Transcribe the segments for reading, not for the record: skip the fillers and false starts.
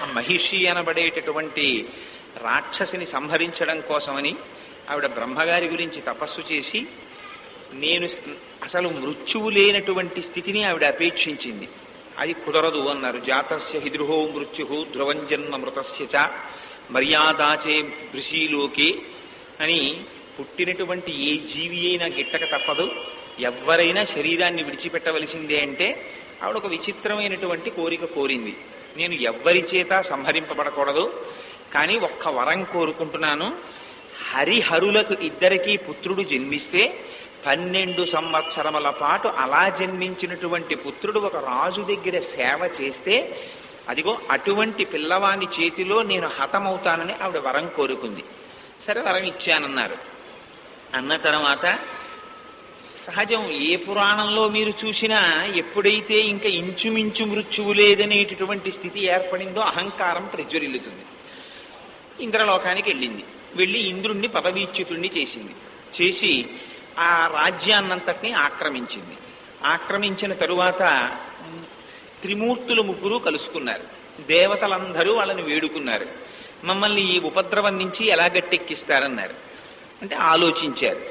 ఆ మహిషి అనబడేటటువంటి రాక్షసిని సంహరించడం కోసమని ఆవిడ బ్రహ్మగారి గురించి తపస్సు చేసి నేను అసలు మృత్యువు లేనటువంటి స్థితిని ఆవిడ అపేక్షించింది. అది కుదరదు అన్నారు. జాతస్య హిద్రుహో మృత్యు ధ్రువం జన్మ మృతస్య చ మర్యాదాచే భృషీలోకే అని పుట్టినటువంటి ఏ జీవి అయినా గిట్టక తప్పదు, ఎవరైనా శరీరాన్ని విడిచిపెట్టవలసిందే అంటే ఆవిడ ఒక విచిత్రమైనటువంటి కోరిక కోరింది. నేను ఎవ్వరి చేత సంహరింపబడకూడదు, కానీ ఒక్క వరం కోరుకుంటున్నాను. హరిహరులకు ఇద్దరికీ పుత్రుడు జన్మిస్తే 12 సంవత్సరముల పాటు అలా జన్మించినటువంటి పుత్రుడు ఒక రాజు దగ్గర సేవ చేస్తే అదిగో అటువంటి పిల్లవాని చేతిలో నేను హతమవుతానని ఆవిడ వరం కోరుకుంది. సరే, వరం ఇచ్చానన్నారు. అన్న తర్వాత సహజం, ఏ పురాణంలో మీరు చూసినా ఎప్పుడైతే ఇంకా ఇంచుమించు మృత్యువు లేదనేటటువంటి స్థితి ఏర్పడిందో అహంకారం ప్రజ్వరిల్లుతుంది. ఇంద్రలోకానికి వెళ్ళింది. వెళ్ళి ఇంద్రుణ్ణి పదవీచ్యుతుణ్ణి చేసి ఆ రాజ్యాన్నంతటినీ ఆక్రమించింది. ఆక్రమించిన తరువాత త్రిమూర్తులు ముగ్గురు కలుసుకున్నారు. దేవతలందరూ వాళ్ళని వేడుకున్నారు. మమ్మల్ని ఈ ఉపద్రవం నుంచి ఎలా గట్టెక్కిస్తారన్నారు. అంటే ఆలోచించారు.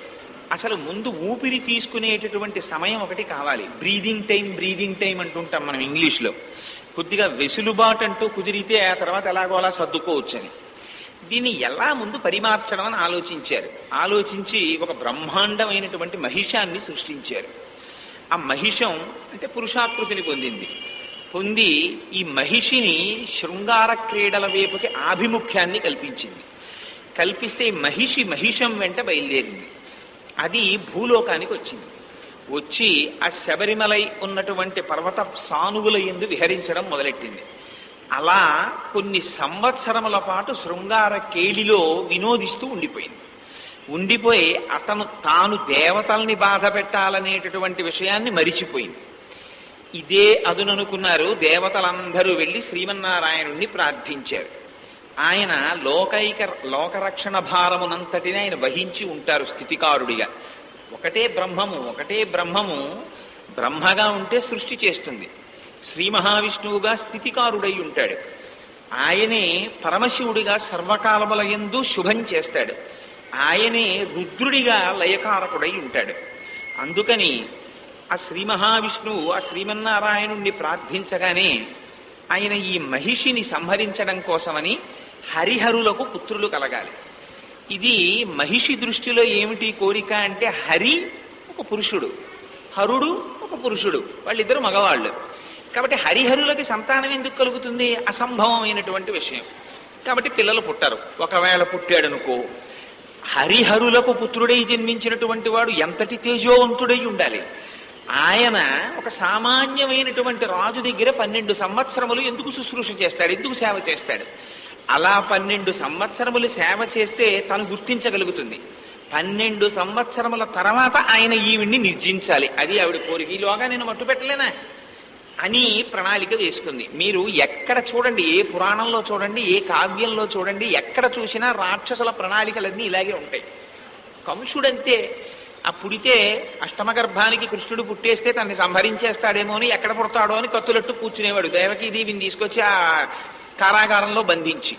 అసలు ముందు ఊపిరి తీసుకునేటటువంటి సమయం ఒకటి కావాలి. బ్రీదింగ్ టైం అంటుంటాం మనం ఇంగ్లీష్లో. కొద్దిగా వెసులుబాటు అంటూ కుదిరితే ఆ తర్వాత ఎలాగో అలా సర్దుకోవచ్చని. దీన్ని ఎలా ముందు పరిమార్చడం అని ఆలోచించారు. ఆలోచించి ఒక బ్రహ్మాండమైనటువంటి మహిషాన్ని సృష్టించారు. ఆ మహిషం అంటే పురుషాకృతిని పొంది ఈ మహిషిని శృంగార క్రీడల వైపుకి ఆభిముఖ్యాన్ని కల్పించింది. కల్పిస్తే ఈ మహిషం వెంట బయలుదేరింది. అది భూలోకానికి వచ్చింది. వచ్చి ఆ శబరిమలై ఉన్నటువంటి పర్వత సానువుల యందు విహరించడం మొదలెట్టింది. అలా కొన్ని సంవత్సరముల పాటు శృంగార కేళిలో వినోదిస్తూ ఉండిపోయి తాను దేవతల్ని బాధ పెట్టాలనేటటువంటి విషయాన్ని మరిచిపోయింది. ఇదే అదుననుకున్నారు. దేవతలందరూ వెళ్ళి శ్రీమన్నారాయణుణ్ణి ప్రార్థించారు. ఆయన లోకరక్షణ భారమునంతటిని ఆయన వహించి ఉంటారు స్థితికారుడిగా. ఒకటే బ్రహ్మము బ్రహ్మగా ఉంటే సృష్టి చేస్తుంది. శ్రీ మహావిష్ణువుగా స్థితికారుడై ఉంటాడు. ఆయనే పరమశివుడిగా సర్వకాలముల యందు శుభం చేస్తాడు. ఆయనే రుద్రుడిగా లయకారకుడై ఉంటాడు. అందుకని ఆ శ్రీ మహావిష్ణువు ఆ శ్రీమన్నారాయణుణ్ణి ప్రార్థించగానే ఆయన ఈ మహిషిని సంహరించడం కోసమని హరిహరులకు పుత్రులు కలగాలి. ఇది మహిషి దృష్టిలో ఏమిటి కోరిక అంటే, హరి ఒక పురుషుడు, హరుడు ఒక పురుషుడు, వాళ్ళిద్దరు మగవాళ్ళు. కాబట్టి హరిహరులకి సంతానం ఎందుకు కలుగుతుంది? అసంభవమైనటువంటి విషయం. కాబట్టి పిల్లలు పుట్టరు. ఒకవేళ పుట్టాడనుకో, హరిహరులకు పుత్రుడై జన్మించినటువంటి వాడు ఎంతటి తేజోవంతుడై ఉండాలి. ఆయన ఒక సామాన్యమైనటువంటి రాజు దగ్గర 12 సంవత్సరములు ఎందుకు శుశ్రూష చేస్తాడు, ఎందుకు సేవ చేస్తాడు? అలా 12 సంవత్సరములు సేవ చేస్తే తను గుర్తించగలుగుతుంది. 12 సంవత్సరముల తర్వాత ఆయన ఈవిడ్ని నిర్జించాలి. అది ఆవిడ కోరిక. ఈలోగా నేను మట్టు పెట్టలేనా అని ప్రణాళిక వేసుకుంది. మీరు ఎక్కడ చూడండి, ఏ పురాణంలో చూడండి, ఏ కావ్యంలో చూడండి, ఎక్కడ చూసినా రాక్షసుల ప్రణాళికలన్నీ ఇలాగే ఉంటాయి. కంసుడంతే. ఆ పుడితే అష్టమగర్భానికి కృష్ణుడు పుట్టేస్తే తనని సంహరించేస్తాడేమో అని ఎక్కడ పుడతాడో అని కత్తులట్టు కూర్చునేవాడు. దేవకీదేవిని తీసుకొచ్చి ఆ కారాగారంలో బంధించి.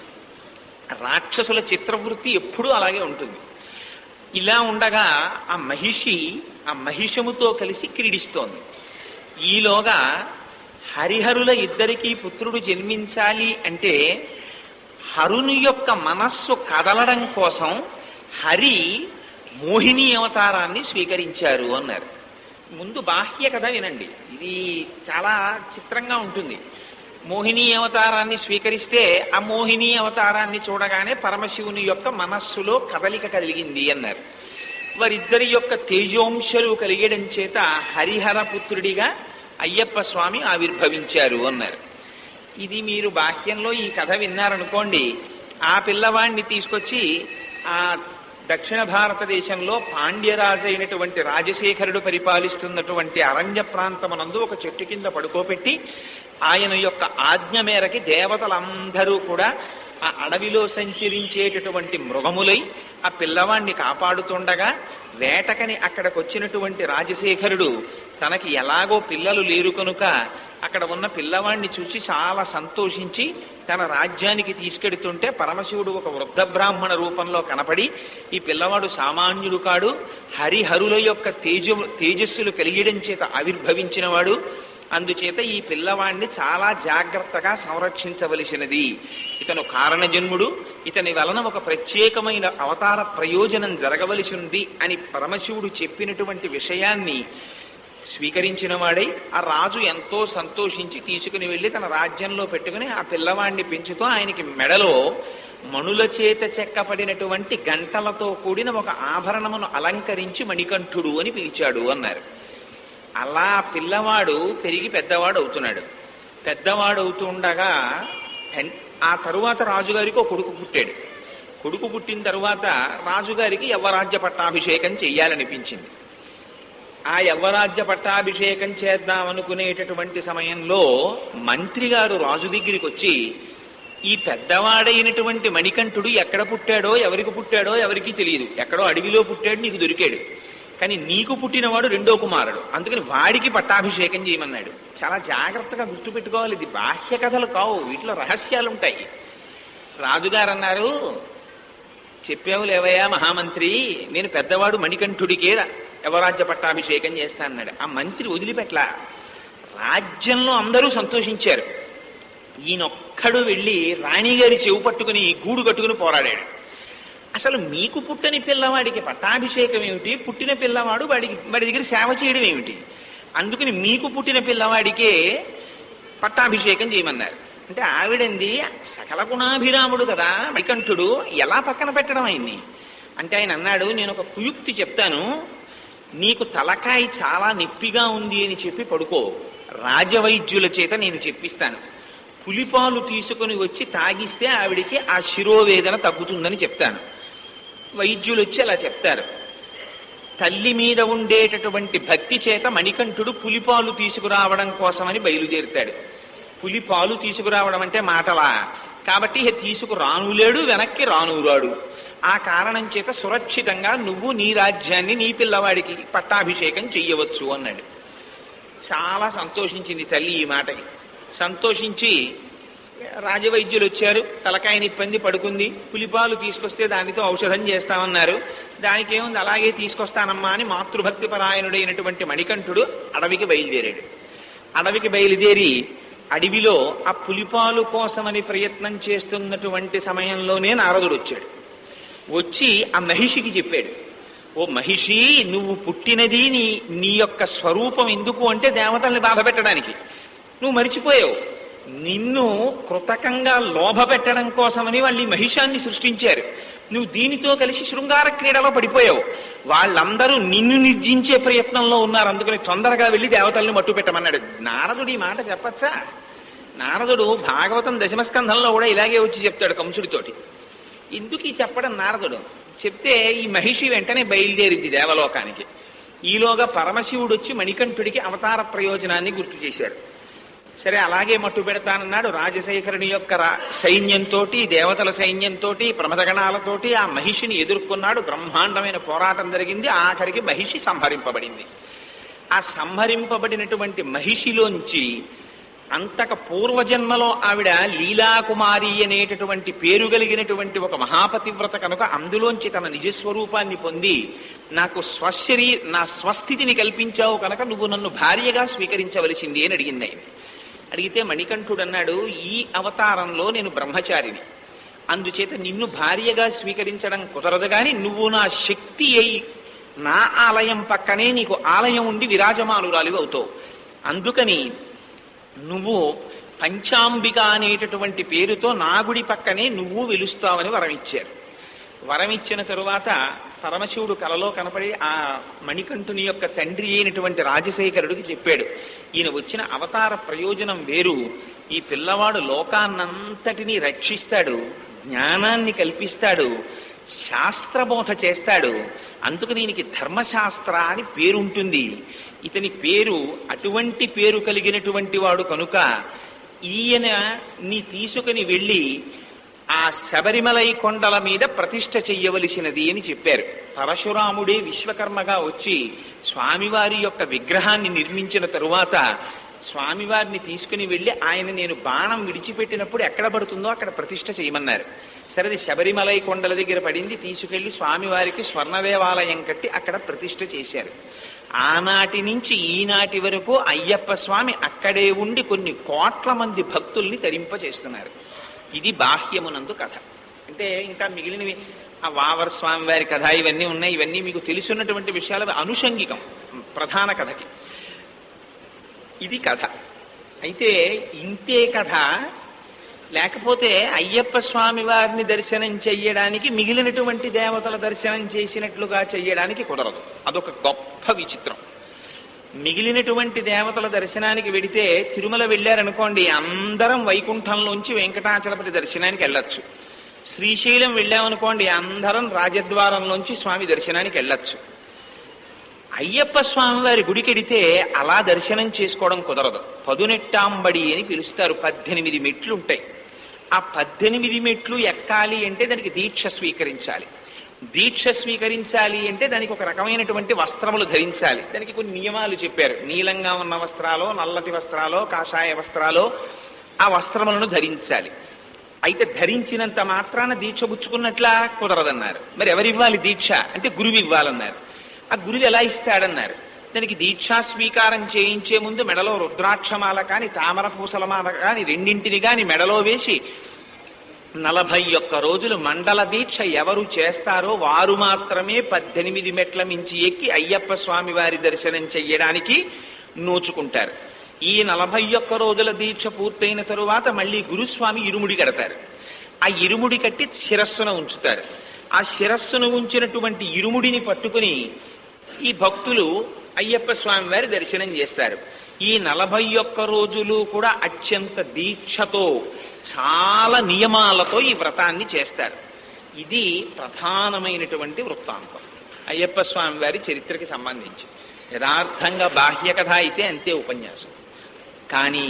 రాక్షసుల చిత్రవృత్తి ఎప్పుడూ అలాగే ఉంటుంది. ఇలా ఉండగా ఆ మహిషముతో కలిసి క్రీడిస్తోంది. ఈలోగా హరిహరుల ఇద్దరికీ పుత్రుడు జన్మించాలి అంటే హరుని యొక్క మనస్సు కదలడం కోసం హరి మోహిని అవతారాన్ని స్వీకరించారు అన్నారు. ముందు బాహ్య కథ వినండి, ఇది చాలా చిత్రంగా ఉంటుంది. మోహిని అవతారాన్ని స్వీకరిస్తే ఆ మోహిని అవతారాన్ని చూడగానే పరమశివుని యొక్క మనస్సులో కదలిక కలిగింది అన్నారు. వారిద్దరి యొక్క తేజోంశలు కలిగడం చేత హరిహర పుత్రుడిగా అయ్యప్ప స్వామి ఆవిర్భవించారు అన్నారు. ఇది మీరు బాహ్యంలో ఈ కథ విన్నారనుకోండి, ఆ పిల్లవాడిని తీసుకొచ్చి ఆ దక్షిణ భారతదేశంలో పాండ్యరాజు అయినటువంటి రాజశేఖరుడు పరిపాలిస్తున్నటువంటి అరణ్య ప్రాంతమునందు ఒక చెట్టు కింద పడుకోబెట్టి ఆయన యొక్క ఆజ్ఞ మేరకి దేవతలందరూ కూడా ఆ అడవిలో సంచరించేటటువంటి మృగములై ఆ పిల్లవాణ్ణి కాపాడుతుండగా వేటకని అక్కడికి వచ్చినటువంటి రాజశేఖరుడు తనకి ఎలాగో పిల్లలు లేరు కనుక అక్కడ ఉన్న పిల్లవాడిని చూసి చాలా సంతోషించి తన రాజ్యానికి తీసుకెడుతుంటే పరమశివుడు ఒక వృద్ధ బ్రాహ్మణ రూపంలో కనపడి, ఈ పిల్లవాడు సామాన్యుడు కాడు, హరిహరుల యొక్క తేజస్సులు కలిగడం చేత ఆవిర్భవించినవాడు, అందుచేత ఈ పిల్లవాడిని చాలా జాగ్రత్తగా సంరక్షించవలసినది, ఇతను కారణజన్ముడు, ఇతని వలన ఒక ప్రత్యేకమైన అవతార ప్రయోజనం జరగవలసి ఉంది అని పరమశివుడు చెప్పినటువంటి విషయాన్ని స్వీకరించిన వాడై ఆ రాజు ఎంతో సంతోషించి తీసుకుని వెళ్ళి తన రాజ్యంలో పెట్టుకుని ఆ పిల్లవాడిని పెంచుతూ ఆయనకి మెడలో మణుల చేత చెక్కపడినటువంటి గంటలతో కూడిన ఒక ఆభరణమును అలంకరించి మణికంఠుడు అని పిలిచాడు అన్నారు. అలా పిల్లవాడు పెరిగి పెద్దవాడు అవుతున్నాడు. పెద్దవాడు అవుతుండగా ఆ తరువాత రాజుగారికి ఒక కొడుకు పుట్టాడు. కొడుకు పుట్టిన తరువాత రాజుగారికి యవ్వరాజ్య పట్టాభిషేకం చెయ్యాలనిపించింది. ఆ యవ్వరాజ్య పట్టాభిషేకం చేద్దామనుకునేటటువంటి సమయంలో మంత్రి గారు రాజు దగ్గరికి వచ్చి, ఈ పెద్దవాడైనటువంటి మణికంఠుడు ఎక్కడ పుట్టాడో ఎవరికి పుట్టాడో ఎవరికి తెలియదు, ఎక్కడో అడవిలో పుట్టాడు, నీకు దొరికాడు, కానీ నీకు పుట్టినవాడు రెండో కుమారుడు, అందుకని వాడికి పట్టాభిషేకం చేయమన్నాడు. చాలా జాగ్రత్తగా గుర్తుపెట్టుకోవాలి, ఇది బాహ్య కథలు కావు, వీటిలో రహస్యాలు ఉంటాయి. రాజుగారు అన్నారు, చెప్పావు లేవయ్యా మహామంత్రి, నేను పెద్దవాడు మణికంఠుడికే యవరాజ్య పట్టాభిషేకం చేస్తా అన్నాడు. ఆ మంత్రి వదిలిపెట్లా. రాజ్యంలో అందరూ సంతోషించారు. ఈయనొక్కడు వెళ్ళి రాణిగారి చెవు పట్టుకుని గూడు కట్టుకుని పోరాడాడు. అసలు మీకు పుట్టని పిల్లవాడికి పట్టాభిషేకం ఏమిటి, పుట్టిన పిల్లవాడు వాడి దగ్గర సేవ చేయడం ఏమిటి, అందుకని మీకు పుట్టిన పిల్లవాడికే పట్టాభిషేకం చేయమన్నారు. అంటే ఆవిడంది సకల గుణాభిరాముడు కదా మణికంఠుడు, ఎలా పక్కన పెట్టడం ఆయన్ని అంటే ఆయన అన్నాడు, నేను ఒక కుయుక్తి చెప్తాను, నీకు తలకాయ చాలా నొప్పిగా ఉంది అని చెప్పి పడుకో, రాజవైద్యుల చేత నేను చెప్పిస్తాను, పులిపాలు తీసుకుని వచ్చి తాగిస్తే ఆవిడికి ఆ శిరోవేదన తగ్గుతుందని చెప్తాను. వైద్యులు వచ్చి అలా చెప్తారు. తల్లి మీద ఉండేటటువంటి భక్తి చేత మణికంఠుడు పులిపాలు తీసుకురావడం కోసమని బయలుదేరుతాడు. పులిపాలు తీసుకురావడం అంటే మాటలా, కాబట్టి తీసుకురానులేడు, వెనక్కి రానురాడు. ఆ కారణం చేత సురక్షితంగా నువ్వు నీ రాజ్యాన్ని నీ పిల్లవాడికి పట్టాభిషేకం చెయ్యవచ్చు అన్నాడు. చాలా సంతోషించింది తల్లి ఈ మాటకి. సంతోషించి రాజవైద్యులు వచ్చారు, తలకాయ నిప్పంది పడుకుంది, పులిపాలు తీసుకొస్తే దానితో ఔషధం చేస్తామన్నారు. దానికేముంది, అలాగే తీసుకొస్తానమ్మా అని మాతృభక్తి పరాయణుడైనటువంటి మణికంఠుడు అడవికి బయలుదేరాడు. అడవికి బయలుదేరి అడవిలో ఆ పులిపాలు కోసమని ప్రయత్నం చేస్తున్నటువంటి సమయంలోనే నారదుడు వచ్చాడు. వచ్చి ఆ మహిషికి చెప్పాడు, ఓ మహిషి, నువ్వు పుట్టినది నీ యొక్క స్వరూపం ఎందుకు అంటే దేవతల్ని బాధ పెట్టడానికి. నువ్వు మరిచిపోయావు, నిన్ను కృతకంగా లోభ పెట్టడం కోసమని వాళ్ళు ఈ మహిషాన్ని సృష్టించారు. నువ్వు దీనితో కలిసి శృంగార క్రీడలో పడిపోయావు. వాళ్ళందరూ నిన్ను నిర్జించే ప్రయత్నంలో ఉన్నారు, అందుకని తొందరగా వెళ్ళి దేవతల్ని మట్టు పెట్టమన్నాడు. నారదుడు ఈ మాట చెప్పచ్చా? నారదుడు భాగవతం దశమస్కంధంలో కూడా ఇలాగే వచ్చి చెప్తాడు కంసుడితోటి. ఎందుకు ఈ చెప్పడం నారదుడు చెప్తే, ఈ మహిషి వెంటనే బయలుదేరింది దేవలోకానికి. ఈలోగా పరమశివుడు వచ్చి మణికంఠుడికి అవతార ప్రయోజనాన్ని గుర్తు చేశారు. సరే అలాగే మట్టు పెడతానన్నాడు. రాజశేఖరుని యొక్క సైన్యంతో, దేవతల సైన్యంతో, ప్రమదగణాలతోటి ఆ మహిషిని ఎదుర్కొన్నాడు. బ్రహ్మాండమైన పోరాటం జరిగింది. ఆఖరికి మహిషి సంహరింపబడింది. ఆ సంహరింపబడినటువంటి మహిషిలోంచి అంతక పూర్వజన్మలో ఆవిడ లీలాకుమారి అనేటటువంటి పేరు కలిగినటువంటి ఒక మహాపతివ్రత కనుక అందులోంచి తన నిజస్వరూపాన్ని పొంది నాకు నా స్వస్థితిని కల్పించావు కనుక నువ్వు నన్ను భార్యగా స్వీకరించవలసింది అని అడిగింది ఆయన. అడిగితే మణికంఠుడు అన్నాడు, ఈ అవతారంలో నేను బ్రహ్మచారిని, అందుచేత నిన్ను భార్యగా స్వీకరించడం కుదరదు, కానీ నువ్వు నా శక్తి అయి నా ఆలయం పక్కనే నీకు ఆలయం ఉండి విరాజమానురాలివి అవుతావు, అందుకని నువ్వు పంచాంబిక అనేటటువంటి పేరుతో నా గుడి పక్కనే నువ్వు వెలుస్తావని వరమిచ్చారు. వరమిచ్చిన తరువాత పరమశివుడు కలలో కనపడి ఆ మణికంఠుని యొక్క తండ్రి అయినటువంటి రాజశేఖరుడికి చెప్పాడు, ఈయన వచ్చిన అవతార ప్రయోజనం వేరు, ఈ పిల్లవాడు లోకాన్నంతటినీ రక్షిస్తాడు, జ్ఞానాన్ని కల్పిస్తాడు, శాస్త్రబోధ చేస్తాడు, అందుకు దీనికి ధర్మశాస్త్ర అని పేరుంటుంది. ఇతని పేరు అటువంటి పేరు కలిగినటువంటి వాడు కనుక ఈయన నీ తీసుకుని వెళ్ళి ఆ శబరిమలై కొండల మీద ప్రతిష్ఠ చెయ్యవలసినది అని చెప్పారు. పరశురాముడే విశ్వకర్మగా వచ్చి స్వామివారి యొక్క విగ్రహాన్ని నిర్మించిన తరువాత స్వామివారిని తీసుకుని వెళ్ళి ఆయన నేను బాణం విడిచిపెట్టినప్పుడు ఎక్కడ పడుతుందో అక్కడ ప్రతిష్ఠ చేయమన్నారు. సరేది శబరిమలై కొండల దగ్గర పడింది, తీసుకెళ్లి స్వామివారికి స్వర్ణ దేవాలయం కట్టి అక్కడ ప్రతిష్ఠ చేశారు. ఆనాటి నుంచి ఈనాటి వరకు అయ్యప్ప స్వామి అక్కడే ఉండి కొన్ని కోట్ల మంది భక్తుల్ని తరింపచేస్తున్నారు. ఇది బాహ్యమునందు కథ. అంటే ఇంకా మిగిలినవి ఆ వావర్ స్వామి వారి కథ ఇవన్నీ ఉన్నాయి. ఇవన్నీ మీకు తెలుసున్నటువంటి విషయాలు అనుషంగికం ప్రధాన కథకి. ఇది కథ. అయితే ఇంతే కథ. లేకపోతే అయ్యప్ప స్వామి వారిని దర్శనం చెయ్యడానికి మిగిలినటువంటి దేవతల దర్శనం చేసినట్లుగా చెయ్యడానికి కుదరదు. అదొక గొప్ప విచిత్రం. మిగిలినటువంటి దేవతల దర్శనానికి వెడితే తిరుమల వెళ్ళారనుకోండి, అందరం వైకుంఠంలోంచి వెంకటాచలపతి దర్శనానికి వెళ్ళొచ్చు. శ్రీశైలం వెళ్ళామనుకోండి, అందరం రాజద్వారంలోంచి స్వామి దర్శనానికి వెళ్ళొచ్చు. అయ్యప్ప స్వామి వారి గుడికెడితే అలా దర్శనం చేసుకోవడం కుదరదు. పదునెట్టాంబడి అని పిలుస్తారు. 18 మెట్లు ఉంటాయి. ఆ 18 మెట్లు ఎక్కాలి అంటే దానికి దీక్ష స్వీకరించాలి. దీక్ష స్వీకరించాలి అంటే దానికి ఒక రకమైనటువంటి వస్త్రములు ధరించాలి. దానికి కొన్ని నియమాలు చెప్పారు. నీలంగా ఉన్న వస్త్రాలో, నల్లటి వస్త్రాలో, కాషాయ వస్త్రాలో ఆ వస్త్రములను ధరించాలి. అయితే ధరించినంత మాత్రాన దీక్ష పుచ్చుకున్నట్లా కుదరదన్నారు. మరి ఎవరివ్వాలి దీక్ష అంటే గురువు ఇవ్వాలన్నారు. ఆ గురువు ఎలా ఇస్తాడన్నారు. దానికి దీక్షా స్వీకారం చేయించే ముందు మెడలో రుద్రాక్షమాల కాని తామర పూసలమాల కాని రెండింటిని కాని మెడలో వేసి 41 రోజులు మండల దీక్ష ఎవరు చేస్తారో వారు మాత్రమే 18 మెట్ల మించి ఎక్కి అయ్యప్ప స్వామి వారి దర్శనం చెయ్యడానికి నోచుకుంటారు. ఈ 41 రోజుల దీక్ష పూర్తయిన తరువాత మళ్ళీ గురుస్వామి ఇరుముడి కడతారు. ఆ ఇరుముడి కట్టి శిరస్సున ఉంచుతారు. ఆ శిరస్సును ఉంచినటువంటి ఇరుముడిని పట్టుకుని ఈ భక్తులు అయ్యప్ప స్వామి వారి దర్శనం చేస్తారు. ఈ 41 రోజులు కూడా అత్యంత దీక్షతో చాలా నియమాలతో ఈ వ్రతాన్ని చేస్తారు. ఇది ప్రధానమైనటువంటి వృత్తాంతం అయ్యప్ప స్వామి వారి చరిత్రకి సంబంధించి. యథార్థంగా బాహ్య కథ అయితే అంతే ఉపన్యాసం. కానీ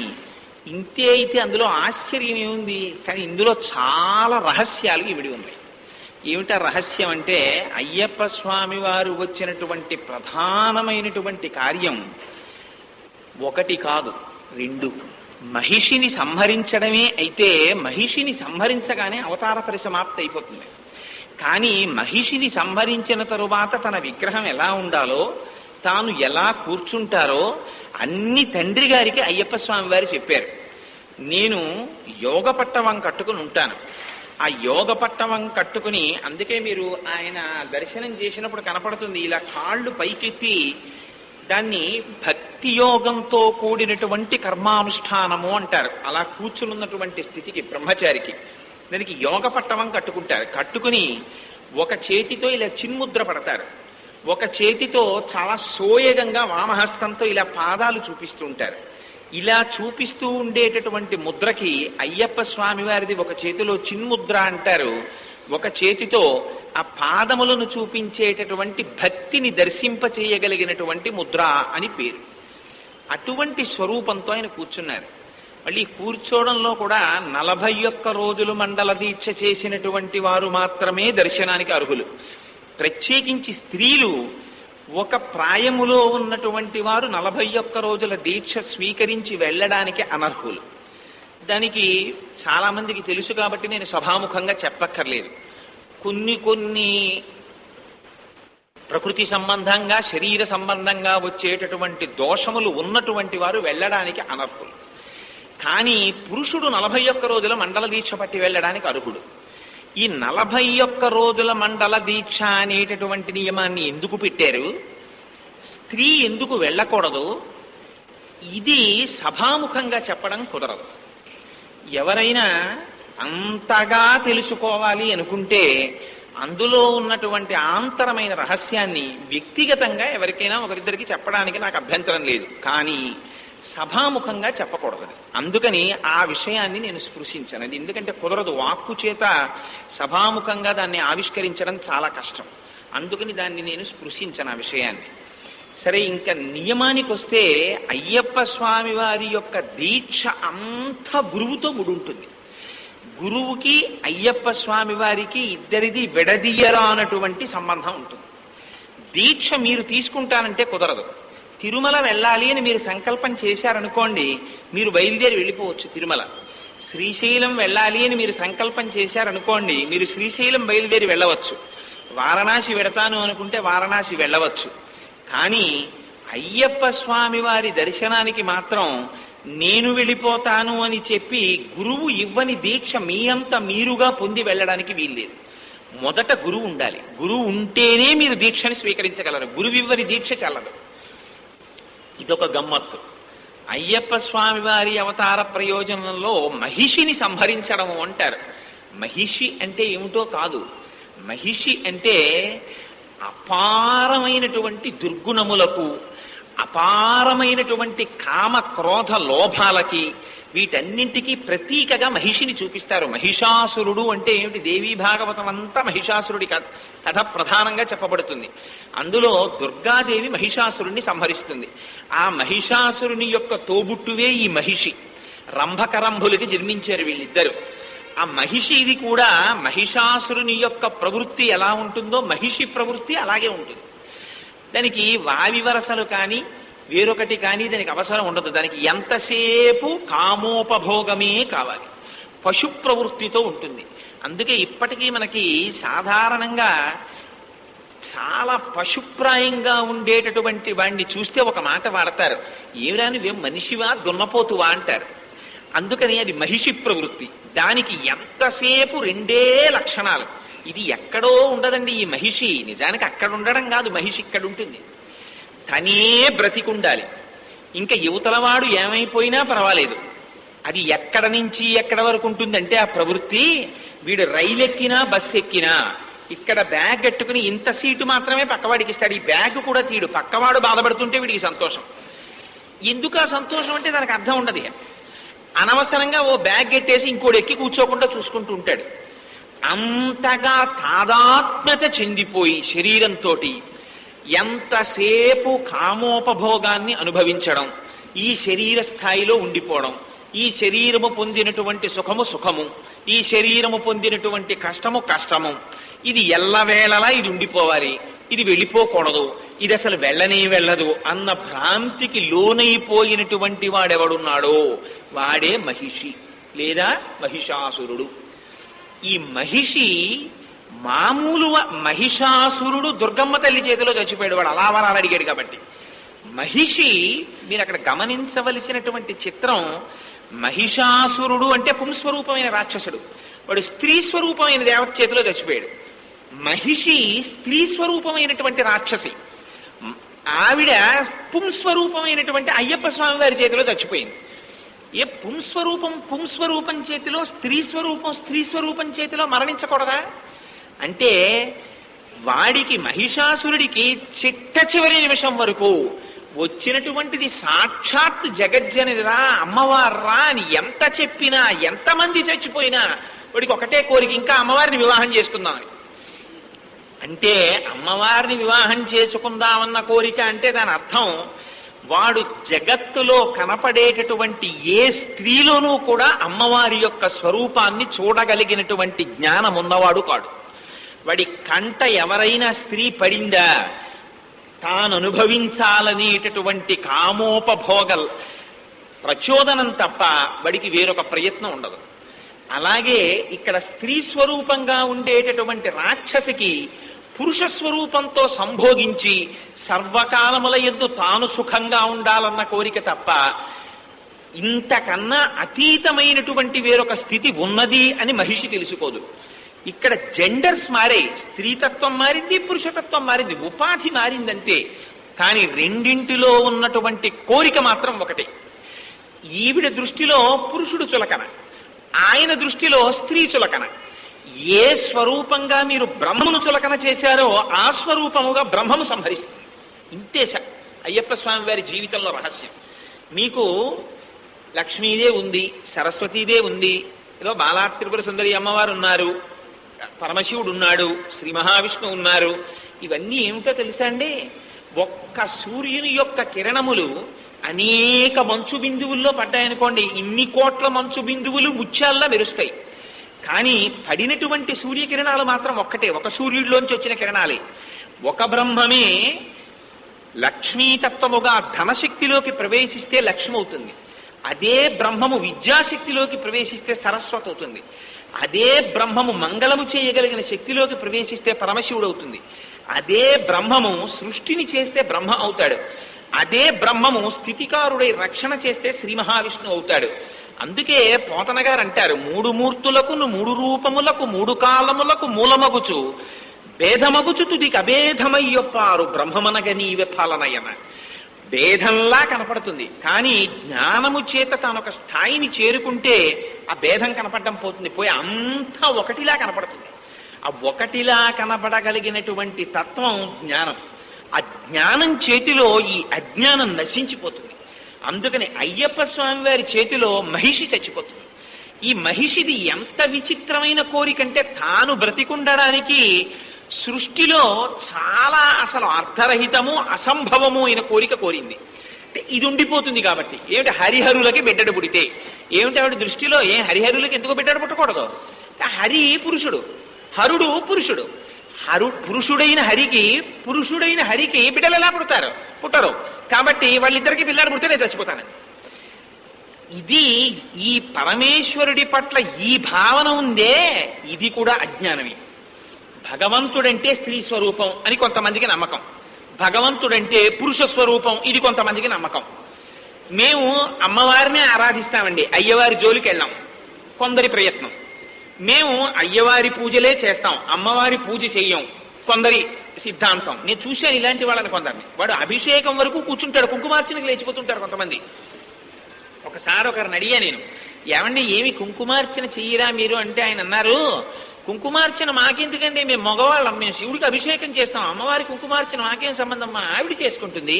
ఇంతే అయితే అందులో ఆశ్చర్యం ఏముంది? కానీ ఇందులో చాలా రహస్యాలు ఇమిడి ఉన్నాయి. ఏమిటా రహస్యం అంటే, అయ్యప్ప స్వామి వారు వచ్చినటువంటి ప్రధానమైనటువంటి కార్యం ఒకటి కాదు, 2. మహిషిని సంహరించడమే. అయితే మహిషిని సంహరించగానే అవతార పరిసమాప్తి అయిపోతుంది. కానీ మహిషిని సంహరించిన తరువాత తన విగ్రహం ఎలా ఉండాలో, తాను ఎలా కూర్చుంటారో అన్ని తండ్రి గారికి అయ్యప్ప స్వామి వారు చెప్పారు. నేను యోగ పట్టవం కట్టుకుని ఉంటాను. ఆ యోగ పట్టవం కట్టుకుని, అందుకే మీరు ఆయన దర్శనం చేసినప్పుడు కనపడుతుంది ఇలా కాళ్ళు పైకెత్తి, దాన్ని భక్తి యోగంతో కూడినటువంటి కర్మానుష్ఠానము అంటారు. అలా కూర్చున్నటువంటి స్థితికి బ్రహ్మచారికి దానికి యోగ పట్టవం కట్టుకుంటారు. కట్టుకుని ఒక చేతితో ఇలా చిన్ముద్ర పడతారు, ఒక చేతితో చాలా సోయగంగా వామహస్తంతో ఇలా పాదాలు చూపిస్తూ ఉంటారు. ఇలా చూపిస్తూ ఉండేటటువంటి ముద్రకి అయ్యప్ప స్వామి వారిది ఒక చేతిలో చిన్ముద్ర అంటారు, ఒక చేతితో ఆ పాదములను చూపించేటటువంటి భక్తిని దర్శింపచేయగలిగినటువంటి ముద్ర అని పేరు. అటువంటి స్వరూపంతో ఆయన కూర్చున్నారు. మళ్ళీ కూర్చోవడంలో కూడా 41 రోజులు మండల దీక్ష చేసినటువంటి వారు మాత్రమే దర్శనానికి అర్హులు. ప్రత్యేకించి స్త్రీలు ఒక ప్రాయములో ఉన్నటువంటి వారు 41 రోజుల దీక్ష స్వీకరించి వెళ్ళడానికి అనర్హులు. దానికి చాలా మందికి తెలుసు కాబట్టి నేను సభాముఖంగా చెప్పక్కర్లేదు. కొన్ని ప్రకృతి సంబంధంగా, శరీర సంబంధంగా వచ్చేటటువంటి దోషములు ఉన్నటువంటి వారు వెళ్ళడానికి అనర్హులు. కానీ పురుషుడు 41 రోజుల మండల దీక్ష పట్టి వెళ్ళడానికి అర్హుడు. ఈ 41 రోజుల మండల దీక్ష అనేటటువంటి నియమాన్ని ఎందుకు పెట్టారు? స్త్రీ ఎందుకు వెళ్ళకూడదు? ఇది సభాముఖంగా చెప్పడం కుదరదు. ఎవరైనా అంతగా తెలుసుకోవాలి అనుకుంటే అందులో ఉన్నటువంటి ఆంతరమైన రహస్యాన్ని వ్యక్తిగతంగా ఎవరికైనా ఒకరిద్దరికి చెప్పడానికి నాకు అభ్యంతరం లేదు. కానీ సభాముఖంగా చెప్పకూడదు. అందుకని ఆ విషయాన్ని నేను స్పృశించను. అది ఎందుకంటే కుదరదు. వాక్కు చేత సభాముఖంగా దాన్ని ఆవిష్కరించడం చాలా కష్టం. అందుకని దాన్ని నేను స్పృశించను ఆ విషయాన్ని. సరే, ఇంకా నియమానికి వస్తే అయ్యప్ప స్వామి వారి యొక్క దీక్ష అంతా గురువుతో ముడుంటుంది. గురువుకి అయ్యప్ప స్వామి వారికి ఇద్దరిది విడదీయరానటువంటి సంబంధం ఉంటుంది. దీక్ష మీరు తీసుకుంటానంటే కుదరదు. తిరుమల వెళ్ళాలి అని మీరు సంకల్పం చేశారనుకోండి, మీరు బయలుదేరి వెళ్ళిపోవచ్చు తిరుమల. శ్రీశైలం వెళ్ళాలి అని మీరు సంకల్పం చేశారనుకోండి, మీరు శ్రీశైలం బయలుదేరి వెళ్ళవచ్చు. వారణాసి వెడతాను అనుకుంటే వారణాసి వెళ్ళవచ్చు. కానీ అయ్యప్ప స్వామి వారి దర్శనానికి మాత్రం నేను వెళ్ళిపోతాను అని చెప్పి గురువు ఇవ్వని దీక్ష మీ అంత మీరుగా పొంది వెళ్ళడానికి వీల్లేదు. మొదట గురువు ఉండాలి. గురువు ఉంటేనే మీరు దీక్షని స్వీకరించగలరు. గురువు ఇవ్వని దీక్ష చెల్లదు. ఇదొక గమ్మత్తు. అయ్యప్ప స్వామి వారి అవతార ప్రయోజనంలో మహిషిని సంహరించడము అంటారు. మహిషి అంటే ఏమిటో కాదు. మహిషి అంటే అపారమైనటువంటి దుర్గుణములకు, అపారమైనటువంటి కామ క్రోధ లోభాలకి, వీటన్నింటికీ ప్రతీకగా మహిషిని చూపిస్తారు. మహిషాసురుడు అంటే ఏమిటి? దేవీ భాగవతం అంతా మహిషాసురుడి కథ ప్రధానంగా చెప్పబడుతుంది. అందులో దుర్గాదేవి మహిషాసురుణ్ణి సంహరిస్తుంది. ఆ మహిషాసురుని యొక్క తోబుట్టువే ఈ మహిషి. రంభకరంభులకి జన్మించారు వీళ్ళిద్దరు. ఆ మహిషి ఇది కూడా మహిషాసురుని యొక్క ప్రవృత్తి ఎలా ఉంటుందో మహిషి ప్రవృత్తి అలాగే ఉంటుంది. దానికి వావి వరసలు కానీ వేరొకటి కానీ దానికి అవసరం ఉండదు. దానికి ఎంతసేపు కామోపభోగమే కావాలి. పశు ప్రవృత్తితో ఉంటుంది. అందుకే ఇప్పటికీ మనకి సాధారణంగా చాలా పశుప్రాయంగా ఉండేటటువంటి వాడిని చూస్తే ఒక మాట వాడతారు, ఏమిరా నువ్వేం మనిషివా దున్నపోతువా అంటారు. అందుకని అది మహిషి ప్రవృత్తి. దానికి ఎంతసేపు రెండే లక్షణాలు. ఇది ఎక్కడో ఉండదండి ఈ మహిషి. నిజానికి అక్కడ ఉండడం కాదు, మహిషి ఇక్కడ ఉంటుంది. తనే బ్రతికుండాలి. ఇంకా యువతలవాడు ఏమైపోయినా పర్వాలేదు. అది ఎక్కడ నుంచి ఎక్కడ వరకు ఉంటుందంటే ఆ ప్రవృత్తి, వీడు రైలు ఎక్కినా బస్సు ఎక్కినా ఇక్కడ బ్యాగ్ కట్టుకుని ఇంత సీటు మాత్రమే పక్కవాడికి ఇస్తాడు. ఈ బ్యాగ్ కూడా తీడు. పక్కవాడు బాధపడుతుంటే వీడికి సంతోషం. ఎందుకు ఆ సంతోషం అంటే దానికి అర్థం ఉండదు. అనవసరంగా ఓ బ్యాగ్ కట్టేసి ఇంకోటి ఎక్కి కూర్చోకుండా చూసుకుంటూ ఉంటాడు. అంతగా తాదాత్మ్యత చెందిపోయి శరీరంతో ఎంతసేపు కామోపభోగాన్ని అనుభవించడం, ఈ శరీర స్థాయిలో ఉండిపోవడం, ఈ శరీరము పొందినటువంటి సుఖము సుఖము, ఈ శరీరము పొందినటువంటి కష్టము కష్టము, ఇది ఎల్లవేళలా ఇది ఉండిపోవాలి, ఇది వెళ్ళిపోకూడదు, ఇది అసలు వెళ్ళనే వెళ్ళదు అన్న భ్రాంతికి లోనైపోయినటువంటి వాడెవడున్నాడో వాడే మహిషి లేదా మహిషాసురుడు. ఈ మహిషి మామూలు మహిషాసురుడు దుర్గమ్మ తల్లి చేతిలో చచ్చిపోయాడు. వాడు అలా వరాలు అడిగాడు కాబట్టి. మహిషి మీరు అక్కడ గమనించవలసినటువంటి చిత్రం, మహిషాసురుడు అంటే పుంస్వరూపమైన రాక్షసుడు. వాడు స్త్రీ స్వరూపమైన దేవత చేతిలో చచ్చిపోయాడు. మహిషి స్త్రీ స్వరూపమైనటువంటి రాక్షసి. ఆవిడ పుంస్వరూపమైనటువంటి అయ్యప్ప స్వామి వారి చేతిలో చచ్చిపోయింది. ఏ పుంస్వరూపం చేతిలో స్త్రీ స్వరూపం చేతిలో మరణించకూడదా? అంటే వాడికి మహిషాసురుడికి చిట్ట చివరి నిమిషం వరకు వచ్చినటువంటిది సాక్షాత్ జగజ్జనిరా అమ్మవార్రా అని ఎంత చెప్పినా, ఎంతమంది చచ్చిపోయినా వాడికి ఒకటే కోరిక, ఇంకా అమ్మవారిని వివాహం చేసుకుందామని. అంటే అమ్మవారిని వివాహం చేసుకుందామన్న కోరిక అంటే దాని అర్థం వాడు జగత్తులో కనపడేటటువంటి ఏ స్త్రీలోనూ కూడా అమ్మవారి యొక్క స్వరూపాన్ని చూడగలిగినటువంటి జ్ఞానం ఉన్నవాడు కాడు. వాడి కంట ఎవరైనా స్త్రీ పడిందా, తాను అనుభవించాలనేటటువంటి కామోపభోగ ప్రచోదనం తప్ప వాడికి వేరొక ప్రయత్నం ఉండదు. అలాగే ఇక్కడ స్త్రీ స్వరూపంగా ఉండేటటువంటి రాక్షసికి పురుష స్వరూపంతో సంభోగించి సర్వకాలముల యందు తాను సుఖంగా ఉండాలన్న కోరిక తప్ప ఇంతకన్నా అతీతమైనటువంటి వేరొక స్థితి ఉన్నది అని మహిషి తెలుసుకోదు. ఇక్కడ జెండర్స్ మారాయి, స్త్రీతత్వం మారింది, పురుషతత్వం మారింది, ఉపాధి మారిందంతే. కానీ రెండింటిలో ఉన్నటువంటి కోరిక మాత్రం ఒకటే. ఈవిడ దృష్టిలో పురుషుడు చులకన, ఆయన దృష్టిలో స్త్రీ చులకన. ఏ స్వరూపంగా మీరు బ్రహ్మను చులకన చేశారో ఆ స్వరూపముగా బ్రహ్మము సంహరిస్తుంది. ఇంతే అయ్యప్ప స్వామి వారి జీవితంలో రహస్యం. మీకు లక్ష్మీదే ఉంది, సరస్వతీదే ఉంది, ఏదో బాలా త్రిపుర సుందరి అమ్మవారు ఉన్నారు, పరమశివుడు ఉన్నాడు, శ్రీ మహావిష్ణువు ఉన్నారు. ఇవన్నీ ఏమిటో తెలుసా అండి? ఒక్క సూర్యుని యొక్క కిరణములు అనేక మంచు బిందువుల్లో పడ్డాయనుకోండి, ఇన్ని కోట్ల మంచు బిందువులు ముత్యాల్లా మెరుస్తాయి. కానీ పడినటువంటి సూర్యకిరణాలు మాత్రం ఒక్కటే, ఒక సూర్యుడిలోంచి వచ్చిన కిరణాలే. ఒక బ్రహ్మమే లక్ష్మీతత్వముగా ధనశక్తిలోకి ప్రవేశిస్తే లక్ష్మి అవుతుంది. అదే బ్రహ్మము విద్యాశక్తిలోకి ప్రవేశిస్తే సరస్వతి అవుతుంది. అదే బ్రహ్మము మంగళము చేయగలిగిన శక్తిలోకి ప్రవేశిస్తే పరమశివుడు అవుతుంది. అదే బ్రహ్మము సృష్టిని చేస్తే బ్రహ్మ అవుతాడు. అదే బ్రహ్మము స్థితికారుడై రక్షణ చేస్తే శ్రీ మహావిష్ణువు అవుతాడు. అందుకే పోతన గారు అంటారు, మూడు మూర్తులకు మూడు రూపములకు మూడు కాలములకు మూలమగుచు భేదమగుచు తుదికి అభేదమయ్యొప్పారు బ్రహ్మమనగ నీవే పాలనయన. భేదంలా కనపడుతుంది, కానీ జ్ఞానము చేత తానొక స్థాయిని చేరుకుంటే ఆ భేదం కనపడడం పోతుంది, పోయి అంతా ఒకటిలా కనపడుతుంది. ఆ ఒకటిలా కనపడగలిగినటువంటి తత్వం జ్ఞానం. ఆ జ్ఞానం చేతిలో ఈ అజ్ఞానం నశించిపోతుంది. అందుకని అయ్యప్ప స్వామి వారి చేతిలో మహిషి చచ్చిపోతుంది. ఈ మహిషిది ఎంత విచిత్రమైన కోరికంటే, తాను బ్రతికుండడానికి సృష్టిలో చాలా అసలు అర్థరహితము అసంభవము అయిన కోరిక కోరింది. అంటే ఇది ఉండిపోతుంది కాబట్టి. ఏమిటి, హరిహరులకి బిడ్డడు పుడితే ఏమిటి ఆవిడ దృష్టిలో, హరిహరులకి ఎందుకు బిడ్డడు పుట్టకూడదు? హరి పురుషుడు, హరుడు పురుషుడు. పురుషుడైన హరికి బిడ్డలు ఎలా పుట్టరు. కాబట్టి వాళ్ళిద్దరికి పిల్లాడు పుడితే నేను చచ్చిపోతానని. ఇది ఈ పరమేశ్వరుడి పట్ల ఈ భావన ఉందే, ఇది కూడా అజ్ఞానమే. భగవంతుడంటే స్త్రీ స్వరూపం అని కొంతమందికి నమ్మకం, భగవంతుడంటే పురుష స్వరూపం ఇది కొంతమందికి నమ్మకం. మేము అమ్మవారినే ఆరాధిస్తామండి, అయ్యవారి జోలికి వెళ్ళాం, కొందరి ప్రయత్నం. మేము అయ్యవారి పూజలే చేస్తాం, అమ్మవారి పూజ చెయ్యం, కొందరి సిద్ధాంతం. నేను చూశాను ఇలాంటి వాళ్ళని కొందరిని. వాడు అభిషేకం వరకు కూర్చుంటాడు, కుంకుమార్చనకి లేచిపోతుంటారు కొంతమంది. ఒకసారి ఒకరిని అడిగా నేను, ఏమండి ఏమి కుంకుమార్చన చెయ్యరా మీరు అంటే ఆయన అన్నారు, కుంకుమార్చన మాకెందుకండి, మేము మగవాళ్ళం, మేము శివుడికి అభిషేకం చేస్తాం, అమ్మవారి కుంకుమార్చన మాకేం సంబంధం, మా ఆవిడ చేసుకుంటుంది.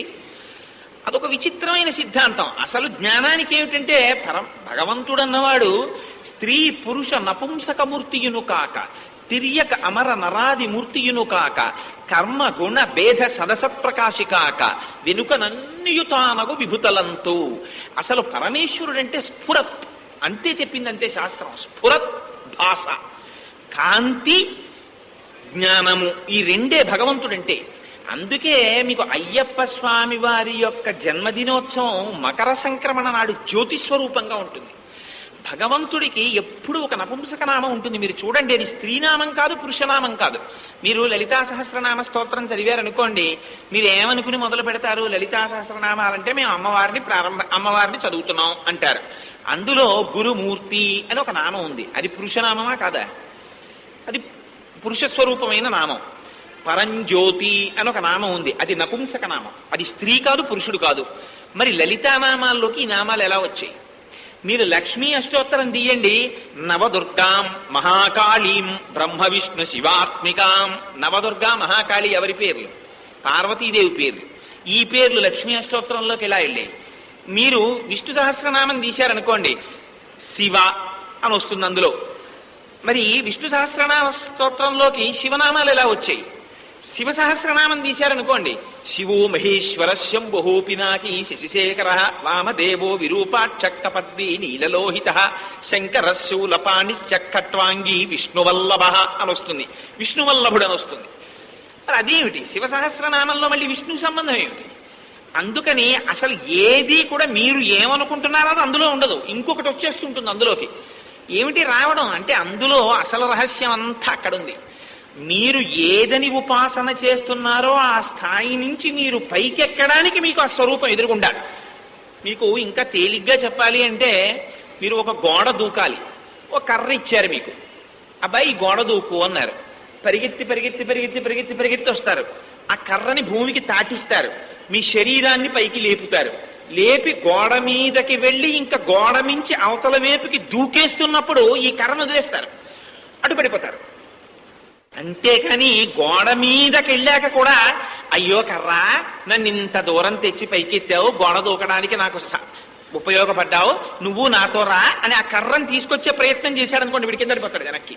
అదొక విచిత్రమైన సిద్ధాంతం. అసలు జ్ఞానానికి ఏమిటంటే, భగవంతుడు అన్నవాడు స్త్రీ పురుష నపుంసకమూర్తియును కాక, తిర్యక అమర నరాది మూర్తియును కాక, కర్మ గుణ భేద సదసత్ప్రకాశి కాక, వెనుకనన్యుతానగు విభుతలంతు. అసలు పరమేశ్వరుడంటే స్ఫురత్ అంతే చెప్పిందంటే శాస్త్రం. స్ఫురత్ భాష, కాంతి, జ్ఞానము, ఈ రెండే భగవంతుడంటే. అందుకే మీకు అయ్యప్ప స్వామి వారి యొక్క జన్మదినోత్సవం మకర సంక్రమణ నాడు జ్యోతిస్వరూపంగా ఉంటుంది. భగవంతుడికి ఎప్పుడు ఒక నపుంసక నామం ఉంటుంది. మీరు చూడండి, అది స్త్రీనామం కాదు, పురుషనామం కాదు. మీరు లలితా సహస్రనామ స్తోత్రం చదివారనుకోండి, మీరు ఏమనుకుని మొదలు పెడతారు? లలితా సహస్రనామాలంటే మేము అమ్మవారిని చదువుతున్నాం అంటారు. అందులో గురుమూర్తి అని ఒక నామం ఉంది, అది పురుషనామమా కాదా? అది పురుషస్వరూపమైన నామం. పరంజ్యోతి అని ఒక నామం ఉంది, అది నపుంసక నామం, అది స్త్రీ కాదు, పురుషుడు కాదు. మరి లలితానామాల్లోకి ఈ నామాలు ఎలా వచ్చాయి? మీరు లక్ష్మీ అష్టోత్తరం తీయండి, నవదుర్గాం మహాకాళీం బ్రహ్మ విష్ణు శివాత్మికాం. నవదుర్గా మహాకాళి ఎవరి పేర్లు? పార్వతీదేవి పేర్లు. ఈ పేర్లు లక్ష్మీ అష్టోత్తరంలోకి ఎలా వెళ్ళాయి? మీరు విష్ణు సహస్రనామం తీశారనుకోండి, శివ అని వస్తుంది అందులో. మరి విష్ణు సహస్రనామ స్తోత్రంలోకి శివనామాలు ఎలా వచ్చాయి? శివ సహస్రనామం తీశారనుకోండి, శివో మహేశ్వర శంభో పినాకి శశిశేఖర వామదేవో విరూపాక్షక్కపద్ది నీలలోహిత శంకర శూలపాణి చక్కట్వాంగి విష్ణువల్లభ అని వస్తుంది, విష్ణువల్లభుడు అని వస్తుంది. మరి అదేమిటి? శివ సహస్రనామంలో మళ్ళీ విష్ణు సంబంధం ఏమిటి? అందుకని అసలు ఏది కూడా మీరు ఏమనుకుంటున్నారో అది అందులో ఉండదు, ఇంకొకటి వచ్చేస్తుంటుంది అందులోకి. ఏమిటి రావడం అంటే, అందులో అసలు రహస్యం అంతా అక్కడ ఉంది. మీరు ఏదని ఉపాసన చేస్తున్నారో ఆ స్థాయి నుంచి మీరు పైకెక్కడానికి మీకు ఆ స్వరూపం ఎదురుగుండాలి. మీకు ఇంకా తేలిగ్గా చెప్పాలి అంటే, మీరు ఒక గోడ దూకాలి, ఒక కర్ర ఇచ్చారు మీకు, అబ్బాయి ఈ గోడ దూకు అన్నారు. పరిగెత్తి పరిగెత్తి పరిగెత్తి పరిగెత్తి పరిగెత్తి వస్తారు, ఆ కర్రని భూమికి తాటిస్తారు, మీ శరీరాన్ని పైకి లేపుతారు. లేపి గోడ మీదకి వెళ్ళి ఇంకా గోడ మించి అవతల వైపుకి దూకేస్తున్నప్పుడు ఈ కర్రను వదిలేస్తారు, అడ్డుపడిపోతారు. అంతేకాని గోడ మీదకి వెళ్ళాక కూడా, అయ్యో కర్రా నన్ను ఇంత దూరం తెచ్చి పైకెత్తావు, గోడ దూకడానికి నాకు ఉపయోగపడ్డావు, నువ్వు నాతో రా అని ఆ కర్రను తీసుకొచ్చే ప్రయత్నం చేశాడు అనుకోండి, వీడి కింద పడిపోతాడు వెనక్కి.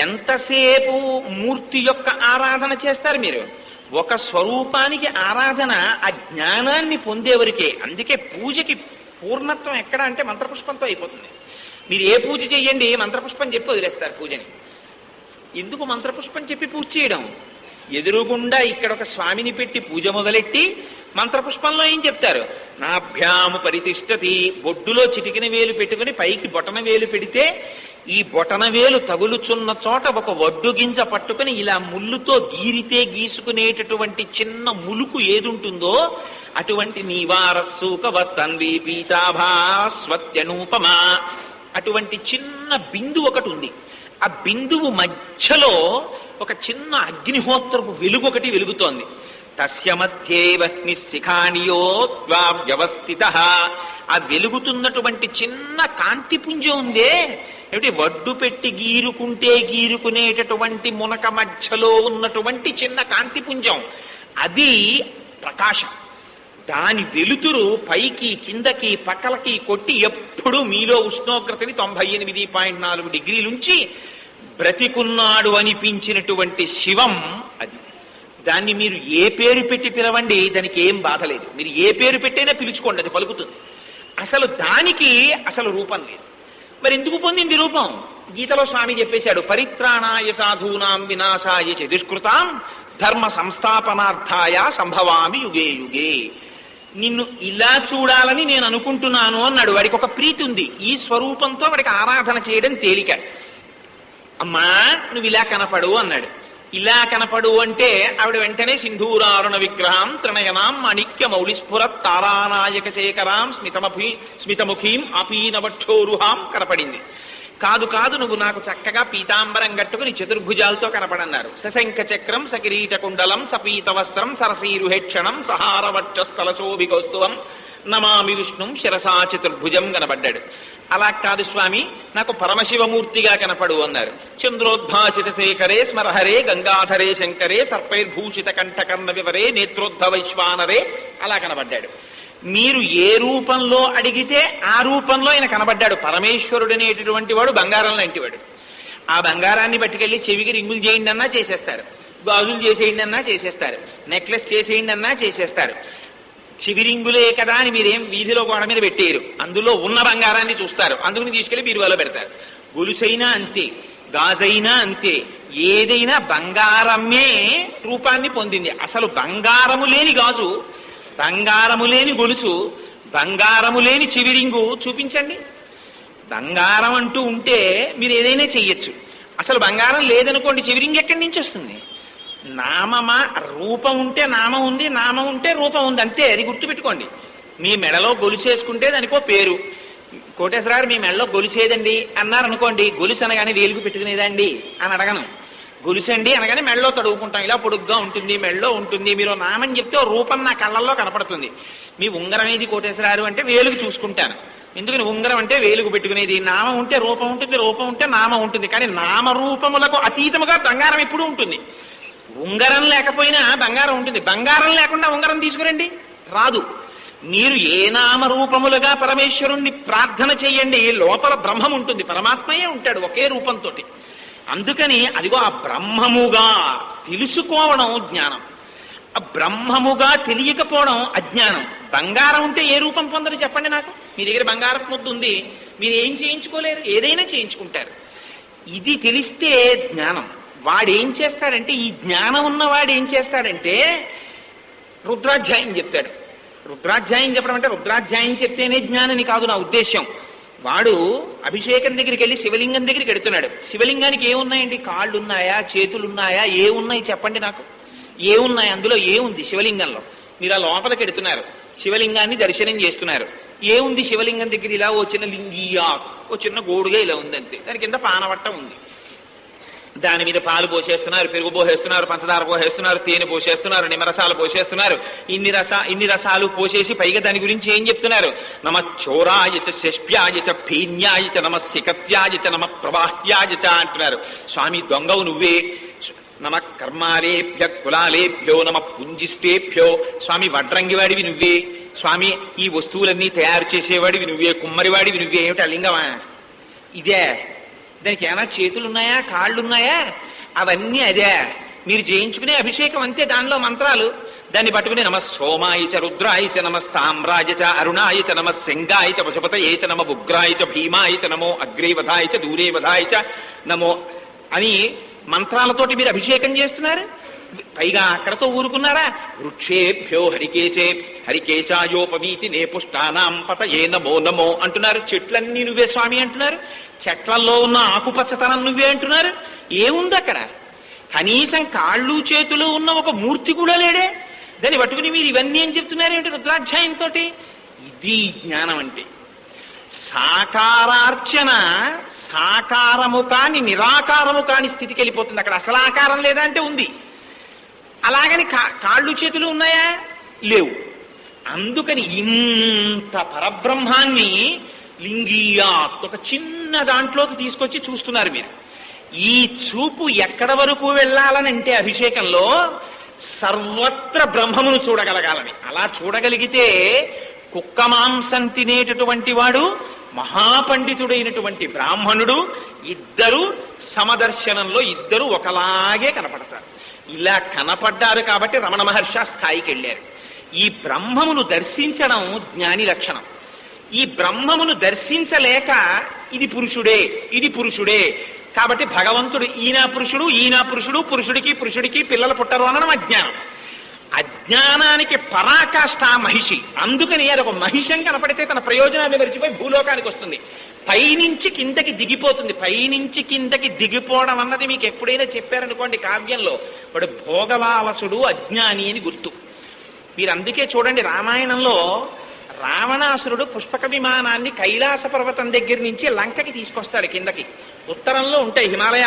ఎంతసేపు మూర్తి యొక్క ఆరాధన చేస్తారు మీరు? ఒక స్వరూపానికి ఆరాధన ఆ జ్ఞానాన్ని పొందేవరికే. అందుకే పూజకి పూర్ణత్వం ఎక్కడ అంటే మంత్రపుష్పంతో అయిపోతుంది. మీరు ఏ పూజ చెయ్యండి, మంత్రపుష్పం చెప్పి వదిలేస్తారు పూజని. ఎందుకు మంత్రపుష్పం చెప్పి పూజ చేయడం? ఎదురుగుండా ఇక్కడ ఒక స్వామిని పెట్టి పూజ మొదలెట్టి మంత్రపుష్పంలో ఏం చెప్తారు? నాభ్యాము పరితిష్టతి. బొడ్డులో చిటికిన వేలు పెట్టుకుని పైకి బొటన వేలు పెడితే ఈ బొటన వేలు తగులుచున్న చోట ఒక వడ్డు గింజ పట్టుకుని ఇలా ముళ్ళుతో గీరితే గీసుకునేటటువంటి చిన్న ములుకు ఏదుంటుందో అటువంటి నీవారస్సూకవత్తన్వి పీతాభాస్వత్యనూపమా, అటువంటి చిన్న బిందువు ఒకటి ఉంది. ఆ బిందువు మధ్యలో ఒక చిన్న అగ్నిహోత్రపు వెలుగు ఒకటి వెలుగుతోంది. తస్య మధ్యే వహ్ని శిఖానియో వ్యవస్థిత. ఆ వెలుగుతున్నటువంటి చిన్న కాంతిపుంజం ఉందే, ఏమిటి వడ్డు పెట్టి గీరుకుంటే గీరుకునేటటువంటి మునక మధ్యలో ఉన్నటువంటి చిన్న కాంతిపుంజం, అది ప్రకాశం. దాని వెలుతురు పైకి కిందకి పక్కలకి కొట్టి ఎప్పుడు మీలో ఉష్ణోగ్రతని 98.4 డిగ్రీలుంచి బ్రతికున్నాడు అనిపించినటువంటి శివం అది. దాన్ని మీరు ఏ పేరు పెట్టి పిలవండి, దానికి ఏం బాధ లేదు. మీరు ఏ పేరు పెట్టైనా పిలుచుకోండి, అది పలుకుతుంది. అసలు దానికి అసలు రూపం లేదు. మరి ఎందుకు పొందింది రూపం? గీతలో స్వామి చెప్పేశాడు, పరిత్రాణాయ సాధూనాం వినాశాయ చ దుష్కృతాం ధర్మ సంస్థాపనార్థాయ సంభవామి యుగే యుగే. నిన్ను ఇలా చూడాలని నేను అనుకుంటున్నాను అన్నాడు. వాడికి ఒక ప్రీతి ఉంది. ఈ స్వరూపంతో వాడికి ఆరాధన చేయడం తేలిక. అమ్మా నువ్వు ఇలా కనపడు అన్నాడు. ఇలా కనపడు అంటే ఆవిడ వెంటనే సింధూరారుణ విగ్రహం త్రినయనాం మాణిక్య మౌళిస్ఫురత్ తారానాయక శేఖరాం స్మితముఖీం అపీనవక్షోరుహాం కనపడింది. కాదు కాదు, నువ్వు నాకు చక్కగా పీతాంబరం కట్టుకుని చతుర్భుజాలతో కనపడన్నారు. సశంఖ చక్రం సకిరీట కుండలం సపీత వస్త్రం సరసీరుహేక్షణం సహారవక్షస్థలశోభికౌస్తువం నమామి విష్ణుం శిరసా చతుర్భుజం కనబడ్డాడు. అలా కాదు స్వామి, నాకు పరమశివమూర్తిగా కనపడు అన్నారు. చంద్రోద్భాసిత శేఖరే స్మరహరే గంగాధరే శంకరే సర్పైర్భూషిత కంఠకర్ణ వివరే నేత్రోద్ధ వైశ్వానరే అలా కనబడ్డాడు. మీరు ఏ రూపంలో అడిగితే ఆ రూపంలో ఆయన కనబడ్డాడు. పరమేశ్వరుడు అనేటటువంటి వాడు బంగారం లాంటివాడు. ఆ బంగారాన్ని పట్టుకెళ్ళి చెవికి రింగులు చేయండి అన్నా చేసేస్తారు, గాజులు చేసేయండి అన్నా చేసేస్తారు, నెక్లెస్ చేసేయండి అన్నా చేసేస్తారు. చివిరింగులే కదా అని మీరేం వీధిలో గోడ మీద పెట్టేయరు. అందులో ఉన్న బంగారాన్ని చూస్తారు, అందుకుని తీసుకెళ్లి బీరువాలో పెడతారు. గొలుసైనా అంతే, గాజైనా అంతే, ఏదైనా బంగారమే రూపాన్ని పొందింది. అసలు బంగారము లేని గాజు, బంగారము లేని గొలుసు, బంగారము లేని చివిరింగు చూపించండి. బంగారం అంటూ ఉంటే మీరు ఏదైనా చెయ్యొచ్చు. అసలు బంగారం లేదనుకోండి, చివిరింగు ఎక్కడి నుంచి వస్తుంది? నామమా, రూపం ఉంటే నామం ఉంది, నామం ఉంటే రూపం ఉంది, అంతే. అది గుర్తుపెట్టుకోండి. మీ మెడలో గొలుసేసుకుంటే దానికో పేరు. కోటేశ్వరారు మీ మెడలో గొలుసేదండి అన్నారు అనుకోండి, గొలుసు అనగానే వేలుకు పెట్టుకునేదండి అని అడగను. గొలుసండి అనగానే మెడలో తడువుకుంటాం, ఇలా పొడుగ్గా ఉంటుంది, మెడలో ఉంటుంది. మీరు నామని చెప్తే ఓ రూపం నా కళ్ళల్లో కనపడుతుంది. మీ ఉంగరం ఏది కోటేశ్వరారు అంటే వేలుకు చూసుకుంటాను. ఎందుకని ఉంగరం అంటే వేలుకు పెట్టుకునేది. నామం ఉంటే రూపం ఉంటుంది, రూపం ఉంటే నామం ఉంటుంది. కానీ నామరూపములకు అతీతముగా బంగారం ఎప్పుడూ ఉంటుంది. ఉంగరం లేకపోయినా బంగారం ఉంటుంది. బంగారం లేకుండా ఉంగరం తీసుకురండి, రాదు. మీరు ఏ నామరూపములుగా పరమేశ్వరుణ్ణి ప్రార్థన చెయ్యండి, లోపల బ్రహ్మం ఉంటుంది, పరమాత్మయే ఉంటాడు ఒకే రూపంతో. అందుకని అదిగో ఆ బ్రహ్మముగా తెలుసుకోవడం జ్ఞానం, ఆ బ్రహ్మముగా తెలియకపోవడం అజ్ఞానం. బంగారం ఉంటే ఏ రూపం పొందరు చెప్పండి నాకు? మీ దగ్గర బంగారం ముద్దు ఉంది, మీరు ఏం చేయించుకోలేరు, ఏదైనా చేయించుకుంటారు. ఇది తెలిస్తే జ్ఞానం. వాడేం చేస్తాడంటే, ఈ జ్ఞానం ఉన్నవాడు ఏం చేస్తాడంటే రుద్రాధ్యాయం చెప్తాడు. రుద్రాధ్యాయం చెప్పడం అంటే రుద్రాధ్యాయం చెప్తేనే జ్ఞానని కాదు నా ఉద్దేశ్యం. వాడు అభిషేకం దగ్గరికి వెళ్ళి శివలింగం దగ్గరికి ఎడుతున్నాడు. శివలింగానికి ఏమున్నాయండి? కాళ్ళు ఉన్నాయా, చేతులు ఉన్నాయా, ఏమున్నాయి చెప్పండి నాకు? ఏమున్నాయి అందులో? ఏముంది శివలింగంలో? మీరు ఆ లోపలికి ఎడుతున్నారు, శివలింగాన్ని దర్శనం చేస్తున్నారు. ఏముంది శివలింగం దగ్గర? ఇలా ఓ చిన్న లింగియా, ఓ చిన్న గోడుగా ఇలా ఉంది అంతే. దాని కింద పానవట్ట ఉంది. దాని మీద పాలు పోసేస్తున్నారు, పెరుగు పోసేస్తున్నారు, పంచదార పోసేస్తున్నారు, తేనె పోసేస్తున్నారు, నిమ్మరసాలు పోసేస్తున్నారు. ఇన్ని రసాలు పోసేసి పైగా దాని గురించి ఏం చెప్తున్నారు? నమ చోరాయ చ శష్ప్యాయ చ భీన్యాయ చ నమ సికత్యాయ చ నమ ప్రవాహ్యాయ చ అంటున్నారు. స్వామి దొంగవు నువ్వే. నమ కర్మాలేభ్య కులాలేభ్యో నమ పుంజిష్టేభ్యో. స్వామి వడ్రంగివాడివి నువ్వే. స్వామి ఈ వస్తువులన్నీ తయారు చేసేవాడివి నువ్వే, కుమ్మరివాడివి నువ్వే. ఏమిటి ఆ లింగమా ఇదే? దానికి ఏమైనా చేతులు ఉన్నాయా, కాళ్ళు ఉన్నాయా? అవన్నీ అదే. మీరు చేయించుకునే అభిషేకం అంతే, దానిలో మంత్రాలు. దాన్ని పట్టుకుని నమ సోమాయ చ రుద్రాయ చ నమ స్తామ్రాయ చ అరుణాయ చ నమ శంగాయ చ పశుపతయే చ నమ ఉగ్రాయ చ భీమాయ చ నమో అగ్రే వధాయ చ దూరే వధాయ చ నమో అని మంత్రాలతోటి మీరు అభిషేకం చేస్తున్నారు. పైగా అక్కడతో ఊరుకున్నారా? వృక్షేభ్యో హరికేశాయోపవీతి నే పుష్టానాం పతయే నమో నమో అంటున్నారు. చెట్లన్నీ నువ్వే స్వామి అంటున్నారు. చెట్లల్లో ఉన్న ఆకుపచ్చతనం నువ్వే అంటున్నారు. ఏముంది అక్కడ? కనీసం కాళ్ళు చేతులు ఉన్న ఒక మూర్తి కూడా లేడే. దాన్ని పట్టుకుని మీరు ఇవన్నీ ఏం చెప్తున్నారేంటి రుద్రాధ్యాయంతో? ఇది జ్ఞానం అంటే. సాకారార్చన సాకారము కాని నిరాకారము కాని స్థితికి వెళ్ళిపోతుంది. అక్కడ అసలు ఆకారం లేదా అంటే ఉంది. అలాగని కాళ్ళు చేతులు ఉన్నాయా? లేవు. అందుకని ఇంత పరబ్రహ్మాన్ని లింగీయాత్ ఒక చిన్న దాంట్లోకి తీసుకొచ్చి చూస్తున్నారు మీరు. ఈ చూపు ఎక్కడ వరకు వెళ్ళాలనంటే అభిషేకంలో సర్వత్ర బ్రహ్మమును చూడగలగాలని. అలా చూడగలిగితే కుక్క మాంసం తినేటటువంటి వాడు మహాపండితుడైనటువంటి బ్రాహ్మణుడు ఇద్దరు సమదర్శనంలో ఇద్దరు ఒకలాగే కనపడతారు. ఇలా కనపడ్డారు కాబట్టి రమణ మహర్షి ఆ స్థాయికి వెళ్ళారు. ఈ బ్రహ్మమును దర్శించడం జ్ఞాని లక్షణం. ఈ బ్రహ్మమును దర్శించలేక ఇది పురుషుడే ఇది పురుషుడే కాబట్టి భగవంతుడు ఈయన పురుషుడు పురుషుడికి పిల్లలు పుట్టరు అనడం అజ్ఞానం. అజ్ఞానానికి పరాకాష్ఠ మహిషి. అందుకని అది ఒక మహిషం కనపడితే తన ప్రయోజనాన్ని మరిచిపోయి భూలోకానికి వస్తుంది. పైనుంచి కిందకి దిగిపోతుంది. పైనుంచి కిందకి దిగిపోవడం అన్నది మీకు ఎప్పుడైనా చెప్పారనుకోండి కావ్యంలో, వాడు భోగలాలసుడు అజ్ఞాని అని గుర్తు. మీరు అందుకే చూడండి రామాయణంలో రావణాసురుడు పుష్పక విమానాన్ని కైలాస పర్వతం దగ్గర నుంచి లంకకి తీసుకొస్తాడు. కిందకి ఉత్తరంలో ఉంటాయి హిమాలయ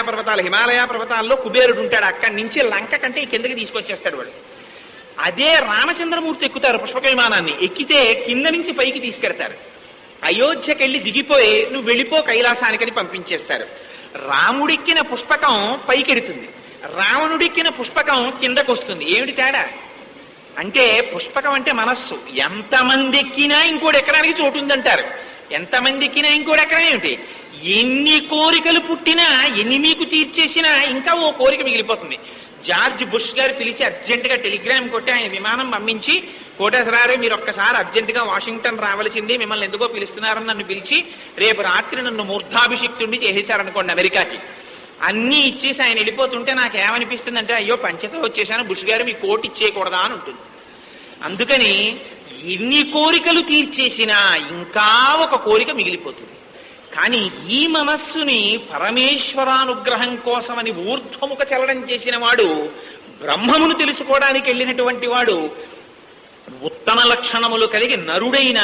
పర్వతాల్లో కుబేరుడు ఉంటాడు. అక్కడి నుంచి లంక కంటే ఈ కిందకి తీసుకొచ్చేస్తాడు వాడు. అదే రామచంద్రమూర్తి ఎక్కుతారు పుష్పక విమానాన్ని. ఎక్కితే కింద నుంచి పైకి తీసుకెడతారు. అయోధ్యకి వెళ్ళి దిగిపోయి నువ్వు వెళ్ళిపో కైలాసానికని పంపించేస్తారు. రాముడిక్కిన పుష్పకం పైకెడుతుంది, రావణుడిక్కిన పుష్పకం కిందకు వస్తుంది. ఏమిటి తేడా అంటే పుష్పకం అంటే మనస్సు. ఎంతమంది ఎక్కినా ఇంకోటి ఎక్కడానికి చోటు ఉందంటారు. ఎంతమంది ఎక్కినా ఇంకోటి ఎక్కడం ఏమిటి? ఎన్ని కోరికలు పుట్టినా ఎన్ని మీకు తీర్చేసినా ఇంకా ఓ కోరిక మిగిలిపోతుంది. జార్జ్ బుష్ గారు పిలిచి అర్జెంటుగా టెలిగ్రామ్ కొట్టి ఆయన విమానం పంపించి, కోటేశ్వరారే మీరు ఒక్కసారి అర్జెంటుగా వాషింగ్టన్ రావాల్సింది, మిమ్మల్ని ఎందుకో పిలుస్తున్నారని నన్ను పిలిచి రేపు రాత్రి నన్ను మూర్ధాభిషిక్తుడిని చేసేశారనుకోండి అమెరికాకి. అన్నీ ఇచ్చేసి ఆయన వెళ్ళిపోతుంటే నాకు ఏమనిపిస్తుంది అంటే అయ్యో పంచతో వచ్చేసాను, బుష్ గారు మీ కోటి ఇచ్చేయకూడదా అని ఉంటుంది. అందుకని ఎన్ని కోరికలు తీర్చేసినా ఇంకా ఒక కోరిక మిగిలిపోతుంది. కానీ ఈ మనస్సుని పరమేశ్వరానుగ్రహం కోసమని ఊర్ధ్వముఖ చలనం చేసిన వాడు, బ్రహ్మమును తెలుసుకోవడానికి వెళ్ళినటువంటి వాడు, ఉత్తమ లక్షణములు కలిగి నరుడైన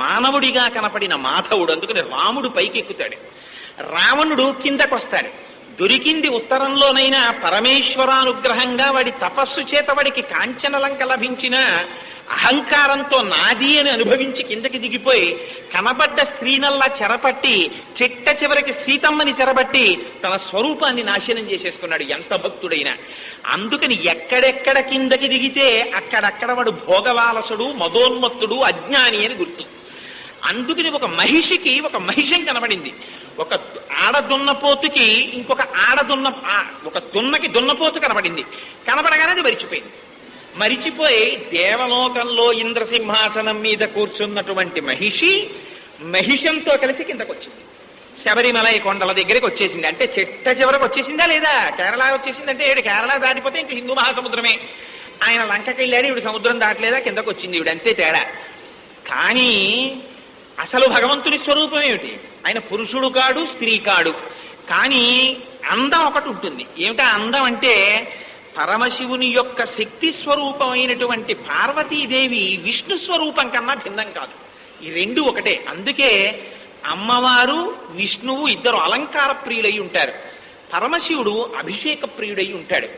మానవుడిగా కనపడిన మాధవుడు. అందుకని రాముడు పైకి ఎక్కుతాడు, రావణుడు కిందకొస్తాడు. దొరికింది ఉత్తరంలోనైనా పరమేశ్వరానుగ్రహంగా వాడి తపస్సు చేత వాడికి కాంచనలంక లభించిన అహంకారంతో నాది అని అనుభవించి కిందకి దిగిపోయి కనబడ్డ స్త్రీనల్లా చెరపట్టి చిట్ట చివరికి సీతమ్మని చెరబట్టి తన స్వరూపాన్ని నాశనం చేసేసుకున్నాడు ఎంత భక్తుడైనా. అందుకని ఎక్కడెక్కడ కిందకి దిగితే అక్కడక్కడ వాడు భోగలాలసుడు, మదోన్మత్తుడు, అజ్ఞాని అని గుర్తు. అందుకని ఒక మహిషికి ఒక మహిషం కనబడింది. ఒక ఆడదున్నపోతుకి ఇంకొక ఒక దున్నకి దున్నపోతు కనబడింది. కనబడగానే అది మరిచిపోయింది. మరిచిపోయి దేవలోకంలో ఇంద్రసింహాసనం మీద కూర్చున్నటువంటి మహిషంతో కలిసి కిందకు వచ్చింది. శబరిమలై కొండల దగ్గరికి వచ్చేసింది. అంటే చిట్ట చివరకు వచ్చేసిందా లేదా? కేరళ వచ్చేసిందంటే ఏడు కేరళ దాటిపోతే ఇంక హిందూ మహాసముద్రమే. ఆయన లంకకి వెళ్ళాడు, ఇవిడు సముద్రం దాటలేదా, కిందకు వచ్చింది ఇవిడు, అంతే తేడా. కానీ అసలు భగవంతుని స్వరూపం ఏమిటి? ఆయన పురుషుడు కాడు, స్త్రీ కాడు. కానీ అందం ఒకటి ఉంటుంది. ఏమిటా అందం అంటే పరమశివుని యొక్క శక్తి స్వరూపమైనటువంటి పార్వతీదేవి విష్ణు స్వరూపం కన్నా భిన్నం కాదు. ఈ రెండు ఒకటే. అందుకే అమ్మవారు విష్ణువు ఇద్దరు అలంకార ప్రియులై ఉంటారు. పరమశివుడు అభిషేక ప్రియుడై ఉంటాడు.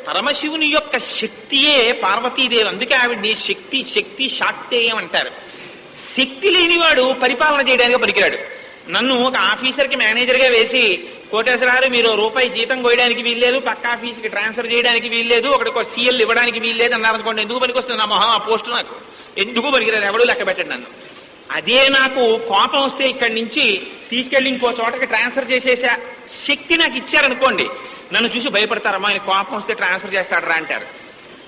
పరమశివుని యొక్క శక్తియే పార్వతీదేవి. అందుకే ఆవిడ్ని శక్తి శాక్తేయం అంటారు. శక్తి లేనివాడు పరిపాలన చేయడానికి పనికిరాడు. నన్ను ఒక ఆఫీసర్కి మేనేజర్గా వేసి కోటేశ్వరారు మీరు రూపాయి జీతం కోయడానికి వీల్లేదు, పక్క ఆఫీస్కి ట్రాన్స్ఫర్ చేయడానికి వీల్లేదు, ఒకటి సీఎల్ ఇవ్వడానికి వీల్లేదు అన్నారనుకోండి, ఎందుకు పనికొస్తుంది నా మొహం ఆ పోస్టు? నాకు ఎందుకు పనికిరారు, ఎవడూ లెక్క పెట్టండి నన్ను. అదే నాకు కోపం వస్తే ఇక్కడి నుంచి తీసుకెళ్ళి ఇంకో చోటకి ట్రాన్స్ఫర్ చేసేసే శక్తి నాకు ఇచ్చారనుకోండి, నన్ను చూసి భయపడతారమ్మా ఆయన కోపం వస్తే ట్రాన్స్ఫర్ చేస్తాడరా అంటారు.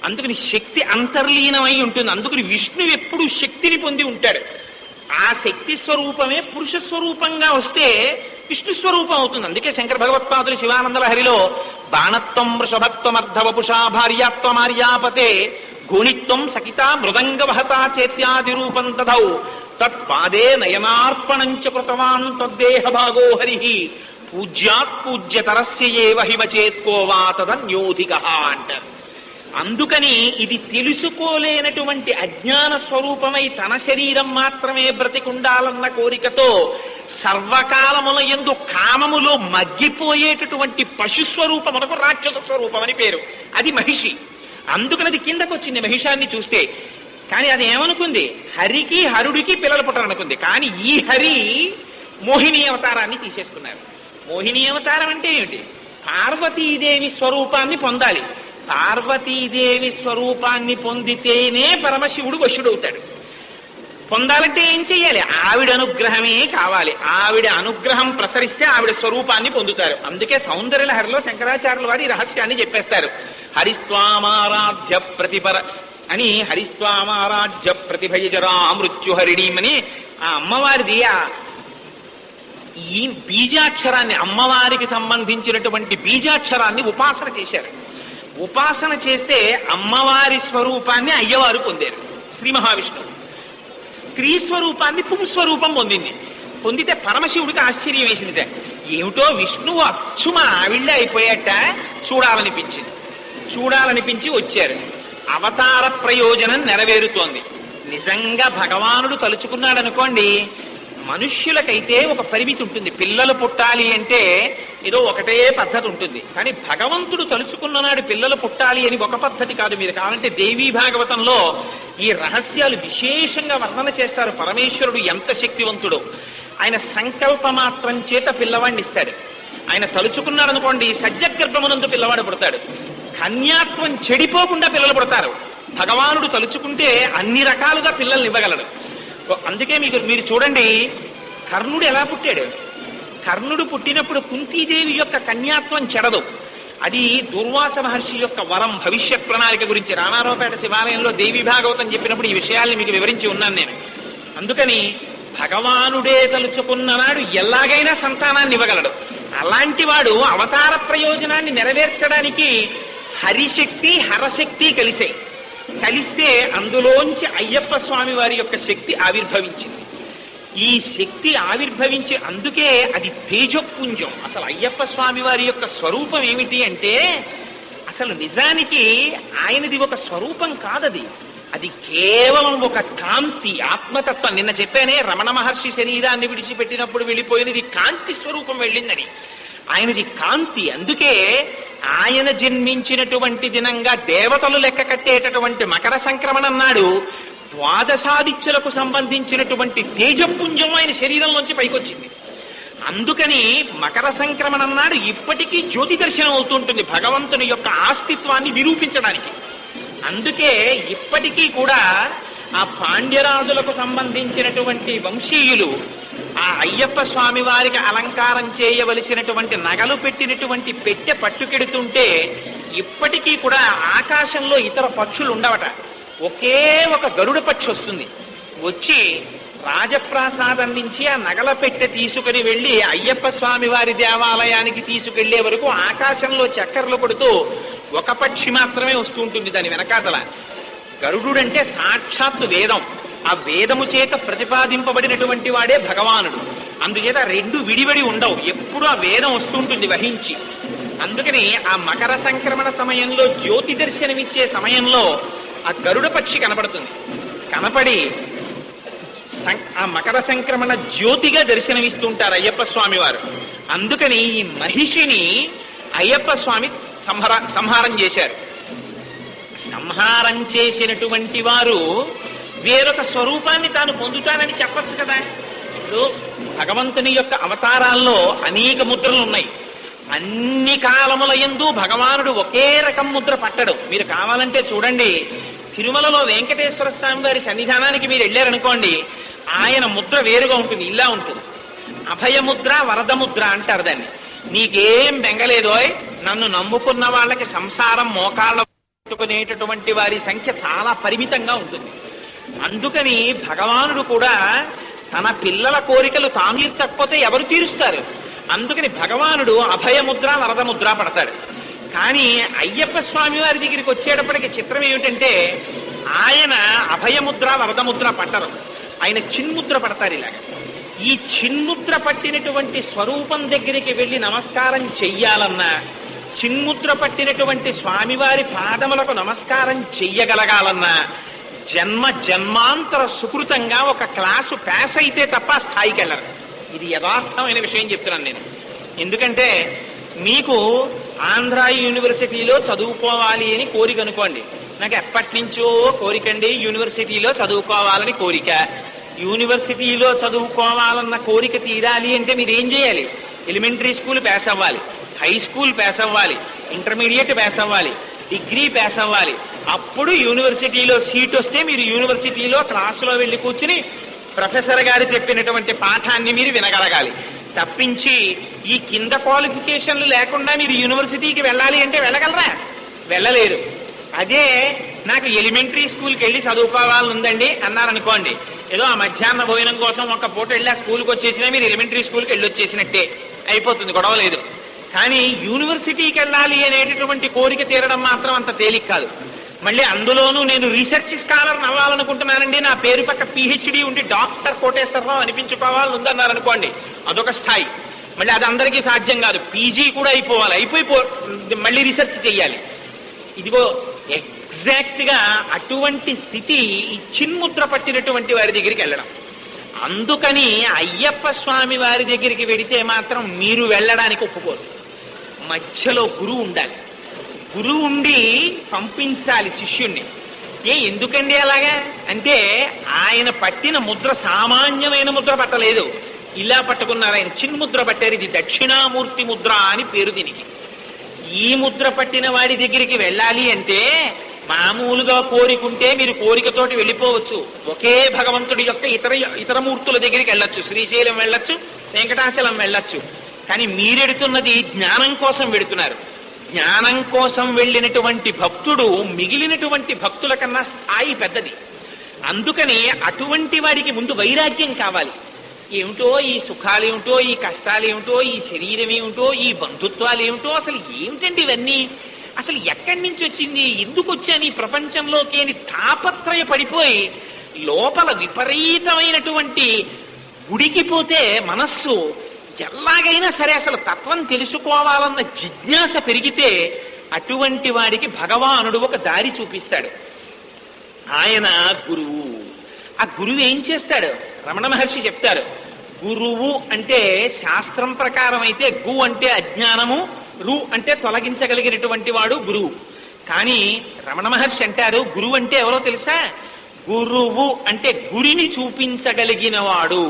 అందుకని శక్తి అంతర్లీనమై ఉంటుంది. అందుకని విష్ణువు ఎప్పుడు శక్తిని పొంది ఉంటాడు. ఆ శక్తి స్వరూపమే పురుష స్వరూపంగా వస్తే విష్ణు స్వరూపం అవుతుంది. అందుకే శంకర భగవత్పాదులు శివానంద లహరిలో బాణత్వం వృషభత్వమర్ధవపుషా భార్యాత్వమార్యాపతే గోణిత్వం సకితా మృదంగ వహతా చేత్యాది రూపం తథౌ తత్పాదే నయనార్పణంచ కృతవాన్ తద్దేహ భాగో హరి పూజ్యాత్ పూజ్యతరస్య ఏవ హిమచేత్కోవా తదన్యోధికః అంటారు. అందుకని ఇది తెలుసుకోలేనటువంటి అజ్ఞాన స్వరూపమై తన శరీరం మాత్రమే బ్రతికుండాలన్న కోరికతో సర్వకాలముల యందు కామములో మగ్గిపోయేటటువంటి పశుస్వరూపమునకు రాక్షస స్వరూపం అని పేరు. అది మహిషి. అందుకని అది కిందకు వచ్చింది మహిషాన్ని చూస్తే. కానీ అది ఏమనుకుంది? హరికి హరుడికి పిల్లలు పుట్టరనుకుంది. కానీ ఈ హరి మోహిని అవతారాన్ని తీసేసుకున్నారు. మోహిని అవతారం అంటే ఏమిటి? పార్వతీదేవి స్వరూపాన్ని పొందాలి. పార్వతీదేవి స్వరూపాన్ని పొందితేనే పరమశివుడు వశుడవుతాడు. పొందాలంటే ఏం చెయ్యాలి? ఆవిడ అనుగ్రహమే కావాలి. ఆవిడ అనుగ్రహం ప్రసరిస్తే ఆవిడ స్వరూపాన్ని పొందుతారు. అందుకే సౌందర్యలహరిలో శంకరాచార్యుల వారి రహస్యాన్ని చెప్పేస్తారు. హరిస్వామారాధ్య ప్రతిపర అని, హరిస్వామారాధ్య ప్రతిభయజరా మృత్యుహరిణీమని ఆ అమ్మవారిది ఈ బీజాక్షరాన్ని, అమ్మవారికి సంబంధించినటువంటి బీజాక్షరాన్ని ఉపాసన చేశారు. ఉపాసన చేస్తే అమ్మవారి స్వరూపాన్ని అయ్యవారు పొందారు. శ్రీ మహావిష్ణువు స్త్రీ స్వరూపాన్ని పుంస్వరూపం పొందింది. పొందితే పరమశివుడికి ఆశ్చర్యం వేసింది. ఏమిటో విష్ణువు అచ్చుమ ఆవిళ్ళే అయిపోయాట, చూడాలనిపించి వచ్చారు. అవతార ప్రయోజనం నెరవేరుతోంది. నిజంగా భగవానుడు తలుచుకున్నాడు అనుకోండి, మనుష్యులకైతే ఒక పరిమితి ఉంటుంది. పిల్లలు పుట్టాలి అంటే ఏదో ఒకటే పద్ధతి ఉంటుంది. కానీ భగవంతుడు తలుచుకున్ననాడు పిల్లలు పుట్టాలి అని ఒక పద్ధతి కాదు. మీరు కావాలంటే దేవీ భాగవతంలో ఈ రహస్యాలు విశేషంగా వర్ణన చేస్తారు. పరమేశ్వరుడు ఎంత శక్తివంతుడో. ఆయన సంకల్ప మాత్రం చేత పిల్లవాడిని ఇస్తాడు. ఆయన తలుచుకున్నాడు అనుకోండి, సజ్జగర్భమునందు పిల్లవాడు పుడతాడు. కన్యాత్వం చెడిపోకుండా పిల్లలు పుడతారు. భగవానుడు తలుచుకుంటే అన్ని రకాలుగా పిల్లల్ని ఇవ్వగలడు. అందుకే మీరు చూడండి, కర్ణుడు ఎలా పుట్టాడు? కర్ణుడు పుట్టినప్పుడు కుంతీదేవి యొక్క కన్యాత్వం చెడదు. అది దుర్వాస మహర్షి యొక్క వరం. భవిష్యత్ ప్రణాళిక గురించి రామారావుపేట శివాలయంలో దేవి భాగవతం చెప్పినప్పుడు ఈ విషయాల్ని మీకు వివరించి ఉన్నాను నేను. అందుకని భగవానుడే తలుచుకున్ననాడు ఎలాగైనా సంతానాన్ని ఇవ్వగలడు. అలాంటి వాడు అవతార ప్రయోజనాన్ని నెరవేర్చడానికి హరిశక్తి హరశక్తి కలిస్తే అందులోంచి అయ్యప్ప స్వామి వారి యొక్క శక్తి ఆవిర్భవించింది. ఈ శక్తి ఆవిర్భవించి అందుకే అది తేజపుంజం. అసలు అయ్యప్ప స్వామి వారి యొక్క స్వరూపం ఏమిటి అంటే, అసలు నిజానికి ఆయనది ఒక స్వరూపం కాదది. అది కేవలం ఒక కాంతి, ఆత్మతత్వం. నిన్న చెప్పానే, రమణ మహర్షి శరీరాన్ని విడిచిపెట్టినప్పుడు వెళ్ళిపోయినది కాంతి స్వరూపం వెళ్ళిందని. ఆయనది కాంతి. అందుకే ఆయన జన్మించినటువంటి దినంగా దేవతలు లెక్క కట్టేటటువంటి మకర సంక్రమణం నాడు ద్వాదశాదిత్యులకు సంబంధించినటువంటి తేజపుంజం ఆయన శరీరంలోంచి పైకొచ్చింది. అందుకని మకర సంక్రమణం నాడు ఇప్పటికీ జ్యోతి దర్శనం అవుతుంటుంది భగవంతుని యొక్క ఆస్తిత్వాన్ని నిరూపించడానికి. అందుకే ఇప్పటికీ కూడా ఆ పాండ్యరాజులకు సంబంధించినటువంటి వంశీయులు ఆ అయ్యప్ప స్వామి వారికి అలంకారం చేయవలసినటువంటి నగలు పెట్టినటువంటి పెట్టె పట్టుకెడుతుంటే ఇప్పటికీ కూడా ఆకాశంలో ఇతర పక్షులు ఉండవట. ఒకే ఒక గరుడ పక్షి వస్తుంది. వచ్చి రాజప్రాసాదం నుంచి ఆ నగల పెట్టె తీసుకుని వెళ్ళి అయ్యప్ప స్వామి వారి దేవాలయానికి తీసుకెళ్లే వరకు ఆకాశంలో చక్కర్లు కొడుతూ ఒక పక్షి మాత్రమే వస్తూ ఉంటుంది దాని వెనకాతల. గరుడుడంటే సాక్షాత్తు వేదం. ఆ వేదము చేత ప్రతిపాదింపబడినటువంటి వాడే భగవానుడు. అందుచేత రెండు విడివడి ఉండవు, ఎప్పుడు ఆ వేదం వస్తుంటుంది వహించి. అందుకని ఆ మకర సంక్రమణ సమయంలో జ్యోతి దర్శనమిచ్చే సమయంలో ఆ గరుడ పక్షి కనపడుతుంది. కనపడి ఆ మకర సంక్రమణ జ్యోతిగా దర్శనమిస్తుంటారు అయ్యప్ప స్వామి వారు. అందుకని ఈ మహిషిని అయ్యప్ప స్వామి సంహారం చేశారు. సంహారం చేసినటువంటి వారు వేరొక స్వరూపాన్ని తాను పొందుతానని చెప్పచ్చు కదా. ఇప్పుడు భగవంతుని యొక్క అవతారాల్లో అనేక ముద్రలు ఉన్నాయి. అన్ని కాలముల యందు భగవానుడు ఒకే రకం ముద్ర పట్టడు. మీరు కావాలంటే చూడండి, తిరుమలలో వెంకటేశ్వర స్వామి వారి సన్నిధానానికి మీరు వెళ్ళారనుకోండి, ఆయన ముద్ర వేరుగా ఉంటుంది, ఇలా ఉంటుంది. అభయముద్ర వరదముద్ర అంటారు దాన్ని. నీకేం బెంగలేదోయ్, నన్ను నమ్ముకున్న వాళ్ళకి సంసారం మోకాళ్ళ పెట్టుకునేటటువంటి వారి సంఖ్య చాలా పరిమితంగా ఉంటుంది. అందుకని భగవానుడు కూడా తన పిల్లల కోరికలు తాను తీర్చకపోతే ఎవరు తీరుస్తారు? అందుకని భగవానుడు అభయముద్ర వరదముద్ర పడతాడు. కానీ అయ్యప్ప స్వామి వారి దగ్గరికి వచ్చేటప్పటికి చిత్రం ఏమిటంటే ఆయన అభయముద్ర వరదముద్ర పట్టరు, ఆయన చిన్ముద్ర పడతారు. ఇలాగ ఈ చిన్ముద్ర పట్టినటువంటి స్వరూపం దగ్గరికి వెళ్ళి నమస్కారం చెయ్యాలన్నా, చిన్ముద్ర పట్టినటువంటి స్వామివారి పాదములకు నమస్కారం చెయ్యగలగాలన్నా జన్మ జన్మాంతర సుకృతంగా ఒక క్లాసు పాస్ అయితే తప్ప స్థాయికి వెళ్ళరు. ఇది యథార్థమైన విషయం చెప్తున్నాను నేను. ఎందుకంటే మీకు ఆంధ్ర యూనివర్సిటీలో చదువుకోవాలి అని కోరిక అనుకోండి. నాకు ఎప్పటి నుంచో కోరికండి యూనివర్సిటీలో చదువుకోవాలని కోరిక. యూనివర్సిటీలో చదువుకోవాలన్న కోరిక తీరాలి అంటే మీరు ఏం చేయాలి? ఎలిమెంటరీ స్కూల్ పాస్ అవ్వాలి, హై స్కూల్ పాస్ అవ్వాలి, ఇంటర్మీడియట్ పాస్ అవ్వాలి, డిగ్రీ పాస్ అవ్వాలి. అప్పుడు యూనివర్సిటీలో సీట్ వస్తే మీరు యూనివర్సిటీలో క్లాసులో వెళ్ళి కూర్చుని ప్రొఫెసర్ గారు చెప్పినటువంటి పాఠాన్ని మీరు వినగలగాలి. తప్పించి ఈ కింద క్వాలిఫికేషన్లు లేకుండా మీరు యూనివర్సిటీకి వెళ్ళాలి అంటే వెళ్ళగలరా? వెళ్ళలేరు. అదే నాకు ఎలిమెంటరీ స్కూల్కి వెళ్ళి చదువుకోవాలని ఉందండి అన్నారనుకోండి, ఏదో ఆ మధ్యాహ్న భోజనం కోసం ఒక పూట వెళ్ళి ఆ స్కూల్కి వచ్చేసినా మీరు ఎలిమెంటరీ స్కూల్కి వెళ్ళి వచ్చేసినట్టే అయిపోతుంది, గొడవ లేదు. కానీ యూనివర్సిటీకి వెళ్ళాలి అనేటటువంటి కోరిక తీరడం మాత్రం అంత తేలిక కాదు. మళ్ళీ అందులోనూ నేను రీసెర్చ్ స్కాలర్ అవ్వాలనుకుంటున్నానండి, నా పేరు పక్క పిహెచ్డి ఉండి డాక్టర్ కోటేశ్వరరావు అనిపించుకోవాలని ఉందన్నారనుకోండి, అదొక స్థాయి. మళ్ళీ అది అందరికీ సాధ్యం కాదు. పీజీ కూడా అయిపోయి మళ్ళీ రీసెర్చ్ చెయ్యాలి. ఇదిగో ఎగ్జాక్ట్ గా అటువంటి స్థితి ఈ చిన్ముద్ర పట్టినటువంటి వారి దగ్గరికి వెళ్ళడం. అందుకని అయ్యప్ప స్వామి వారి దగ్గరికి వెడితే మాత్రం మీరు వెళ్ళడానికి ఒప్పుకోరు. మధ్యలో గురువు ఉండాలి. గురువు ఉండి పంపించాలి శిష్యుణ్ణి. ఎందుకండి అలాగా అంటే ఆయన పట్టిన ముద్ర సామాన్యమైన ముద్ర పట్టలేదు, ఇలా పట్టుకున్నారు ఆయన. చిన్ముద్ర పట్టారు. ఇది దక్షిణామూర్తి ముద్ర అని పేరు దీనికి. ఈ ముద్ర పట్టిన వాడి దగ్గరికి వెళ్ళాలి అంటే మామూలుగా కోరికుంటే మీరు కోరికతోటి వెళ్ళిపోవచ్చు. ఒకే భగవంతుడి యొక్క ఇతర మూర్తుల దగ్గరికి వెళ్ళొచ్చు, శ్రీశైలం వెళ్ళొచ్చు, వెంకటాచలం వెళ్ళొచ్చు. కానీ మీరెడుతున్నది జ్ఞానం కోసం వెడుతున్నారు. జ్ఞానం కోసం వెళ్ళినటువంటి భక్తుడు మిగిలినటువంటి భక్తుల కన్నా స్థాయి పెద్దది. అందుకని అటువంటి వాడికి ముందు వైరాగ్యం కావాలి. ఏమిటో ఈ సుఖాలు ఏమిటో, ఈ కష్టాలు ఏమిటో, ఈ శరీరం ఏమిటో, ఈ బంధుత్వాలు ఏమిటో, అసలు ఏమిటండి ఇవన్నీ, అసలు ఎక్కడి నుంచి వచ్చింది, ఎందుకు వచ్చాను ఈ ప్రపంచంలోకి అని తాపత్రయ పడిపోయి లోపల విపరీతమైనటువంటి ఉడికిపోతే మనస్సు ఎలాగైనా సరే అసలు తత్వం తెలుసుకోవాలన్న జిజ్ఞాస పెరిగితే అటువంటి వాడికి భగవానుడు ఒక దారి చూపిస్తాడు. ఆయన గురువు. ఆ గురువు ఏం చేస్తాడు? రమణ మహర్షి చెప్తారు, గురువు అంటే శాస్త్రం ప్రకారం అయితే గు అంటే అజ్ఞానము, రు అంటే తొలగించగలిగినటువంటి వాడు గురువు. కానీ రమణ మహర్షి అంటారు గురువు అంటే ఎవరో తెలుసా? గురువు అంటే గురిని చూపించగలిగిన వాడు.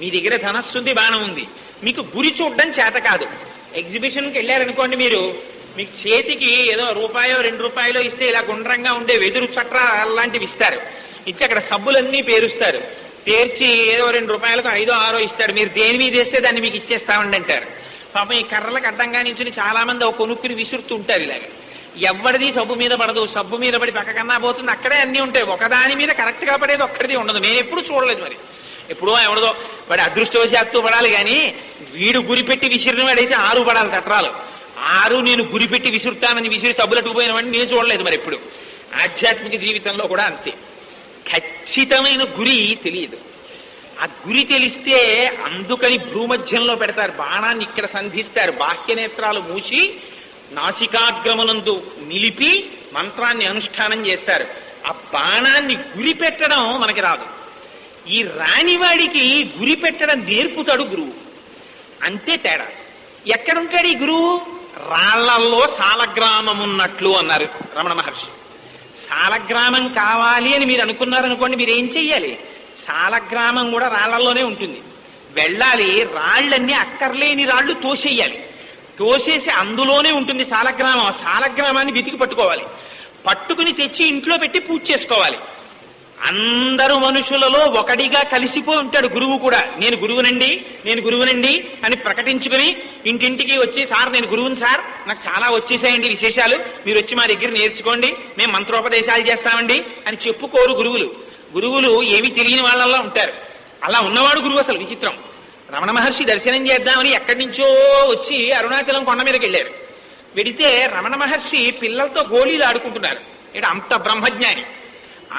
మీ దగ్గర ధనస్సు ఉంది, బాణం ఉంది, మీకు గురి చూడడం చేత కాదు. ఎగ్జిబిషన్కి వెళ్ళారనుకోండి, మీరు మీకు చేతికి ఏదో రూపాయో 2 రూపాయలో ఇస్తే ఇలా గుండ్రంగా ఉండే వెదురు చట్ర అలాంటివి ఇస్తారు. ఇచ్చి అక్కడ సబ్బులన్నీ పేరుస్తారు. పేర్చి ఏదో 2 రూపాయలకు 5, 6 ఇస్తాడు. మీరు దేని మీద వేస్తే దాన్ని మీకు ఇచ్చేస్తామండి అంటారు. పాపం ఈ కర్రలకు అడ్డంగా నుంచి చాలా మంది ఒక కొనుక్కుని విసురుతూ ఉంటారు. ఇలాగ ఎవరిది సబ్బు మీద పడదు, సబ్బు మీద పడి పక్కకన్నా పోతుంది. అక్కడే అన్నీ ఉంటాయి, ఒకదాని మీద కరెక్ట్ గా పడేది ఒక్కడిది ఉండదు. నేను ఎప్పుడు చూడలేదు. మరి ఎప్పుడో ఎవడదో వాడి అదృష్టవశాత్తు పడాలి, కానీ వీడు గురిపెట్టి విసిరిన వాడైతే 6 పడాలి చట్రాలు. 6 నేను గురిపెట్టి విసురుతానని విసిరి సబ్బులట్టుకుపోయిన వాడిని నేను చూడలేదు. మరి ఎప్పుడు ఆధ్యాత్మిక జీవితంలో కూడా అంతే. ఖచ్చితమైన గురి తెలియదు. ఆ గురి తెలిస్తే అందుకని భూమధ్యంలో పెడతారు, బాణాన్ని ఇక్కడ సంధిస్తారు, బాహ్య నేత్రాలు మూసి నాసికాగ్రమునందు నిలిపి మంత్రాన్ని అనుష్ఠానం చేస్తారు. ఆ బాణాన్ని గురి పెట్టడం మనకి రాదు. ఈ రానివాడికి గురి పెట్టడం నేర్పుతాడు గురువు. అంతే తేడా. ఎక్కడుంటాడు ఈ గురువు? రాళ్లల్లో సాలగ్రామం ఉన్నట్లు అన్నారు రమణ మహర్షి. సాలగ్రామం కావాలి అని మీరు అనుకున్నారనుకోండి, మీరు ఏం చెయ్యాలి? సాలగ్రామం కూడా రాళ్లలోనే ఉంటుంది. వెళ్ళాలి, రాళ్ళన్నీ అక్కర్లేని రాళ్ళు తోసేయాలి. తోసేసి అందులోనే ఉంటుంది సాలగ్రామం. సాలగ్రామాన్ని వెతికి పట్టుకోవాలి. పట్టుకుని తెచ్చి ఇంట్లో పెట్టి పూజ చేసుకోవాలి. అందరూ మనుషులలో ఒకడిగా కలిసిపోయి ఉంటాడు గురువు కూడా. నేను గురువునండి అని ప్రకటించుకుని ఇంటింటికి వచ్చి, సార్ నేను గురువుని సార్, నాకు చాలా వచ్చేసాయండి విశేషాలు, మీరు వచ్చి మా దగ్గర నేర్చుకోండి, మేము మంత్రోపదేశాలు చేస్తామండి అని చెప్పుకోరు గురువులు. గురువులు ఏమీ తెలియని వాళ్ళల్లో ఉంటారు. అలా ఉన్నవాడు గురువు. అసలు విచిత్రం. రమణ మహర్షి దర్శనం చేద్దామని ఎక్కడి నుంచో వచ్చి అరుణాచలం కొండ మీదకి వెళ్ళారు. వెడితే రమణ మహర్షి పిల్లలతో గోళీలు ఆడుకుంటున్నారు. ఇక్కడ అంత బ్రహ్మజ్ఞాని.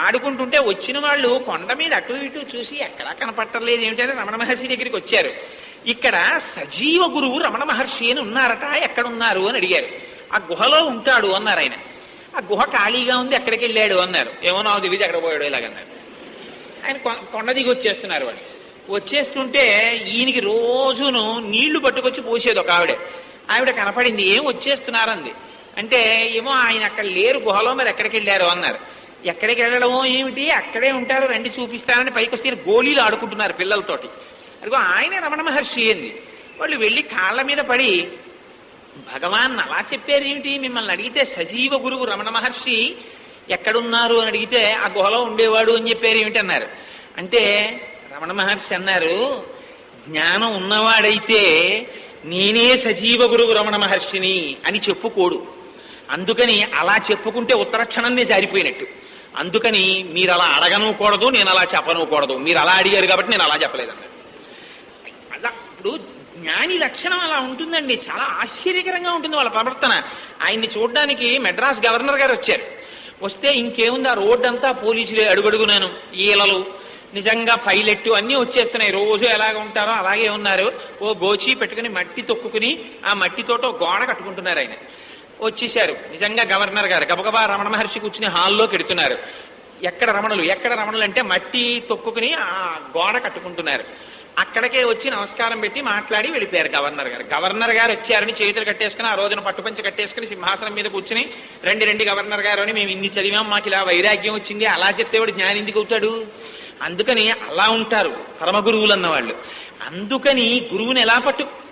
ఆడుకుంటుంటే వచ్చిన వాళ్ళు కొండ మీద అటు ఇటు చూసి ఎక్కడా కనపట్టలేదు ఏమిటంటే రమణ మహర్షి దగ్గరికి వచ్చారు. ఇక్కడ సజీవ గురువు రమణ మహర్షి అని ఉన్నారట, ఎక్కడున్నారు అని అడిగారు. ఆ గుహలో ఉంటాడు అన్నారు ఆయన. ఆ గుహ ఖాళీగా ఉంది, ఎక్కడికి వెళ్ళాడు అన్నారు. ఏమో నాకు తెలియదు ఎక్కడ పోయాడు ఇలాగన్నారు. ఆయన కొండ దిగి వచ్చేస్తున్నారు. వాళ్ళు వచ్చేస్తుంటే ఈయనకి రోజును నీళ్లు పట్టుకొచ్చి పోసేది ఒక ఆవిడ కనపడింది. ఏం వచ్చేస్తున్నారంది అంటే, ఏమో ఆయన అక్కడ లేరు గుహలో, మరి ఎక్కడికి వెళ్ళారు అన్నారు. ఎక్కడికి వెళ్ళడమో ఏమిటి, అక్కడే ఉంటారు, రండి చూపిస్తానని పైకి వస్తే గోళీలు ఆడుకుంటున్నారు పిల్లలతోటి. అదిగో ఆయనే రమణ మహర్షి ఏంది. వాళ్ళు వెళ్ళి కాళ్ళ మీద పడి, భగవాన్ అలా చెప్పారు ఏమిటి, మిమ్మల్ని అడిగితే సజీవ గురువు రమణ మహర్షి ఎక్కడున్నారు అని అడిగితే ఆ గుహలో ఉండేవాడు అని చెప్పారు ఏమిటి అన్నారు. అంటే రమణ మహర్షి అన్నారు, జ్ఞానం ఉన్నవాడైతే నేనే సజీవ గురువు రమణ మహర్షిని అని చెప్పుకోడు. అందుకని అలా చెప్పుకుంటే ఉత్తరక్షణాన్ని జారిపోయినట్టు. అందుకని మీరు అలా అడగనూకూడదు, నేను అలా చెప్పనూకూడదు. మీరు అలా అడిగారు కాబట్టి నేను అలా చెప్పలేదన్నారు. అలా ఇప్పుడు జ్ఞాని లక్షణం అలా ఉంటుందండి. చాలా ఆశ్చర్యకరంగా ఉంటుంది వాళ్ళ ప్రవర్తన. ఆయన్ని చూడడానికి మెడ్రాస్ గవర్నర్ గారు వచ్చారు. వస్తే ఇంకేముంది, ఆ రోడ్డు అంతా పోలీసులే అడుగడుగునాను, ఈలలు, నిజంగా పైలెట్టు అన్నీ వచ్చేస్తున్నాయి. రోజు ఎలాగ ఉంటారో అలాగే ఉన్నారు. ఓ గోచి పెట్టుకుని మట్టి తొక్కుని ఆ మట్టితోటో గోడ కట్టుకుంటున్నారు. ఆయన వచ్చేసారు నిజంగా గవర్నర్ గారు. గబగబా రమణ మహర్షి కూర్చుని హాల్లోకి ఎడుతున్నారు. ఎక్కడ రమణులు అంటే మట్టి తొక్కుని ఆ గోడ కట్టుకుంటున్నారు. అక్కడికే వచ్చి నమస్కారం పెట్టి మాట్లాడి వెళ్ళిపోయారు గవర్నర్ గారు. గవర్నర్ గారు వచ్చారని చేతులు కట్టేసుకుని, ఆ రోజున పట్టుపంచి కట్టేసుకుని సింహాసనం మీద కూర్చుని, రండి గవర్నర్ గారు అని, మేము ఇన్ని చదివాం, మాకు ఇలా వైరాగ్యం వచ్చింది, అలా చెప్తే వాడు జ్ఞాని ఎందుకు అవుతాడు? అందుకని అలా ఉంటారు పరమ గురువులు అన్నవాళ్ళు. అందుకని గురువుని ఎలా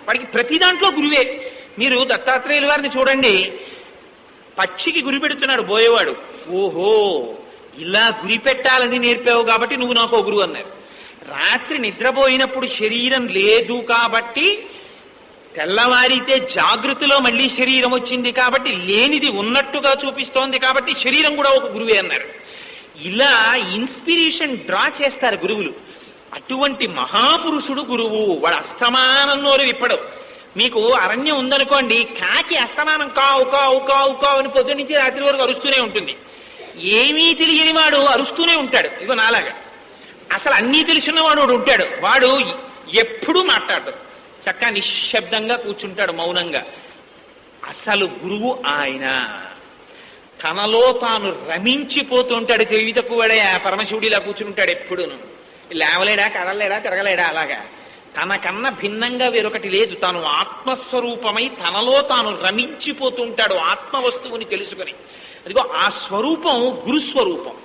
వాడికి ప్రతి దాంట్లో గురువే. మీరు దత్తాత్రేయుల వారిని చూడండి, పక్షికి గురి పెడుతున్నాడు బోయేవాడు. ఓహో, ఇలా గురి పెట్టాలని నేర్పావు కాబట్టి నువ్వు నాకు గురువు అన్నారు. రాత్రి నిద్రపోయినప్పుడు శరీరం లేదు కాబట్టి, తెల్లవారితే జాగృతిలో మళ్ళీ శరీరం వచ్చింది కాబట్టి, లేనిది ఉన్నట్టుగా చూపిస్తోంది కాబట్టి శరీరం కూడా ఒక గురువే అన్నారు. ఇలా ఇన్స్పిరేషన్ డ్రా చేస్తారు గురువులు. అటువంటి మహాపురుషుడు గురువు. వాడు అస్తమానం నోరు విప్పడు. మీకు అరణ్యం ఉందనుకోండి, కాకి అస్తమానం కావు కావు కావు కావు అని పొద్దు నుంచి రాత్రి వరకు అరుస్తూనే ఉంటుంది. ఏమీ తెలియని వాడు అరుస్తూనే ఉంటాడు. ఇగో నాలాగా. అసలు అన్నీ తెలిసినవాడు వాడు ఉంటాడు. వాడు ఎప్పుడూ మాట్లాడు, చక్కగా నిశ్శబ్దంగా కూర్చుంటాడు మౌనంగా. అసలు గురువు ఆయన. తనలో తాను రమించిపోతుంటాడు. తెలివి తక్కువడే పరమశివుడిలా కూర్చుంటాడు ఎప్పుడూను. లేవలేడా, కదలలేడా, తిరగలేడా, అలాగా. తనకన్నా భిన్నంగా వేరొకటి లేదు. తాను ఆత్మస్వరూపమై తనలో తాను రమించిపోతుంటాడు ఆత్మ వస్తువుని తెలుసుకుని. అదిగో ఆ స్వరూపం గురుస్వరూపం.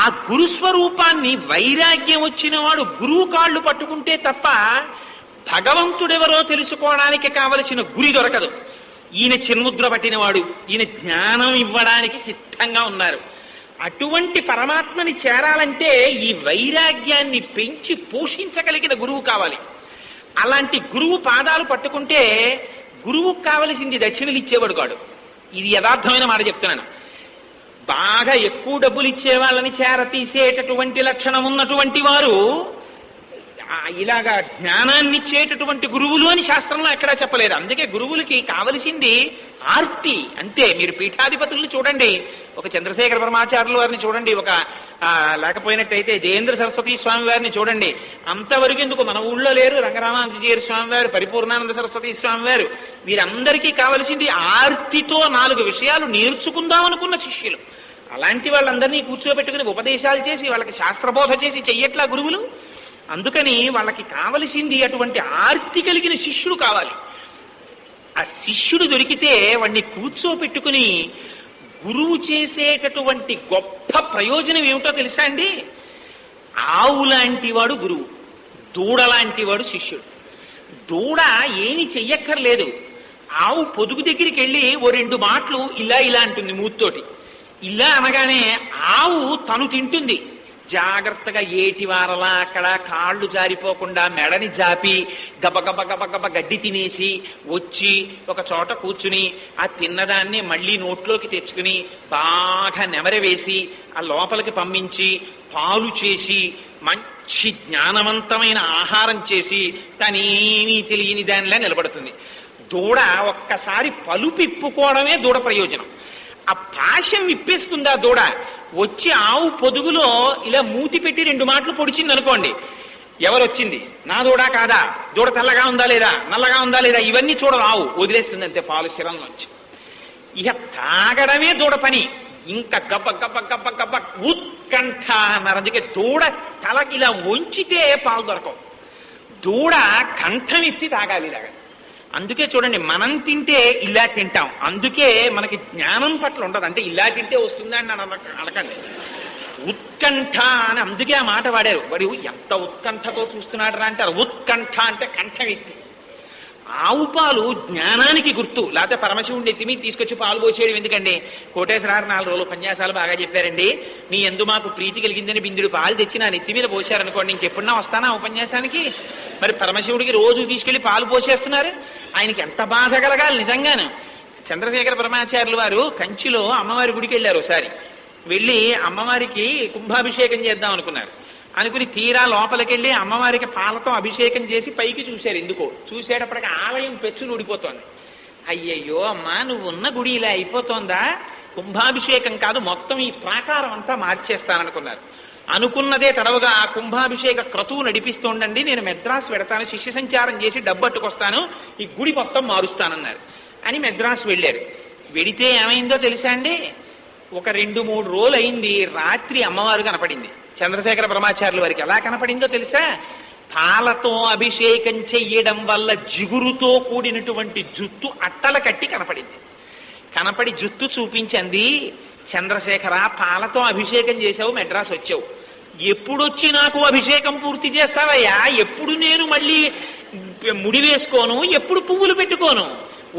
ఆ గురుస్వరూపాన్ని వైరాగ్యం వచ్చిన వాడు గురువు కాళ్ళు పట్టుకుంటే తప్ప భగవంతుడెవరో తెలుసుకోవడానికి కావలసిన గురి దొరకదు. ఈయన చిన్ముద్ర పట్టినవాడు, ఈయన జ్ఞానం ఇవ్వడానికి సిద్ధంగా ఉన్నారు. అటువంటి పరమాత్మని చేరాలంటే ఈ వైరాగ్యాన్ని పెంచి పోషించగలిగిన గురువు కావాలి. అలాంటి గురువు పాదాలు పట్టుకుంటే గురువుకు కావలసింది దక్షిణలు ఇచ్చేవాడు కాడు. ఇది యథార్థమైన మాట చెప్తున్నాను. బాగా ఎక్కువ డబ్బులు ఇచ్చే వాళ్ళని చేరతీసేటటువంటి లక్షణం ఉన్నటువంటి వారు ఇలాగా జ్ఞానాన్ని ఇచ్చేటటువంటి గురువులు అని శాస్త్రంలో ఎక్కడా చెప్పలేదు. అందుకే గురువులకి కావలసింది ఆర్తి అంతే. మీరు పీఠాధిపతుల్ని చూడండి, ఒక చంద్రశేఖర పరమాచార్యుల వారిని చూడండి, ఒక లేకపోయినట్టయితే జయేంద్ర సరస్వతి స్వామి వారిని చూడండి. అంతవరకు ఎందుకు మన ఊళ్ళో లేరు రంగరామానుజీయర్ స్వామి వారు, పరిపూర్ణానంద సరస్వతి స్వామి వారు. వీరందరికీ కావలసింది ఆర్తితో 4 విషయాలు నేర్చుకుందాం అనుకున్న శిష్యులు. అలాంటి వాళ్ళందరినీ కూర్చోబెట్టుకుని ఉపదేశాలు చేసి వాళ్ళకి శాస్త్రబోధ చేసి చెయ్యట్లా గురువులు. అందుకని వాళ్ళకి కావలసింది అటువంటి ఆర్తి కలిగిన శిష్యుడు కావాలి. ఆ శిష్యుడు దొరికితే వాడిని కూర్చోపెట్టుకుని గురువు చేసేటటువంటి గొప్ప ప్రయోజనం ఏమిటో తెలుసా అండి? ఆవు లాంటి వాడు గురువు, దూడ లాంటి వాడు శిష్యుడు. దూడ ఏమి చెయ్యక్కర్లేదు. ఆవు పొదుగు దగ్గరికి వెళ్ళి ఓ 2 మాటలు ఇలా ఇలా అంటుంది మూతితోటి. ఇలా అనగానే ఆవు తను తింటుంది. జాగ్రత్తగా ఏటి వారలా అక్కడ కాళ్ళు జారిపోకుండా మెడని జాపి గబగబ గబగబ గడ్డి తినేసి వచ్చి ఒక చోట కూర్చుని ఆ తిన్నదాన్ని మళ్ళీ నోట్లోకి తెచ్చుకుని బాగా నెమరవేసి ఆ లోపలికి పంపించి పాలు చేసి మంచి జ్ఞానవంతమైన ఆహారం చేసి తనేమీ తెలియని దానిలా నిలబడుతుంది. దూడ ఒక్కసారి పలుపిప్పుకోవడమే దూడ ప్రయోజనం. ఆ పాశం విప్పేసుకుందా దూడ, వచ్చి ఆవు పొదుగులో ఇలా మూతి పెట్టి 2 మాటలు పొడిచింది అనుకోండి, ఎవరొచ్చింది, నా దూడ కాదా, దూడ తెల్లగా ఉందా లేదా, నల్లగా ఉందా లేదా, ఇవన్నీ చూడదు ఆవు, వదిలేస్తుంది అంతే పాలు శిరంలోంచి. ఇక తాగడమే దూడ పని. ఇంకా గబ్బ గబ్బ గబ్బ గబ్బ ఉత్కంఠ అన్నారు. అందుకే దూడ తలకి ఇలా వంచితే పాలు దొరకవు, దూడ కంఠం ఎత్తి తాగాలి ఇలాగా. అందుకే చూడండి, మనం తింటే ఇలా తింటాం, అందుకే మనకి జ్ఞానం పట్ల ఉండదు. అంటే ఇలా తింటే వస్తుందా అని అనకండి, ఉత్కంఠ అని అందుకే ఆ మాట వాడారు. వాడు ఎంత ఉత్కంఠతో చూస్తున్నాడు రా అంటారు. ఉత్కంఠ అంటే కంఠం ఎత్తి. ఆవు పాలు జ్ఞానానికి గుర్తు. లేకపోతే పరమశివుడిని ఎత్తి మీద తీసుకొచ్చి పాలు పోసేయడం ఎందుకండి? కోటేశ్వరారు 4 రోజులు ఉపన్యాసాలు బాగా చెప్పారండి, మీ ఎందు మాకు ప్రీతి కలిగిందని బిందుడు పాలు తెచ్చి నా నెత్తి మీద పోసారనుకోండి, ఇంకెప్పుడన్నా వస్తానా ఉపన్యాసానికి? మరి పరమశివుడికి రోజు తీసుకెళ్లి పాలు పోసేస్తున్నారు, ఆయనకి ఎంత బాధ కలగాలి నిజంగాను. చంద్రశేఖర పరమాచార్యులు వారు కంచిలో అమ్మవారి గుడికి వెళ్ళారు. ఒకసారి వెళ్ళి అమ్మవారికి కుంభాభిషేకం చేద్దాం అనుకున్నారు. అనుకుని తీరా లోపలికెళ్ళి అమ్మవారికి పాలతో అభిషేకం చేసి పైకి చూశారు. ఎందుకో చూసేటప్పటికి ఆలయం పెచ్చులు ఊడిపోతోంది. అయ్యయ్యో అమ్మా, నువ్వు ఉన్న గుడి ఇలా అయిపోతోందా, కుంభాభిషేకం కాదు మొత్తం ఈ ప్రాకారం అంతా మార్చేస్తాననుకున్నారు. అనుకున్నదే తడవుగా కుంభాభిషేక క్రతువు నడిపిస్తుండండి, నేను మెద్రాసు వెడతాను, శిష్య సంచారం చేసి డబ్బట్టుకొస్తాను, ఈ గుడి మొత్తం మారుస్తానన్నారు. అని మెద్రాసు వెళ్ళారు. వెడితే ఏమైందో తెలుసా అండి? ఒక 2-3 రోజులు అయింది, రాత్రి అమ్మవారు కనపడింది. చంద్రశేఖర పరమాచార్యుల వారికి ఎలా కనపడిందో తెలుసా? పాలతో అభిషేకం చెయ్యడం వల్ల జిగురుతో కూడినటువంటి జుత్తు అట్టల కట్టి కనపడింది. కనపడి జుత్తు చూపించింది, చంద్రశేఖర పాలతో అభిషేకం చేసావు, మెడ్రాస్ వచ్చావు, ఎప్పుడొచ్చి నాకు అభిషేకం పూర్తి చేస్తావయ్యా? ఎప్పుడు నేను మళ్ళీ ముడి వేసుకోను, ఎప్పుడు పువ్వులు పెట్టుకోను,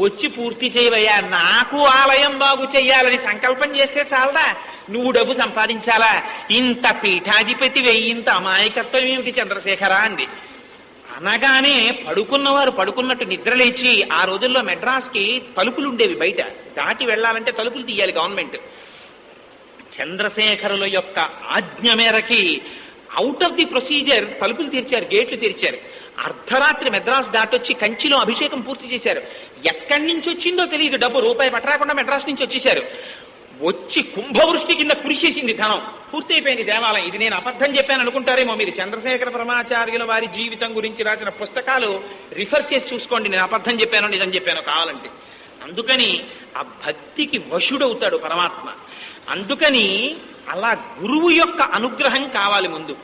వచ్చి పూర్తి చేయవయ్యా. నాకు ఆలయం బాగు చెయ్యాలని సంకల్పం చేస్తే చాలదా, నువ్వు డబ్బు సంపాదించాలా? ఇంత పీఠాధిపతివే, ఇంత అమాయకత్వం ఏమిటి చంద్రశేఖర అంది. అనగానే పడుకున్నవారు పడుకున్నట్టు నిద్రలేచి, ఆ రోజుల్లో మెడ్రాస్కి తలుపులు ఉండేవి, బయట దాటి వెళ్ళాలంటే తలుపులు తీయాలి గవర్నమెంట్. చంద్రశేఖరుల యొక్క ఆజ్ఞ మేరకి అవుట్ ఆఫ్ ది ప్రొసీజర్ తలుపులు తెరిచారు, గేట్లు తెరిచారు. అర్ధరాత్రి మెడ్రాస్ దాటొచ్చి కంచిలో అభిషేకం పూర్తి చేశారు. ఎక్కడి నుంచి వచ్చిందో తెలియదు డబ్బు, రూపాయి పట్టరాకుండా మెడ్రాస్ నుంచి వచ్చేశారు. వచ్చి కుంభవృష్టి కింద కురిసేసింది ధనం, పూర్తయిపోయింది దేవాలయం. ఇది నేను అబద్ధం చెప్పాను అనుకుంటారేమో మీరు. చంద్రశేఖర పరమాచార్యుల వారి జీవితం గురించి రాసిన పుస్తకాలు రిఫర్ చేసి చూసుకోండి, నేను అబద్ధం చెప్పానో నిజం చెప్పానో కావాలంటే. అందుకని ఆ భక్తికి వశుడవుతాడు పరమాత్మ. అందుకని అలా గురువు యొక్క అనుగ్రహం కావాలి ముందు.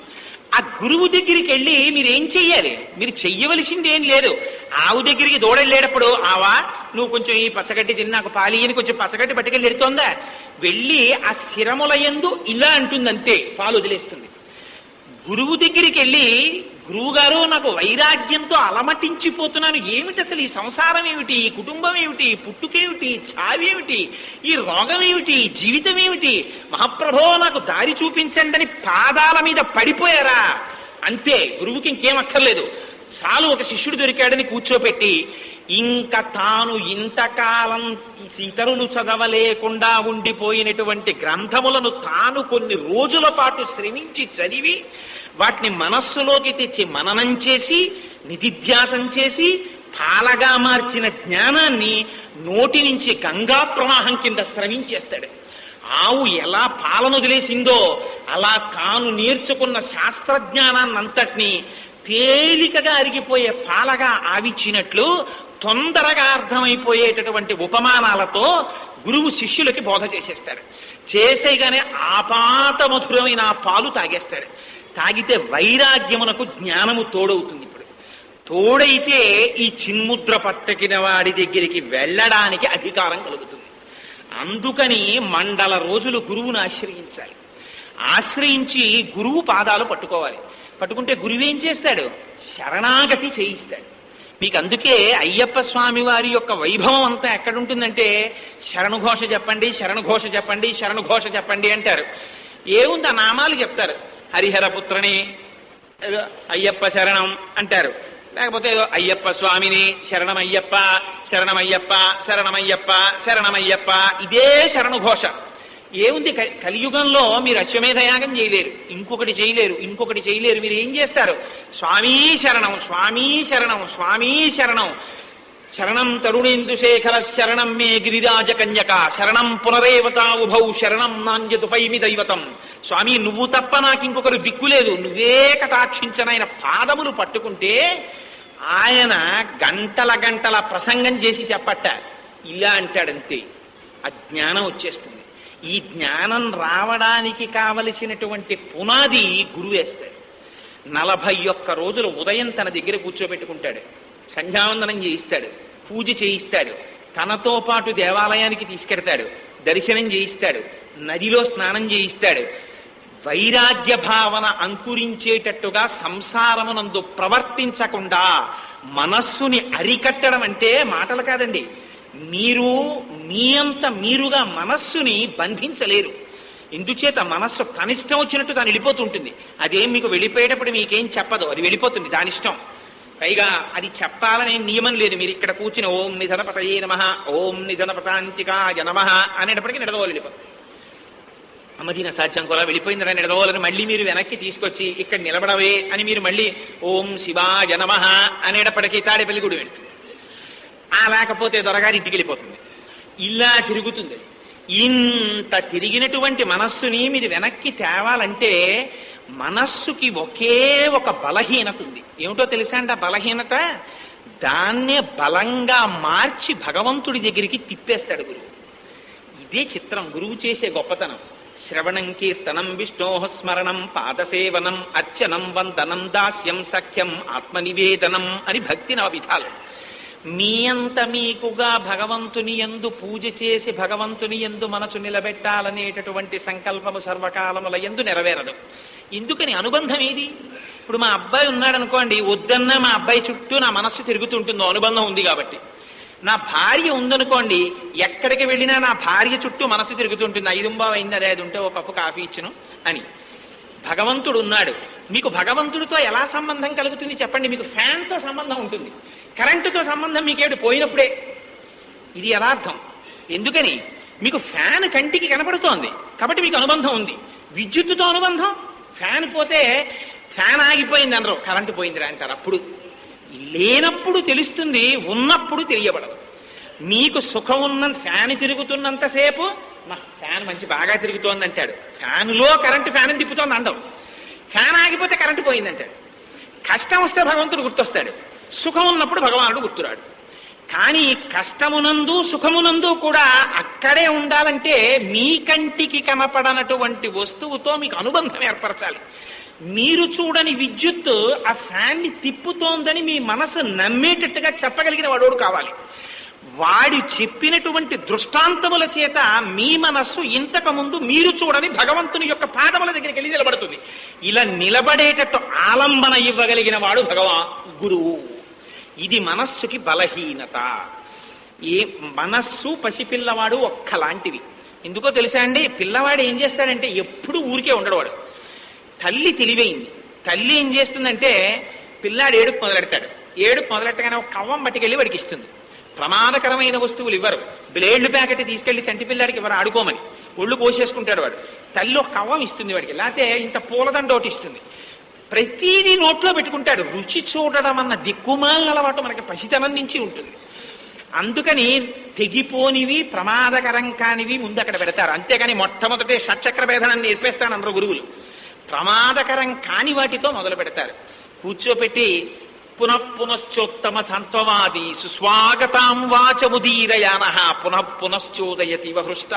ఆ గురువు దగ్గరికి వెళ్ళి మీరేం చెయ్యాలి? మీరు చెయ్యవలసింది ఏం లేదు. ఆవు దగ్గరికి దూడెళ్ళేటప్పుడు, ఆవా నువ్వు కొంచెం ఈ పచ్చగడ్డి తిని నాకు పాలి అని కొంచెం పచ్చగడ్డి పట్టుకెళ్ళి ఎడుతోందా? వెళ్ళి ఆ శిరముల యందు ఇలా అంటుందంతే, పాలు వదిలేస్తుంది. గురువు దగ్గరికి వెళ్ళి, గురువుగారు నాకు వైరాగ్యంతో అలమటించిపోతున్నాను, ఏమిటి అసలు ఈ సంసారం ఏమిటి, ఈ కుటుంబం ఏమిటి, పుట్టుకేమిటి, చావేమిటి, ఈ రోగం ఏమిటి, జీవితం ఏమిటి, మహాప్రభో నాకు దారి చూపించండి అని పాదాల మీద పడిపోయారా అంతే. గురువుకి ఇంకేం అక్కర్లేదు. చాలు ఒక శిష్యుడు దొరికాడని కూర్చోపెట్టి, ఇంకా తాను ఇంతకాలం ఇతరులు చదవలేకుండా ఉండిపోయినటువంటి గ్రంథములను తాను కొన్ని రోజుల పాటు శ్రమించి చదివి వాటిని మనస్సులోకి తెచ్చి మననం చేసి నిధిధ్యాసం చేసి పాలగా మార్చిన జ్ఞానాన్ని నోటి నుంచి గంగా ప్రవాహం కింద స్రవించేస్తాడు. ఆవు ఎలా పాలను వదిలేసిందో అలా తాను నేర్చుకున్న శాస్త్రజ్ఞానాన్నంతటినీ తేలికగా అరిగిపోయే పాలగా ఆవిచ్చినట్లు తొందరగా అర్థమైపోయేటటువంటి ఉపమానాలతో గురువు శిష్యులకి బోధ చేసేస్తాడు. చేసేగానే ఆపాత మధురమైన ఆ పాలు తాగేస్తాడు. తాగితే వైరాగ్యమునకు జ్ఞానము తోడవుతుంది. ఇప్పుడు తోడైతే ఈ చిన్ముద్ర పట్టకిన వాడి దగ్గరికి వెళ్ళడానికి అధికారం కలుగుతుంది. అందుకని మండల రోజులు గురువును ఆశ్రయించాలి. ఆశ్రయించి గురువు పాదాలు పట్టుకోవాలి. పట్టుకుంటే గురువు ఏం చేస్తాడు? శరణాగతి చేయిస్తాడు. మీకు అందుకే అయ్యప్ప స్వామి వారి యొక్క వైభవం అంతా ఎక్కడుంటుందంటే, శరణుఘోష చెప్పండి, శరణుఘోష చెప్పండి, శరణుఘోష చెప్పండి అంటారు. ఏముంది ఆ నామాలు చెప్తారు. హరిహరపుత్రని అయ్యప్ప శరణం అంటారు, లేకపోతే ఏదో అయ్యప్ప స్వామిని శరణమయ్యప్ప, శరణమయ్యప్ప, శరణమయ్యప్ప, శరణమయ్యప్ప, ఇదే శరణుఘోష. ఏముంది? కలియుగంలో మీరు అశ్వమేధయాగం చేయలేరు, ఇంకొకటి చేయలేరు, ఇంకొకటి చేయలేరు. మీరు ఏం చేస్తారు? స్వామీ శరణం, స్వామీ శరణం, స్వామీ శరణం, శరణం తరుణేందుశేఖర శరణం మే గిరిరాజ కన్యక శరణం పునరేవతా ఉభౌ శరణం నాణ్యతుపైమి దైవతం. స్వామి నువ్వు తప్ప నాకు ఇంకొకరు దిక్కులేదు, నువ్వే కటాక్షించనైన పాదములు పట్టుకుంటే ఆయన గంటల గంటల ప్రసంగం చేసి చెప్పట్ట, ఇలా అంటాడంతే. ఆ జ్ఞానం వచ్చేస్తుంది. ఈ జ్ఞానం రావడానికి కావలసినటువంటి పునాది గురువు వేస్తాడు. 41 రోజులు ఉదయం తన దగ్గర కూర్చోబెట్టుకుంటాడు, సంధ్యావందనం చేయిస్తాడు, పూజ చేయిస్తాడు, తనతో పాటు దేవాలయానికి తీసుకెడతాడు, దర్శనం చేయిస్తాడు, నదిలో స్నానం చేయిస్తాడు. వైరాగ్య భావన అంకురించేటట్టుగా సంసారమునందు ప్రవర్తించకుండా మనస్సుని అరికట్టడం అంటే మాటలు కాదండి. మీరు మీ అంత మీరుగా మనస్సుని బంధించలేరు. ఇందుచేత మనస్సు తనిష్టం వచ్చినట్టు తాను వెళ్ళిపోతుంటుంది. అదేం మీకు వెళ్ళిపోయేటప్పుడు మీకేం చెప్పదు, అది వెళ్ళిపోతుంది దానిష్టం. పైగా అది చెప్పాలనే నియమం లేదు. మీరు ఇక్కడ కూర్చుని ఓం నిధనపతయే నమః, ఓం నిధనపతాంతికాయ నమః అనేటప్పటికీ నిడదవోలు వెళ్ళిపోతుంది. అమ్మదీన సాధ్యం కూడా వెళ్ళిపోయిందిరా నిడదవోలని మళ్ళీ మీరు వెనక్కి తీసుకొచ్చి ఇక్కడ నిలబడవే అని మీరు మళ్ళీ ఓం శివాయ నమః అనేటప్పటికీ తాడేపల్లి గుడి వెళుతుంది. లేకపోతే దొరగారి ఇంటికి వెళ్ళిపోతుంది. ఇలా తిరుగుతుంది. ఇంత తిరిగినటువంటి మనస్సుని మీరు వెనక్కి తేవాలంటే మనస్సుకి ఒకే ఒక బలహీనత ఉంది. ఏమిటో తెలుసా అండి ఆ బలహీనత? దాన్నే బలంగా మార్చి భగవంతుడి దగ్గరికి తిప్పేస్తాడు గురువు. ఇదే చిత్రం గురువు చేసే గొప్పతనం. శ్రవణం కీర్తనం విష్ణోః స్మరణం పాదసేవనం అర్చనం వందనం దాస్యం సఖ్యం ఆత్మనివేదనం అని భక్తి 9 విధాలు. మీ అంత మీకుగా భగవంతుని యందు పూజ చేసి భగవంతుని యందు మనసు నిలబెట్టాలనేటటువంటి సంకల్పము సర్వకాలముల యందు నెరవేరదు. ఎందుకని? అనుబంధం ఏది? ఇప్పుడు మా అబ్బాయి ఉన్నాడు అనుకోండి, వద్దన్నా మా అబ్బాయి చుట్టూ నా మనస్సు తిరుగుతుంటుందో, అనుబంధం ఉంది కాబట్టి. నా భార్య ఉందనుకోండి, ఎక్కడికి వెళ్ళినా నా భార్య చుట్టూ మనస్సు తిరుగుతుంటుంది. 5 అయింది, అదే అది ఉంటే ఒక కప్పు కాఫీ ఇచ్చును అని. భగవంతుడు ఉన్నాడు, మీకు భగవంతుడితో ఎలా సంబంధం కలుగుతుంది చెప్పండి? మీకు ఫ్యాన్తో సంబంధం ఉంటుంది, కరెంటుతో సంబంధం మీకేమిటి? పోయినప్పుడే. ఇది యథార్థం. ఎందుకని? మీకు ఫ్యాన్ కంటికి కనపడుతోంది కాబట్టి మీకు అనుబంధం ఉంది. విద్యుత్తుతో అనుబంధం, ఫ్యాన్ పోతే ఫ్యాన్ ఆగిపోయింది అనరు, కరెంటు పోయిందిరా అంటారు. అప్పుడు లేనప్పుడు తెలుస్తుంది, ఉన్నప్పుడు తెలియబడదు. మీకు సుఖం ఉన్న ఫ్యాన్ తిరుగుతున్నంతసేపు మా ఫ్యాన్ మంచి బాగా తిరుగుతోంది అంటాడు. ఫ్యానులో కరెంటు ఫ్యాన్ తిప్పుతోంది అంటాం. ఫ్యాన్ ఆగిపోతే కరెంటు పోయిందంటాడు. కష్టం వస్తే భగవంతుడు గుర్తొస్తాడు, సుఖం ఉన్నప్పుడు భగవానుడు గుర్తురాడు. కానీ కష్టమునందు సుఖమునందు కూడా అక్కడే ఉండాలంటే మీ కంటికి కనపడనటువంటి వస్తువుతో మీకు అనుబంధం ఏర్పరచాలి. మీరు చూడని విద్యుత్ ఆ ఫ్యాన్ని తిప్పుతోందని మీ మనసు నమ్మేటట్టుగా చెప్పగలిగిన వాడోడు కావాలి. వాడు చెప్పినటువంటి దృష్టాంతముల చేత మీ మనస్సు ఇంతకు ముందు మీరు చూడని భగవంతుని యొక్క పాదముల దగ్గరికి వెళ్ళి నిలబడుతుంది. ఇలా నిలబడేటట్టు ఆలంబన ఇవ్వగలిగిన వాడు గురువు. ఇది మనస్సుకి బలహీనత. ఏ మనస్సు పసిపిల్లవాడు ఒక్కలాంటివి. ఎందుకో తెలుసా అండి? పిల్లవాడు ఏం చేస్తాడంటే ఎప్పుడు ఊరికే ఉండడు. వాడు తల్లి తెలివైంది. తల్లి ఏం చేస్తుందంటే పిల్లాడు ఏడుపు మొదలెడతాడు. ఏడుపు మొదలెట్టగానే ఒక కవ్వం పట్టుకెళ్ళి వాడికి ఇస్తుంది. ప్రమాదకరమైన వస్తువులు ఇవ్వరు. బ్లేడ్లు ప్యాకెట్ తీసుకెళ్లి చంటి పిల్లాడికి ఇవ్వరు ఆడుకోమని. ఒళ్ళు కోసేసుకుంటాడు వాడు. తల్లి ఒక కవ్వం ఇస్తుంది వాడికి, లేకపోతే ఇంత పూలదండ ఒకటి ఇస్తుంది. ప్రతిదీ నోట్లో పెట్టుకుంటాడు. రుచి చూడడం అన్న దిక్కుమాలిన అలవాటు మనకి పసితనం నుంచి ఉంటుంది. అందుకని తెగిపోనివి ప్రమాదకరం కానివి ముందు అక్కడ పెడతారు. అంతేగాని మొట్టమొదటి షట్చక్ర భేదాన్ని నేర్పేస్తానన్నారు గురువులు. ప్రమాదకరం కాని వాటితో మొదలు పెడతారు. కూర్చోపెట్టి పునఃపునశ్చోత్తమ సంత్వవాది సుస్వాగతాం వాచముదీరయాన పునఃపునశ్చోదయతి వహృష్ట.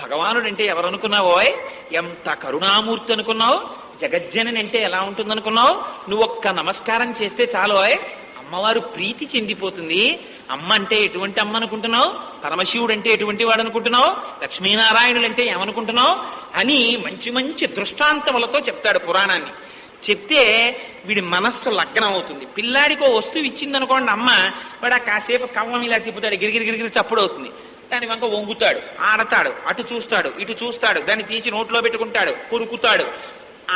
భగవానుడు అంటే ఎవరనుకున్నావోయ్? ఎంత కరుణామూర్తి అనుకున్నావు? జగజ్జనని అంటే ఎలా ఉంటుందనుకున్నావు? నువ్వు ఒక్క నమస్కారం చేస్తే చాలోయ్ అమ్మవారు ప్రీతి చెందిపోతుంది. అమ్మ అంటే ఎటువంటి అమ్మ అనుకుంటున్నావు? పరమశివుడు అంటే ఎటువంటి వాడు అనుకుంటున్నావు? లక్ష్మీనారాయణులు అంటే ఏమనుకుంటున్నావు అని మంచి మంచి దృష్టాంతములతో చెప్తాడు పురాణాన్ని. చెప్తే వీడి మనస్సు లగ్నం అవుతుంది. పిల్లాడికి ఓ వస్తువు ఇచ్చిందనుకోండి అమ్మ, వాడు కాసేపు కవ్వం ఇలా తిప్పుతాడు, గిరిగిరి గిరిగిరి చప్పుడు అవుతుంది. దాని వంక వంగుతాడు, ఆడతాడు, అటు చూస్తాడు, ఇటు చూస్తాడు, దాన్ని తీసి నోట్లో పెట్టుకుంటాడు, కొరుకుతాడు.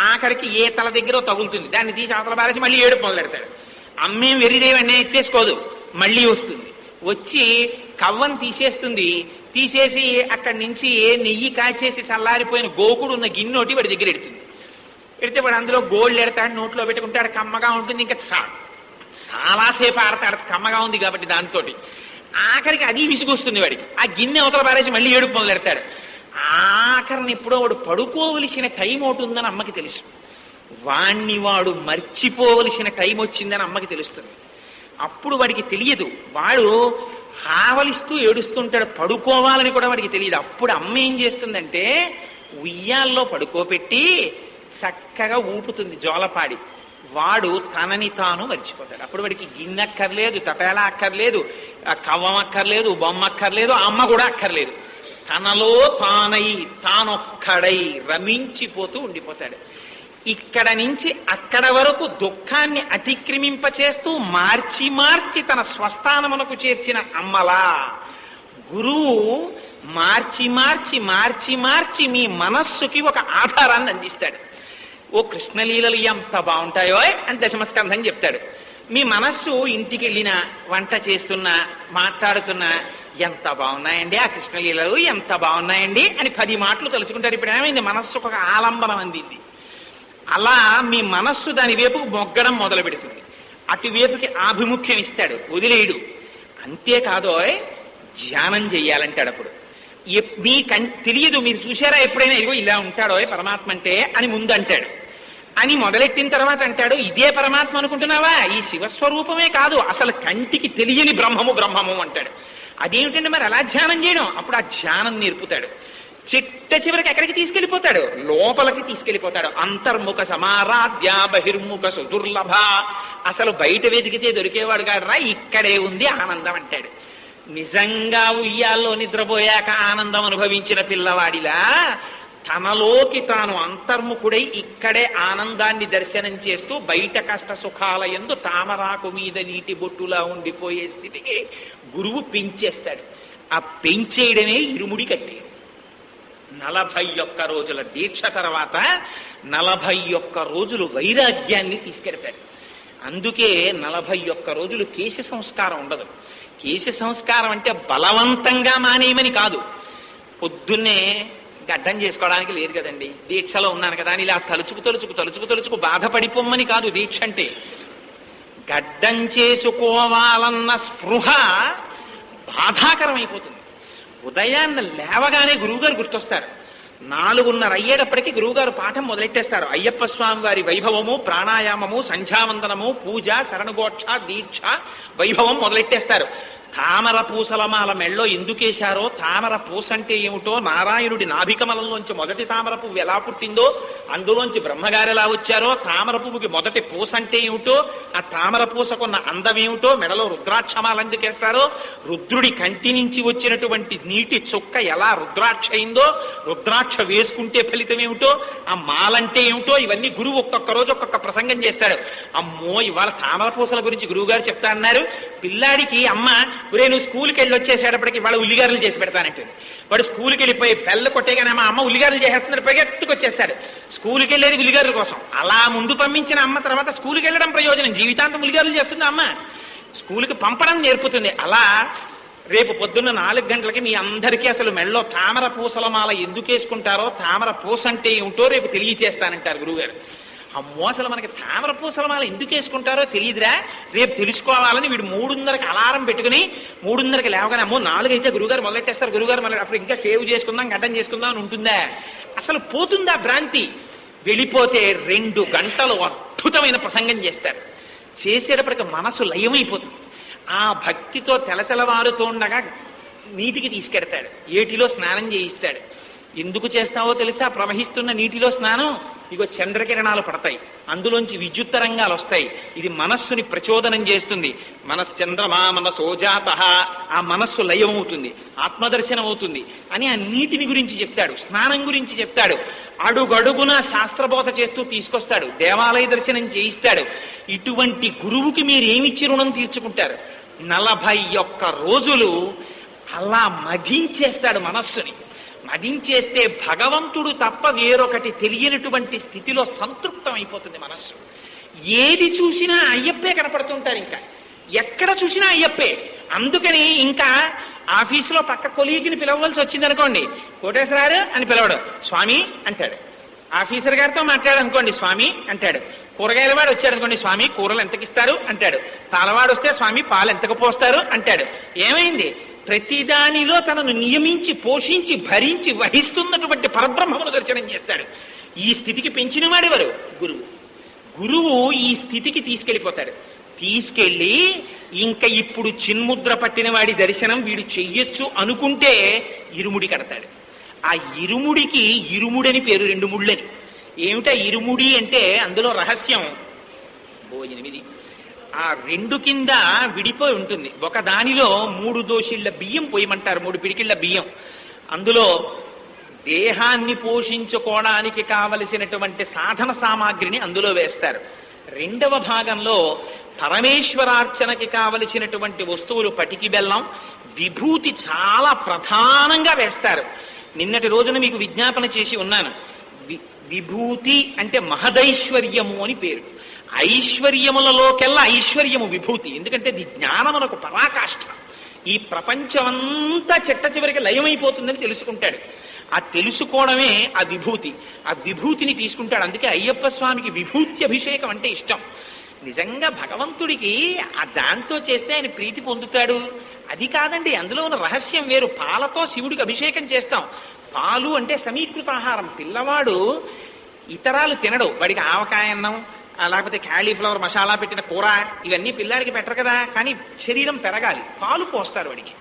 ఆఖరికి ఏ తల దగ్గర తగులుతుంది, దాన్ని తీసి అవతల బారేసి మళ్ళీ ఏడుపు మొదలెడతాడు. అమ్మేం వెర్రిదేవన్నీ ఎత్తేసుకోదు, మళ్ళీ వస్తుంది. వచ్చి కవ్వం తీసేస్తుంది. తీసేసి అక్కడి నుంచి నెయ్యి కాచేసి చల్లారిపోయిన గోకుడు ఉన్న గిన్నోటి వాడి దగ్గర ఎడుతుంది. పెడితే వాడు అందులో గోల్డ్ ఎడతాడు, నోట్లో పెట్టుకుంటాడు, కమ్మగా ఉంటుంది. ఇంకా చాలాసేపు ఆడతాడు, కమ్మగా ఉంది కాబట్టి దాంతో. ఆఖరికి అది విసుగొస్తుంది వాడికి. ఆ గిన్నె అవతల పారేసి మళ్ళీ ఏడుపు మొదలెడతాడు. ఆఖరిని ఎప్పుడో వాడు పడుకోవలసిన టైం ఒకటి ఉందని అమ్మకి తెలుసు. వాడు మర్చిపోవలసిన టైం వచ్చిందని అమ్మకి తెలుస్తుంది. అప్పుడు వాడికి తెలియదు, వాడు హావలిస్తూ ఏడుస్తుంటాడు, పడుకోవాలని కూడా వాడికి తెలియదు. అప్పుడు అమ్మ ఏం చేస్తుందంటే ఉయ్యాల్లో పడుకోబెట్టి చక్కగా ఊపుతుంది జోలపాడి. వాడు తనని తాను మర్చిపోతాడు. అప్పుడు వాడికి గిన్నె అక్కర్లేదు, తపేలా అక్కర్లేదు, కవ్వం అక్కర్లేదు, బొమ్మ అక్కర్లేదు, అమ్మ కూడా అక్కర్లేదు. తనలో తానై తానొక్కడై రమించిపోతూ ఉండిపోతాడు. ఇక్కడ నుంచి అక్కడ వరకు దుఃఖాన్ని అతిక్రమింపచేస్తూ మార్చి మార్చి తన స్వస్థానమునకు చేర్చిన అమ్మలా గురువు మార్చి మార్చి మార్చి మార్చి మీ మనస్సుకి ఒక ఆధారాన్ని అందిస్తాడు. ఓ కృష్ణలీలలు ఎంత బాగుంటాయో అని దశమస్కంధం చెప్తాడు. మీ మనస్సు ఇంటికి వెళ్ళినా, వంట చేస్తున్నా, మాట్లాడుతున్నా, ఎంత బాగున్నాయండి ఆ కృష్ణలీలలు, ఎంత బాగున్నాయండి అని 10 మాటలు తలుచుకుంటారు. ఇప్పుడు ఏమైంది, మనస్సుకు ఒక ఆలంబనం అందింది. అలా మీ మనస్సు దాని వైపుకు మొగ్గడం మొదలు పెడుతుంది. అటువైపుకి ఆభిముఖ్యం ఇస్తాడు, వదిలేయడు. అంతేకాదో ధ్యానం చెయ్యాలంటాడు. అప్పుడు మీ తెలియదు, మీరు చూసారా ఎప్పుడైనా, ఇదిగో ఇలా ఉంటాడో పరమాత్మ అంటే అని ముందు అంటాడు. అని మొదలెట్టిన తర్వాత అంటాడు, ఇదే పరమాత్మ అనుకుంటున్నావా, ఈ శివస్వరూపమే కాదు, అసలు కంటికి తెలియని బ్రహ్మము బ్రహ్మము అంటాడు. అదేమిటంటే మరి అలా ధ్యానం చేయడం. అప్పుడు ఆ ధ్యానం నేర్పుతాడు. చిట్ట చివరికి ఎక్కడికి తీసుకెళ్లిపోతాడు, లోపలికి తీసుకెళ్లిపోతాడు. అంతర్ముఖ సమారాధ్య బహిర్ముఖ సుదుర్లభ. అసలు బయట వెతికితే దొరికేవాడు కాదు రా, ఇక్కడే ఉంది ఆనందం అంటాడు. నిజంగా ఉయ్యాల్లో నిద్రపోయాక ఆనందం అనుభవించిన పిల్లవాడిలా తనలోకి తాను అంతర్ముఖుడై ఇక్కడే ఆనందాన్ని దర్శనం చేస్తూ బయట కష్ట సుఖాల యందు తామరాకు మీద నీటి బొట్టులా ఉండిపోయే స్థితికి గురువు పెంచేస్తాడు. ఆ పెంచేయడమే ఇరుముడి కట్టేయడం. 41 రోజుల దీక్ష తర్వాత 41 రోజులు వైరాగ్యాన్ని తీసుకెడతాడు. అందుకే 41 రోజులు కేశ సంస్కారం ఉండదు. కేశ సంస్కారం అంటే బలవంతంగా మానేయమని కాదు. పొద్దున్నే గడ్డం చేసుకోవడానికి లేదు కదండి, దీక్షలో ఉన్నాను కదా అని ఇలా తలుచుకు తలుచుకు తలుచుకు తలుచుకు బాధపడిపోమ్మని కాదు. దీక్ష అంటే గడ్డం చేసుకోవాలన్న స్పృహ బాధాకరమైపోతుంది. ఉదయాన్న లేవగానే గురువుగారు గుర్తొస్తారు. 4:30 అయ్యేటప్పటికీ గురువుగారు పాఠం మొదలెట్టేస్తారు. అయ్యప్ప స్వామి వారి వైభవము, ప్రాణాయామము, సంధ్యావందనము, పూజ, శరణగోక్ష, దీక్ష వైభవం మొదలెట్టేస్తారు. తామర పూసలమాల మెళ్ళో ఎందుకేశారో, తామర పూస అంటే ఏమిటో, నారాయణుడి నాభికమలంలోంచి మొదటి తామర పువ్వు ఎలా పుట్టిందో, అందులోంచి బ్రహ్మగారు ఎలా వచ్చారో, తామర పువ్వుకి మొదటి పూస అంటే ఏమిటో, ఆ తామర పూసకున్న అందం ఏమిటో, మెడలో రుద్రాక్షమాలు ఎందుకేస్తారో, రుద్రుడి కంటి నుంచి వచ్చినటువంటి నీటి చుక్క ఎలా రుద్రాక్ష అయిందో, రుద్రాక్ష వేసుకుంటే ఫలితం ఏమిటో, ఆ మాలంటే ఏమిటో, ఇవన్నీ గురువు ఒక్కొక్క రోజు ఒక్కొక్క ప్రసంగం చేస్తాడు. అమ్మో ఇవాళ తామర పూసల గురించి గురువు గారు చెప్తా అన్నారు. పిల్లాడికి అమ్మ, ఒరే నువ్వు స్కూల్కి వెళ్ళి వచ్చేసేటప్పటికి వాళ్ళ ఉల్లిగారులు చేసి పెడతానంటుంది. వాడు స్కూల్కి వెళ్ళిపోయి బెల్ల కొట్టేగానే అమ్మ ఉల్లిగారులు చేసేస్తున్నాడు, పరిగెత్తుకు వచ్చేస్తాడు. స్కూల్కి వెళ్ళేది ఉల్లిగారుల కోసం. అలా ముందు పంపించిన అమ్మ తర్వాత స్కూల్కి వెళ్ళడం ప్రయోజనం, జీవితాంతం ఉల్లిగారులు చేస్తుంది అమ్మ. స్కూల్కి పంపడం నేర్పుతుంది. అలా రేపు పొద్దున్న 4 గంటలకి మీ అందరికీ అసలు మెళ్ళో తామర పూసల మాల ఎందుకు వేసుకుంటారో, తామర పూస అంటే ఏమిటో రేపు తెలియచేస్తానంటారు గురువుగారు. అమ్మో అసలు మనకి తామర పూసల మాల ఎందుకు వేసుకుంటారో తెలియదురా, రేపు తెలుసుకోవాలని వీడు 3:30కి అలారం పెట్టుకుని 3:30కి లేవగానే అమ్మో 4 అయితే గురుగారు మొదలెట్టేస్తారు, గురుగారు మళ్ళీ అప్పుడు ఇంకా షేవ్ చేసుకుందాం, గడ్డం చేసుకుందాం అని ఉంటుందా? అసలు పోతుందా భ్రాంతి? వెళ్ళిపోతే 2 గంటలు అద్భుతమైన ప్రసంగం చేస్తారు. చేసేటప్పటికి మనసు లయమైపోతుంది. ఆ భక్తితో తెలతెలవారుతోండగా నీటికి తీసుకెడతాడు, ఏటిలో స్నానం చేయిస్తాడు. ఎందుకు చేస్తావో తెలుసా? ప్రవహిస్తున్న నీటిలో స్నానం, ఇగో చంద్రకిరణాలు పడతాయి, అందులోంచి విద్యుత్ తరంగాలు వస్తాయి, ఇది మనస్సుని ప్రచోదనం చేస్తుంది. మనశ్చంద్రమా మనసోజాత, ఆ మనస్సు లయమవుతుంది, ఆత్మదర్శనం అవుతుంది అని ఆ నీటిని గురించి చెప్తాడు, స్నానం గురించి చెప్తాడు. అడుగడుగున శాస్త్రబోధ చేస్తూ తీసుకొస్తాడు, దేవాలయ దర్శనం చేయిస్తాడు. ఇటువంటి గురువుకి మీరు ఏమిచ్చి రుణం తీర్చుకుంటారు? 41 రోజులు అలా మధించేస్తాడు మనస్సుని. మదించేస్తే భగవంతుడు తప్ప వేరొకటి తెలియనటువంటి స్థితిలో సంతృప్తం అయిపోతుంది మనస్సు. ఏది చూసినా అయ్యప్పే కనపడుతుంటారు, ఇంకా ఎక్కడ చూసినా అయ్యప్పే. అందుకని ఇంకా ఆఫీసులో పక్క కొలీగిని పిలవలసి వచ్చింది అనుకోండి, కోటేశ్వరారు అని పిలవడం, స్వామి అంటాడు. ఆఫీసర్ గారితో మాట్లాడనుకోండి, స్వామి అంటాడు. కూరగాయల వాడు వచ్చాడు అనుకోండి, స్వామి కూరలు ఎంతకిస్తారు అంటాడు. పాలవాడు వస్తే, స్వామి పాలు ఎంతకు పోస్తారు అంటాడు. ఏమైంది? ప్రతిదానిలో తనను నియమించి పోషించి భరించి వహిస్తున్నటువంటి పరబ్రహ్మమును దర్శనం చేస్తాడు. ఈ స్థితికి పెంచిన వాడెవరు? గురువు. గురువు ఈ స్థితికి తీసుకెళ్ళిపోతాడు. తీసుకెళ్ళి ఇంకా ఇప్పుడు చిన్ముద్ర పట్టిన వాడి దర్శనం వీడు చెయ్యొచ్చు అనుకుంటే ఇరుముడి కడతాడు. ఆ ఇరుముడికి ఇరుముడని పేరు, 2 ముళ్ళని. ఏమిటా ఇరుముడి అంటే అందులో రహస్యం భోజనమిది. ఆ 2 కింద విడిపోయి ఉంటుంది. ఒక దానిలో 3 దోషిళ్ల బియ్యం పోయమంటారు, 3 పిడికిళ్ల బియ్యం. అందులో దేహాన్ని పోషించుకోవడానికి కావలసినటువంటి సాధన సామాగ్రిని అందులో వేస్తారు. 2వ భాగంలో పరమేశ్వరార్చనకి కావలసినటువంటి వస్తువులు పటికి బెల్లం, విభూతి చాలా ప్రధానంగా వేస్తారు. నిన్నటి రోజున మీకు విజ్ఞాపన చేసి ఉన్నాను. విభూతి అంటే మహదైశ్వర్యము అని పేరు. ఐశ్వర్యములలోకెల్లా ఐశ్వర్యము విభూతి. ఎందుకంటే ఇది జ్ఞానమునకు పరాకాష్ఠ. ఈ ప్రపంచమంతా చిట్ట చివరికి లయమైపోతుందని తెలుసుకుంటాడు. ఆ తెలుసుకోవడమే ఆ విభూతి. ఆ విభూతిని తీసుకుంటాడు. అందుకే అయ్యప్ప స్వామికి విభూతి అభిషేకం అంటే ఇష్టం. నిజంగా భగవంతుడికి ఆ దాంతో చేస్తే ఆయన ప్రీతి పొందుతాడు అది కాదండి. అందులో ఉన్న రహస్యం వేరు. పాలతో శివుడికి అభిషేకం చేస్తాం. పాలు అంటే సమీకృత ఆహారం. పిల్లవాడు ఇతరాలు తినడు. వాడికి ఆవకాయ అన్నం, లేకపోతే క్యాలీఫ్లవర్ మసాలా పెట్టిన కూర, ఇవన్నీ పిల్లాడికి పెట్టరు కదా. కానీ శరీరం పెరగాలి, పాలు పోస్తారు వాడికి.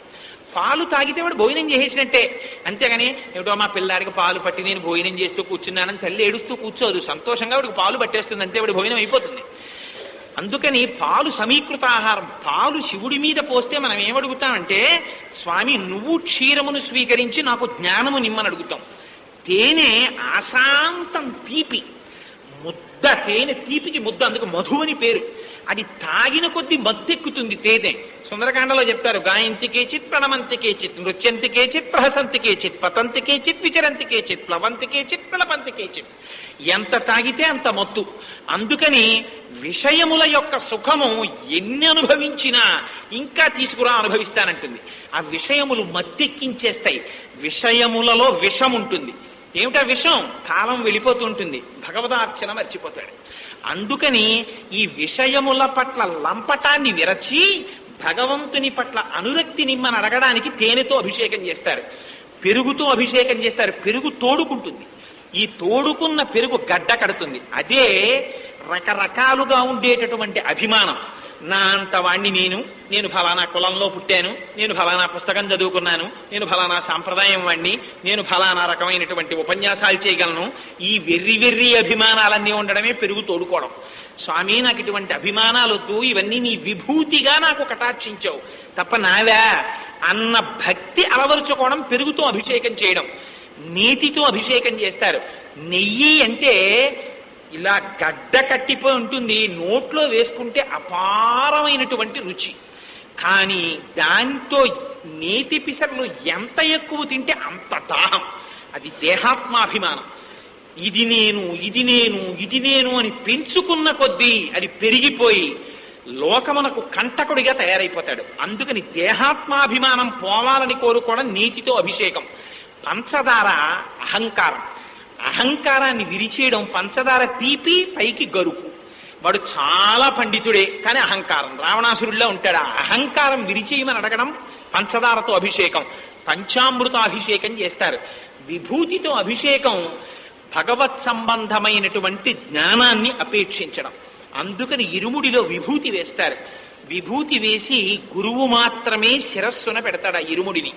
పాలు తాగితే వాడు భోజనం చేసేసినట్టే. అంతేగాని ఏమిటో మా పిల్లాడికి పాలు పట్టి నేను భోజనం చేస్తూ కూర్చున్నానని తల్లి ఏడుస్తూ కూర్చోదు. సంతోషంగా వాడికి పాలు పట్టేస్తుంది, అంతే వాడి భోజనం అయిపోతుంది. అందుకని పాలు సమీకృత ఆహారం. పాలు శివుడి మీద పోస్తే మనం ఏమడుగుతామంటే, స్వామి నువ్వు క్షీరమును స్వీకరించి నాకు జ్ఞానము నిమ్మని అడుగుతాం. తేనె ఆశాంతం తీపి ముద్ద. తేనె తీపికి ముద్ద, అందుకు మధు అని పేరు. అది తాగిన కొద్దీ మత్తెక్కుతుంది తేనె. సుందరకాండలో చెప్తారు, గాయంతికే చిత్, ప్రణమంతికే చిత్, నృత్యంతికే చిత్, ప్రహసంతికే చిత్, పతంతికే చిత్, విచరంతికే చిత్, ప్లవంతికే చిత్, ప్రళపంతికే చిత్. ఎంత తాగితే అంత మత్తు. అందుకని విషయముల యొక్క సుఖము ఎన్ని అనుభవించినా ఇంకా తీసుకురా అనుభవిస్తానంటుంది. ఆ విషయములు మత్తెక్కించేస్తాయి. విషయములలో విషం ఉంటుంది. ఏమిటా విషం? కాలం వెళ్ళిపోతూ ఉంటుంది, భగవదార్చన మర్చిపోతాడు. అందుకని ఈ విషయముల పట్ల లంపటాన్ని విరచి భగవంతుని పట్ల అనురక్తి నిమ్మని అడగడానికి తేనెతో అభిషేకం చేస్తారు, పెరుగుతో అభిషేకం చేస్తారు. పెరుగు తోడుకుంటుంది. ఈ తోడుకున్న పెరుగు గడ్డ కడుతుంది. అదే రకరకాలుగా ఉండేటటువంటి అభిమానం. నా అంత వాణ్ణి నేను ఫలానా కులంలో పుట్టాను, నేను ఫలానా పుస్తకం చదువుకున్నాను, నేను ఫలానా సాంప్రదాయం వాణ్ణి, నేను ఫలానా రకమైనటువంటి ఉపన్యాసాలు చేయగలను. ఈ వెర్రి వెర్రి అభిమానాలన్నీ ఉండడమే పెరుగు తోడుకోవడం. స్వామి నాకు ఇటువంటి అభిమానాలొద్దు, ఇవన్నీ నీ విభూతిగా నాకు కటాక్షించావు తప్ప నావా అన్న భక్తి అలవరుచుకోవడం పెరుగుతో అభిషేకం చేయడం. నీటితో అభిషేకం చేస్తారు. నెయ్యి అంటే ఇలా గడ్డ కట్టిపోయి ఉంటుంది, నోట్లో వేసుకుంటే అపారమైనటువంటి రుచి. కానీ దాంతో నేతి పిసర్లు ఎంత ఎక్కువ తింటే అంత దాహం. అది దేహాత్మాభిమానం. ఇది నేను ఇది నేను ఇది నేను అని పెంచుకున్న కొద్దీ అది పెరిగిపోయి లోకమునకు కంటకుడిగా తయారైపోతాడు. అందుకని దేహాత్మాభిమానం పోవాలని కోరుకోవడం నీతితో అభిషేకం. పంచదార అహంకారం. అహంకారాన్ని విరిచేయడం. పంచదార తీపి, పైకి గరుకు. వాడు చాలా పండితుడే కానీ అహంకారం. రావణాసురుడిలో ఉంటాడు. అహంకారం విరిచేయమని అడగడం పంచదారతో అభిషేకం. పంచామృత అభిషేకం చేస్తారు. విభూతితో అభిషేకం భగవత్ సంబంధమైనటువంటి జ్ఞానాన్ని అపేక్షించడం. అందుకని ఇరుముడిలో విభూతి వేస్తారు. విభూతి వేసి గురువు మాత్రమే శిరస్సున పెడతాడు ఆ ఇరుముడిని.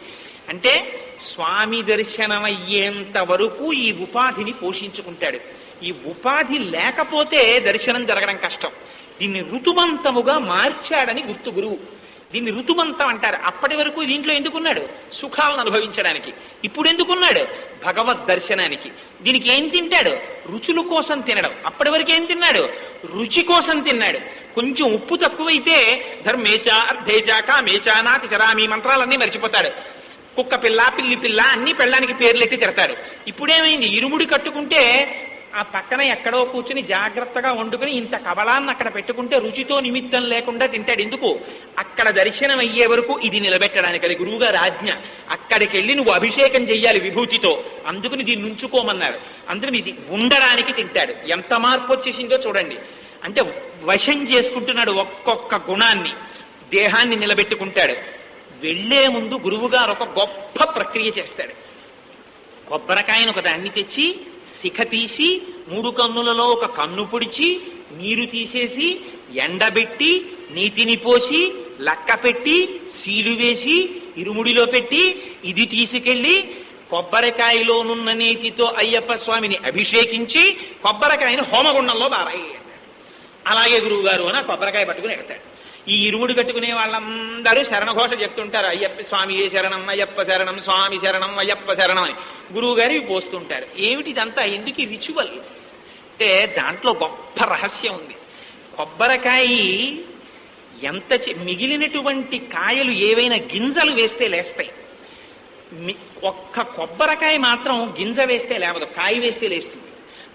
అంటే స్వామి దర్శనమయ్యేంత వరకు ఈ ఉపాధిని పోషించుకుంటాడు. ఈ ఉపాధి లేకపోతే దర్శనం జరగడం కష్టం. దీన్ని ఋతుమంతముగా మార్చాడని గుర్తు గురువు. దీన్ని ఋతుమంతం అంటారు. అప్పటి వరకు దీంట్లో ఎందుకున్నాడు? సుఖాలను అనుభవించడానికి. ఇప్పుడు ఎందుకున్నాడు? భగవద్ దర్శనానికి. దీనికి ఏం తింటాడు? రుచుల కోసం తినడం. అప్పటి వరకు ఏం తిన్నాడు? రుచి కోసం తిన్నాడు. కొంచెం ఉప్పు తక్కువైతే ధర్మేచ అర్ధేచ కామేచ నాతి చరామి మంత్రాలన్నీ మర్చిపోతాడు. కుక్క పిల్ల, పిల్లి పిల్ల అన్ని పెళ్ళానికి పేర్లెట్టి తిడతాడు. ఇప్పుడేమైంది? ఇరుముడి కట్టుకుంటే ఆ పక్కన ఎక్కడో కూర్చుని జాగ్రత్తగా వండుకుని ఇంత కబళాన్ని అక్కడ పెట్టుకుంటే రుచితో నిమిత్తం లేకుండా తింటాడు. ఎందుకు? అక్కడ దర్శనం అయ్యే వరకు ఇది నిలబెట్టడానికి. అది గురువుగారు ఆజ్ఞ. అక్కడికి వెళ్ళి నువ్వు అభిషేకం చెయ్యాలి విభూతితో, అందుకని దీన్ని ఉంచుకోమన్నారు. అందుకని ఇది ఉండడానికి తింటాడు. ఎంత మార్పు వచ్చేసిందో చూడండి. అంటే వశం చేసుకుంటున్నాడు ఒక్కొక్క గుణాన్ని, దేహాన్ని నిలబెట్టుకుంటాడు. వెళ్లే ముందు గురువుగారు ఒక గొప్ప ప్రక్రియ చేస్తాడు. కొబ్బరికాయను ఒక దాన్ని తెచ్చి శిఖ తీసి 3 కన్నులలో ఒక కన్ను పొడిచి నీరు తీసేసి ఎండబెట్టి నీతిని పోసి లక్క పెట్టి సీలు వేసి ఇరుముడిలో పెట్టి ఇది తీసుకెళ్లి కొబ్బరికాయలోనున్న నీతితో అయ్యప్ప స్వామిని అభిషేకించి కొబ్బరికాయను హోమగుండంలో బారాయి. అలాగే గురువుగారు అని ఆ కొబ్బరికాయ పట్టుకుని ఎడతాడు. ఈ ఇరుముడు కట్టుకునే వాళ్ళందరూ శరణఘోష చెప్తుంటారు. అయ్యప్ప స్వామి ఏ శరణం, అయ్యప్ప శరణం, స్వామి శరణం, అయ్యప్ప శరణం అని గురువు గారు ఇవి పోస్తుంటారు. ఏమిటి ఇదంతా? ఎందుకు ఈ రిచువల్ అంటే దాంట్లో గొప్ప రహస్యం ఉంది. కొబ్బరికాయ ఎంత మిగిలినటువంటి కాయలు ఏవైనా గింజలు వేస్తే లేస్తాయి. ఒక్క కొబ్బరికాయ మాత్రం గింజ వేస్తే లేవదు, కాయ వేస్తే లేస్తుంది.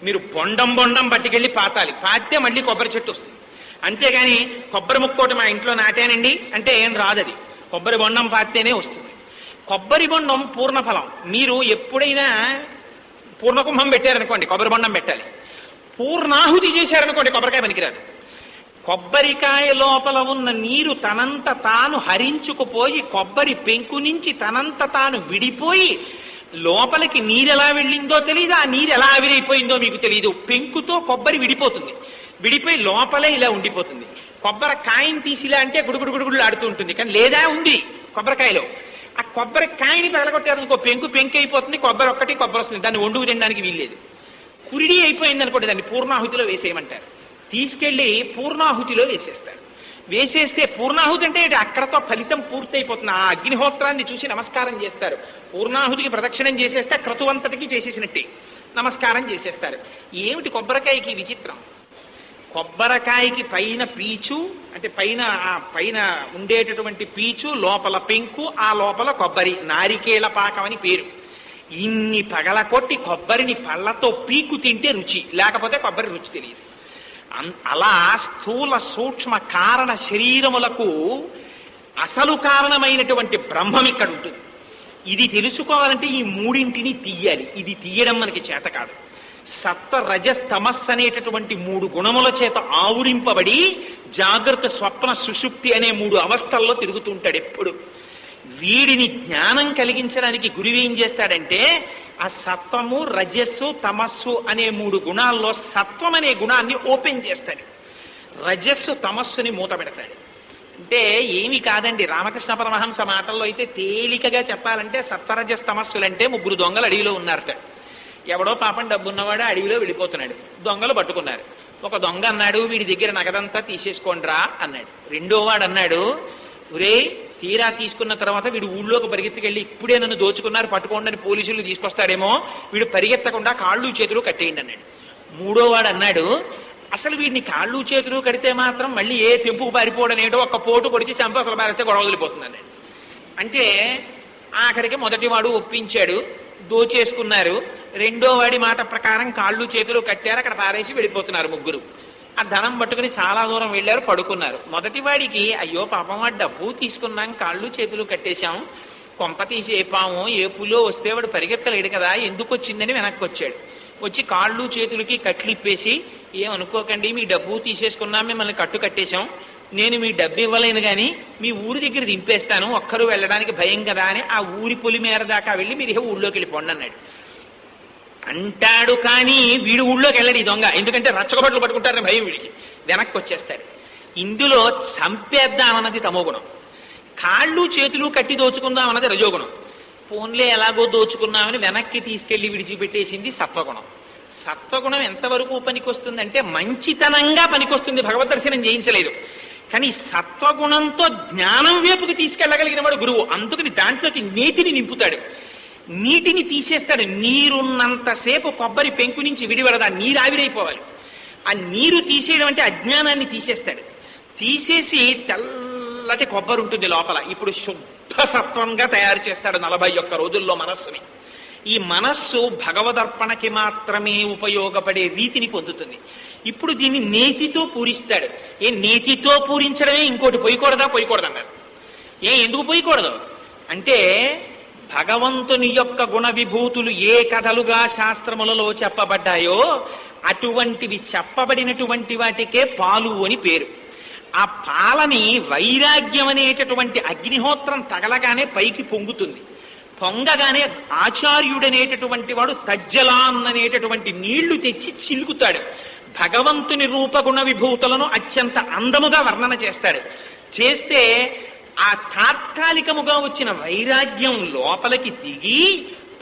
మీరు బొండం బొండం పట్టుకెళ్ళి పాతాలి, పాతే మళ్ళీ కొబ్బరి చెట్టు వస్తుంది. అంతేగాని కొబ్బరి ముక్కోటి మా ఇంట్లో నాటానండి అంటే ఏం రాదది. కొబ్బరి బొండం పాతేనే వస్తుంది. కొబ్బరి బొండం పూర్ణఫలం. మీరు ఎప్పుడైనా పూర్ణకుంభం పెట్టారనుకోండి, కొబ్బరి బొండం పెట్టాలి. పూర్ణాహుతి చేశారనుకోండి, కొబ్బరికాయ పనికిరాదు. కొబ్బరికాయ లోపల ఉన్న నీరు తనంత తాను హరించుకుపోయి కొబ్బరి పెంకు నుంచి తనంత తాను విడిపోయి లోపలికి నీరు ఎలా వెళ్ళిందో తెలియదు, ఆ నీరు ఎలా ఆవిరైపోయిందో మీకు తెలియదు. పెంకుతో కొబ్బరి విడిపోతుంది, విడిపోయి లోపలే ఇలా ఉండిపోతుంది. కొబ్బరికాయని తీసి ఇలా అంటే గుడుగుడు ఆడుతూ ఉంటుంది, కానీ లేదా ఉంది కొబ్బరికాయలో. ఆ కొబ్బరికాయని పగలగొట్టారనుకో పెంకు అయిపోతుంది, కొబ్బరి ఒక్కటి కొబ్బరి వస్తుంది. దాన్ని వండుకు తినడానికి వీల్లేదు. కురిడి అయిపోయింది అనుకోండి, దాన్ని పూర్ణాహుతిలో వేసేయమంటారు. తీసుకెళ్లి పూర్ణాహుతిలో వేసేస్తారు. వేసేస్తే పూర్ణాహుతి అంటే అక్కడతో ఫలితం పూర్తయిపోతుంది. ఆ అగ్నిహోత్రాన్ని చూసి నమస్కారం చేస్తారు. పూర్ణాహుతికి ప్రదక్షిణం చేసేస్తే క్రతువంతటికి చేసేసినట్టే నమస్కారం చేసేస్తారు. ఏమిటి కొబ్బరికాయకి విచిత్రం? కొబ్బరికాయకి పైన పీచు అంటే పైన ఉండేటటువంటి పీచు, లోపల పెంకు, ఆ లోపల కొబ్బరి, నారికేళ పాకం అని పేరు. ఇన్ని పగలకొట్టి కొబ్బరిని పళ్ళతో పీకు తింటే రుచి, లేకపోతే కొబ్బరి రుచి తెలియదు. అలా స్థూల సూక్ష్మ కారణ శరీరములకు అసలు కారణమైనటువంటి బ్రహ్మం ఇక్కడ ఉంటుంది. ఇది తెలుసుకోవాలంటే ఈ మూడింటిని తీయాలి. ఇది తీయడం మనకి చేత కాదు. సత్వ రజస్ తమస్ అనేటటువంటి 3 గుణముల చేత ఆవురింపబడి జాగ్రత్త స్వప్న సుషుప్తి అనే 3 అవస్థల్లో తిరుగుతుంటాడు ఎప్పుడు. వీడిని జ్ఞానం కలిగించడానికి గురువు ఏం చేస్తాడంటే ఆ సత్వము రజస్సు తమస్సు అనే 3 గుణాల్లో సత్వం అనే గుణాన్ని ఓపెన్ చేస్తాడు, రజస్సు తమస్సుని మూత పెడతాడు. అంటే ఏమి కాదండి, రామకృష్ణ పరమహంస మాటల్లో అయితే తేలికగా చెప్పాలంటే సత్వరజస్ తమస్సులంటే 3 దొంగలు అడవిలో ఉన్నారట. ఎవడో పాపం డబ్బున్నవాడు అడవిలో వెళ్ళిపోతున్నాడు, దొంగలు పట్టుకున్నారు. ఒక దొంగ అన్నాడు, వీడి దగ్గర నగదంతా తీసేసుకోండిరా అన్నాడు. రెండో వాడు అన్నాడు, ఒరే తీరా తీసుకున్న తర్వాత వీడు ఊళ్ళోకి పరిగెత్తుకెళ్ళి ఇప్పుడే నన్ను దోచుకున్నారు పట్టుకోండి అని పోలీసులు తీసుకొస్తాడేమో, వీడు పరిగెత్తకుండా కాళ్ళు చేతులు కట్టేయండి అన్నాడు. మూడో వాడు అన్నాడు, అసలు వీడిని కాళ్ళు చేతులు కడితే మాత్రం మళ్ళీ ఏ తెంపుకు పారిపోవడం ఏటో ఒక్క పోటు పొడిచి చంప అసలు పారిస్తే గొడవ వదిలిపోతుంది అన్నాడు. అంటే ఆఖరికి మొదటి వాడు ఒప్పించాడు, దోచేసుకున్నారు. రెండో వాడి మాట ప్రకారం కాళ్ళు చేతులు కట్టారు, అక్కడ పారేసి వెళ్ళిపోతున్నారు 3. ఆ ధనం పట్టుకుని చాలా దూరం వెళ్ళారు, పడుకున్నారు. మొదటి వాడికి అయ్యో పాపం వాడు డబ్బు తీసుకున్నాం, కాళ్ళు చేతులు కట్టేశాం, కొంప తీసి ఏ పాము ఏ పులో వస్తే వాడు పరిగెత్తలేడు కదా, ఎందుకు వచ్చిందని వెనక్కి వచ్చాడు. వచ్చి కాళ్ళు చేతులకి కట్లిప్పేసి, ఏమనుకోకండి మీ డబ్బు తీసేసుకున్నాం, మిమ్మల్ని కట్టేశాం, నేను మీ డబ్బు ఇవ్వలేను కానీ మీ ఊరి దగ్గర దింపేస్తాను, ఒక్కరు వెళ్ళడానికి భయం కదా అని ఆ ఊరి పొలి మేర దాకా వెళ్ళి మీరు ఊళ్ళోకి వెళ్ళిపోండి అన్నాడు. అంటాడు కానీ వీడు ఊళ్ళోకి వెళ్ళడు ఈ దొంగ, ఎందుకంటే రచ్చకబట్లు పట్టుకుంటారని భయం వీడికి, వెనక్కి వచ్చేస్తాడు. ఇందులో చంపేద్దామన్నది తమోగుణం, కాళ్ళు చేతులు కట్టి దోచుకుందామన్నది రజోగుణం. ఫోన్లే ఎలాగో దోచుకున్నామని వెనక్కి తీసుకెళ్లి విడిచిపెట్టేసింది సత్వగుణం. సత్వగుణం ఎంతవరకు పనికొస్తుందంటే మంచితనంగా పనికొస్తుంది, భగవద్ దర్శనం చేయించలేదు. కానీ సత్వగుణంతో జ్ఞానం వైపుకి తీసుకెళ్ళగలిగిన వాడు గురువు. అందుకని దాంట్లోకి నీతిని నింపుతాడు, నీటిని తీసేస్తాడు. నీరున్నంతసేపు కొబ్బరి పెంకు నుంచి విడివడదా, నీరు ఆవిరైపోవాలి. ఆ నీరు తీసేయడం అంటే అజ్ఞానాన్ని తీసేస్తాడు. తీసేసి తెల్లటి కొబ్బరి ఉంటుంది లోపల, ఇప్పుడు శుద్ధ సత్వంగా తయారు చేస్తాడు 41 రోజుల్లో మనస్సుని. ఈ మనస్సు భగవదర్పణకి మాత్రమే ఉపయోగపడే రీతిని పొందుతుంది. ఇప్పుడు దీన్ని నేతితో పూరిస్తాడు. నేతితో పూరించడమే, ఇంకోటి పోయకూడదన్నారు. ఎందుకు పోయకూడదు అంటే, భగవంతుని యొక్క గుణ విభూతులు ఏ కథలుగా శాస్త్రములలో చెప్పబడ్డాయో అటువంటివి చెప్పబడినటువంటి వాటికే పాలు అని పేరు. ఆ పాలని వైరాగ్యం అనేటటువంటి అగ్నిహోత్రం తగలగానే పైకి పొంగుతుంది. పొంగగానే ఆచార్యుడనేటటువంటి వాడు తజ్జలాన్ అనేటటువంటి నీళ్లు తెచ్చి చిలుకుతాడు. భగవంతుని రూపగుణ విభూతులను అత్యంత అందముగా వర్ణన చేస్తాడు. చేస్తే ఆ తాత్కాలికముగా వచ్చిన వైరాగ్యం లోపలికి దిగి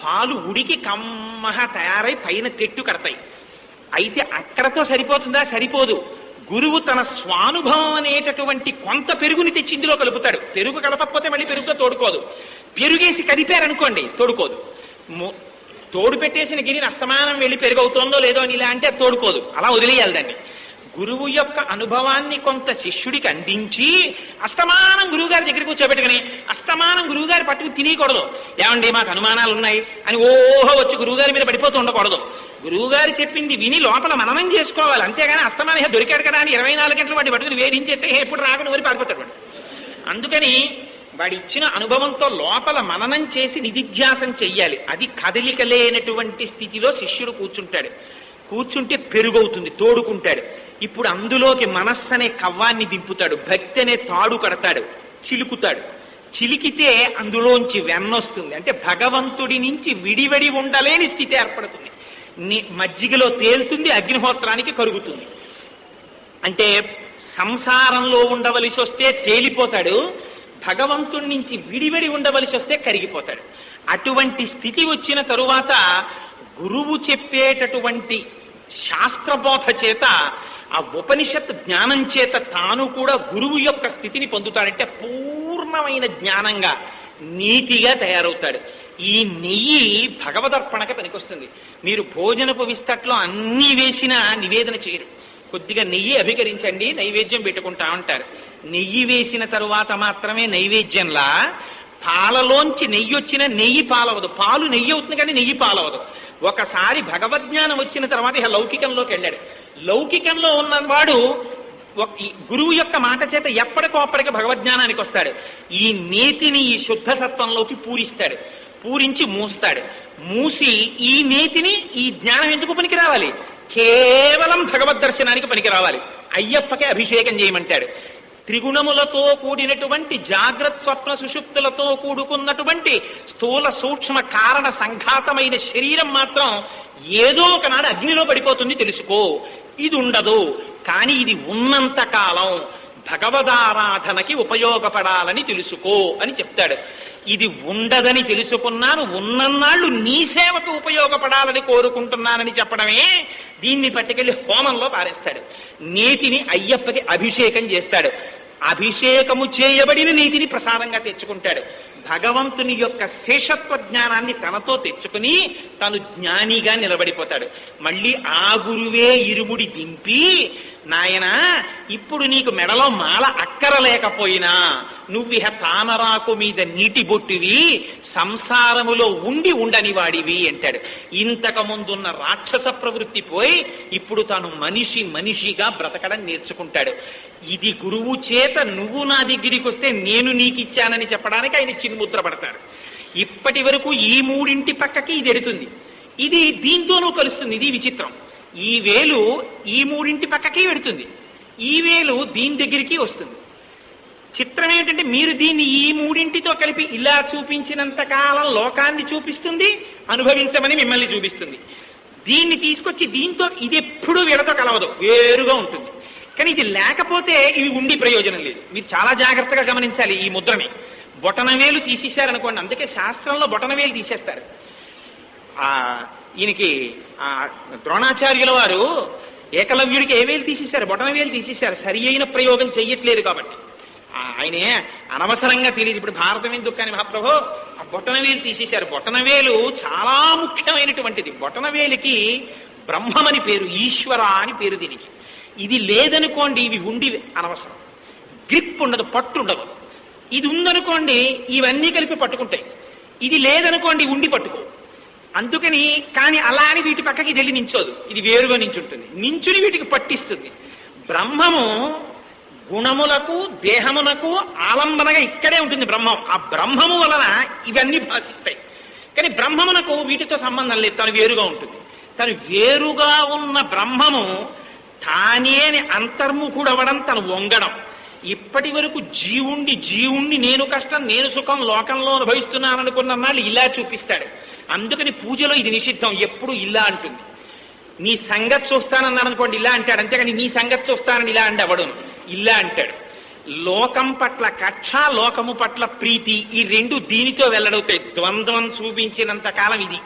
పాలు ఉడికి కమ్మగా తయారై పైన తెట్టు కడతాయి. అయితే అక్కడతో సరిపోతుందా? సరిపోదు. గురువు తన స్వానుభవం అనేటటువంటి కొంత పెరుగుని తెచ్చి ఇందులో కలుపుతాడు. పెరుగు కలపకపోతే మళ్ళీ పెరుగుతో తోడుకోదు. పెరుగేసి కదిపారనుకోండి తోడుకోదు. తోడు పెట్టేసిన గిరిని అస్తమానం వెళ్ళి పెరుగు అవుతోందో లేదో అని ఇలా అంటే తోడుకోదు. అలా వదిలేయాలి దాన్ని. గురువు యొక్క అనుభవాన్ని కొంత శిష్యుడికి అందించి అస్తమానం గురువుగారి దగ్గర కూర్చోబెట్టుకుని అస్తమానం గురువుగారి పట్టుకు తినకూడదు. ఏమండి మాకు అనుమానాలు ఉన్నాయి అని ఓహో వచ్చి గురువుగారి మీద పడిపోతూ ఉండకూడదు. గురువుగారు చెప్పింది విని లోపల మననం చేసుకోవాలి. అంతేగాని అస్తమానం దొరికాడు కదా అని 24 గంటలు వాడి పట్టుకుని వేధించేస్తే ఎప్పుడు రాకుండా వరి పారిపోతాడు వాడు. అందుకని వాడి ఇచ్చిన అనుభవంతో లోపల మననం చేసి నిధిధ్యాసం చెయ్యాలి. అది కదలిక లేనటువంటి స్థితిలో శిష్యుడు కూర్చుంటాడు. కూర్చుంటే పెరుగవుతుంది, తోడుకుంటాడు. ఇప్పుడు అందులోకి మనస్సు అనే కవ్వాన్ని దింపుతాడు. భక్తి అనే తాడు కడతాడు, చిలుకుతాడు. చిలికితే అందులోంచి వెన్నొస్తుంది. అంటే భగవంతుడి నుంచి విడివడి ఉండలేని స్థితి ఏర్పడుతుంది. మజ్జిగలో తేలుతుంది, అగ్నిహోత్రానికి కరుగుతుంది. అంటే సంసారంలో ఉండవలసి వస్తే తేలిపోతాడు, భగవంతుడి నుంచి విడివడి ఉండవలసి వస్తే కరిగిపోతాడు. అటువంటి స్థితి వచ్చిన తరువాత గురువు చెప్పేటటువంటి శాస్త్రబోధ చేత, ఆ ఉపనిషత్ జ్ఞానం చేత తాను కూడా గురువు యొక్క స్థితిని పొందుతాడంటే పూర్ణమైన జ్ఞానంగా నీతిగా తయారవుతాడు. ఈ నెయ్యి భగవదర్పణకి పనికొస్తుంది. మీరు భోజనపు విస్తట్లో అన్నీ వేసినా నివేదన చేయరు. కొద్దిగా నెయ్యి అభికరించండి, నైవేద్యం పెట్టుకుంటా ఉంటారు. నెయ్యి వేసిన తరువాత మాత్రమే నైవేద్యంలా పాలలోంచి నెయ్యి వచ్చిన నెయ్యి పాలవదు, పాలు నెయ్యి అవుతుంది కానీ నెయ్యి పాలవదు. ఒకసారి భగవద్జ్ఞానం వచ్చిన తర్వాత ఇక లౌకికంలోకి వెళ్ళాడు. లౌకికంలో ఉన్నవాడు గురువు యొక్క మాట చేత ఎప్పటికోప్పటికి భగవద్జ్ఞానానికి వస్తాడు. ఈ నేతిని ఈ శుద్ధ సత్వంలోకి పూరిస్తాడు. పూరించి మూస్తాడు. మూసి ఈ నేతిని, ఈ జ్ఞానం ఎందుకు పనికి రావాలి? కేవలం భగవద్ దర్శనానికి పనికి రావాలి. అయ్యప్పకే అభిషేకం చేయమంటాడు. త్రిగుణములతో కూడినటువంటి జాగ్రత్త స్వప్న సుషుప్తులతో కూడుకున్నటువంటి స్థూల సూక్ష్మ కారణ సంఘాతమైన శరీరం మాత్రం ఏదో ఒకనాడు అగ్నిలో పడిపోతుంది తెలుసుకో. ఇది ఉండదు, కానీ ఇది ఉన్నంత కాలం భగవదారాధనకి ఉపయోగపడాలని తెలుసుకో అని చెప్తాడు. ఇది ఉండదని తెలుసుకున్నాను, ఉన్నన్నాళ్ళు నీ సేవకు ఉపయోగపడాలని కోరుకుంటున్నానని చెప్పడమే దీన్ని పట్టుకెళ్లి హోమంలో పారేస్తాడు. నేతిని అయ్యప్పకి అభిషేకం చేస్తాడు. అభిషేకము చేయబడిన నీతిని ప్రసాదంగా తెచ్చుకుంటాడు. భగవంతుని యొక్క శేషత్వ జ్ఞానాన్ని తనతో తెచ్చుకుని తను జ్ఞానిగా నిలబడిపోతాడు. మళ్ళీ ఆ గురువే ఇరుముడి దింపి, నాయనా ఇప్పుడు నీకు మెడలో మాల అక్కరలేకపోయినా నువ్విహ తామరాకు మీద నీటి బొట్టివి, సంసారములో ఉండి ఉండని వాడివి అంటాడు. ఇంతకు ముందున్న రాక్షస ప్రవృత్తి పోయి ఇప్పుడు తాను మనిషిగా బ్రతకడం నేర్చుకుంటాడు. ఇది గురువు చేత నువ్వు నా దగ్గరికి వస్తే నేను నీకు ఇచ్చానని చెప్పడానికి ఆయన చిన్ముద్ర పడతారు. ఇప్పటి వరకు ఈ మూడింటి పక్కకి ఇది ఎడుతుంది, ఇది దీంతోనూ కలుస్తుంది. ఇది విచిత్రం. ఈ వేలు ఈ మూడింటి పక్కకి వెడుతుంది, ఈ వేలు దీని దగ్గరికి వస్తుంది. చిత్రం ఏమిటంటే మీరు దీన్ని ఈ మూడింటితో కలిపి ఇలా చూపించినంత కాలం లోకాన్ని చూపిస్తుంది, అనుభవించమని మిమ్మల్ని చూపిస్తుంది. దీన్ని తీసుకొచ్చి దీంతో ఇది ఎప్పుడూ వీళ్ళతో కలవదు, వేరుగా ఉంటుంది. కానీ ఇది లేకపోతే ఇవి ఉండి ప్రయోజనం లేదు. మీరు చాలా జాగ్రత్తగా గమనించాలి ఈ ముద్రని. బొటనవేలు తీసేశారనుకోండి, అందుకే శాస్త్రంలో బొటనవేలు తీసేస్తారు. ఈయనకి ద్రోణాచార్యుల వారు ఏకలవ్యుడికి ఏ వేలు తీసేశారు? బొటనవేలు తీసేశారు. సరి అయిన ప్రయోగం చెయ్యట్లేదు కాబట్టి. ఆయనే అనవసరంగా తెలియదు. ఇప్పుడు భారతం ఎందుకు కానీ మహాప్రభు ఆ బొటనవేలు తీసేశారు. బొటనవేలు చాలా ముఖ్యమైనటువంటిది. బొటనవేలికి బ్రహ్మమని పేరు, ఈశ్వర అని పేరు దీనికి. ఇది లేదనుకోండి ఇవి ఉండి అనవసరం, గ్రిప్ ఉండదు, పట్టు ఉండదు. ఇది ఉందనుకోండి ఇవన్నీ కలిపి పట్టుకుంటాయి. ఇది లేదనుకోండి ఉండి పట్టుకో. అందుకని కానీ అలా అని వీటి పక్కకి వెళ్ళి నించోదు, ఇది వేరుగా నించుంటుంది, నించుని వీటికి పట్టిస్తుంది. బ్రహ్మము గుణములకు దేహమునకు ఆలంబనగా ఇక్కడే ఉంటుంది బ్రహ్మం. ఆ బ్రహ్మము వలన ఇవన్నీ భాషిస్తాయి. కానీ బ్రహ్మమునకు వీటితో సంబంధం లేదు, తను వేరుగా ఉంటుంది. తను వేరుగా ఉన్న బ్రహ్మము తానే అంతర్ముఖుడవడం, తను వంగడం. ఇప్పటి వరకు జీవుణ్ణి నేను కష్టం నేను సుఖం లోకంలో అనుభవిస్తున్నాను అనుకున్న నాళ్ళు ఇలా చూపిస్తాడు. అందుకని పూజలో ఇది నిషిద్ధం, ఎప్పుడు ఇలా అంటుంది. నీ సంగతి చూస్తానన్నాడు అనుకోండి ఇలా అంటాడు, అంతేకాని నీ సంగతి చూస్తానని ఇలా అండి అవడును, ఇలా అంటాడు. లోకం పట్ల కక్ష, లోకము పట్ల ప్రీతి, ఈ రెండు దీనితో వెల్లడవుతాయి. ద్వంద్వం చూపించినంత కాలం ఇది.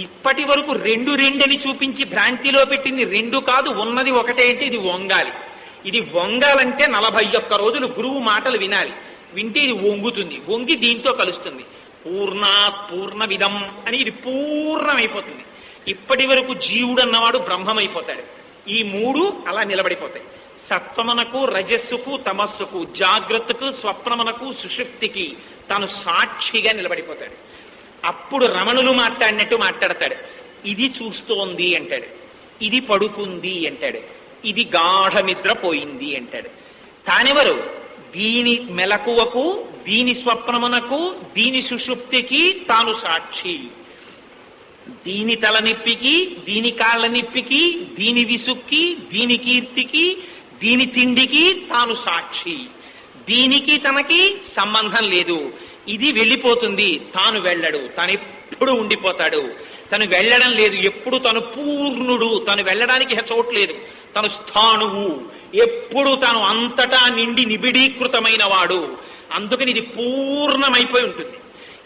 ఇప్పటి వరకు రెండని చూపించి భ్రాంతిలో పెట్టింది రెండు కాదు, ఉన్నది ఒకటే. అంటే ఇది వంగాలి. ఇది వంగాలంటే 41 రోజులు గురువు మాటలు వినాలి. వింటే ఇది వంగుతుంది, వంగి దీంతో కలుస్తుంది. పూర్ణాత్ పూర్ణమిదం అని ఇది పూర్ణమైపోతుంది. ఇప్పటి వరకు జీవుడు అన్నవాడు బ్రహ్మమైపోతాడు. ఈ మూడు అలా నిలబడిపోతాయి. సత్వమునకు రజస్సుకు తమస్సుకు, జాగ్రత్తకు స్వప్నమునకు సుషుప్తికి తాను సాక్షిగా నిలబడిపోతాడు. అప్పుడు రమణులు మాట్లాడినట్టు మాట్లాడతాడు. ఇది చూస్తోంది అంటాడు, ఇది పడుకుంది అంటాడు, ఇది గాఢ నిద్ర పోయింది అంటాడు. తానెవరు? దీని మెలకువకు, దీని స్వప్నమునకు, దీని సుషుప్తికి తాను సాక్షి. దీని తలనొప్పికి, దీని కాళ్ళ నొప్పికి, దీని విసుక్కి, దీని కీర్తికి, దీని తిండికి తాను సాక్షి. దీనికి తనకి సంబంధం లేదు. ఇది వెళ్ళిపోతుంది, తాను వెళ్ళడు, తాను ఎప్పుడు ఉండిపోతాడు. తను వెళ్ళడం లేదు, ఎప్పుడు తను పూర్ణుడు, తను వెళ్ళడానికి చోట్లేదు, తను స్థాణువు, ఎప్పుడు తాను అంతటా నిండి నిబిడీకృతమైన వాడు. అందుకని ఇది పూర్ణమైపోయి ఉంటుంది.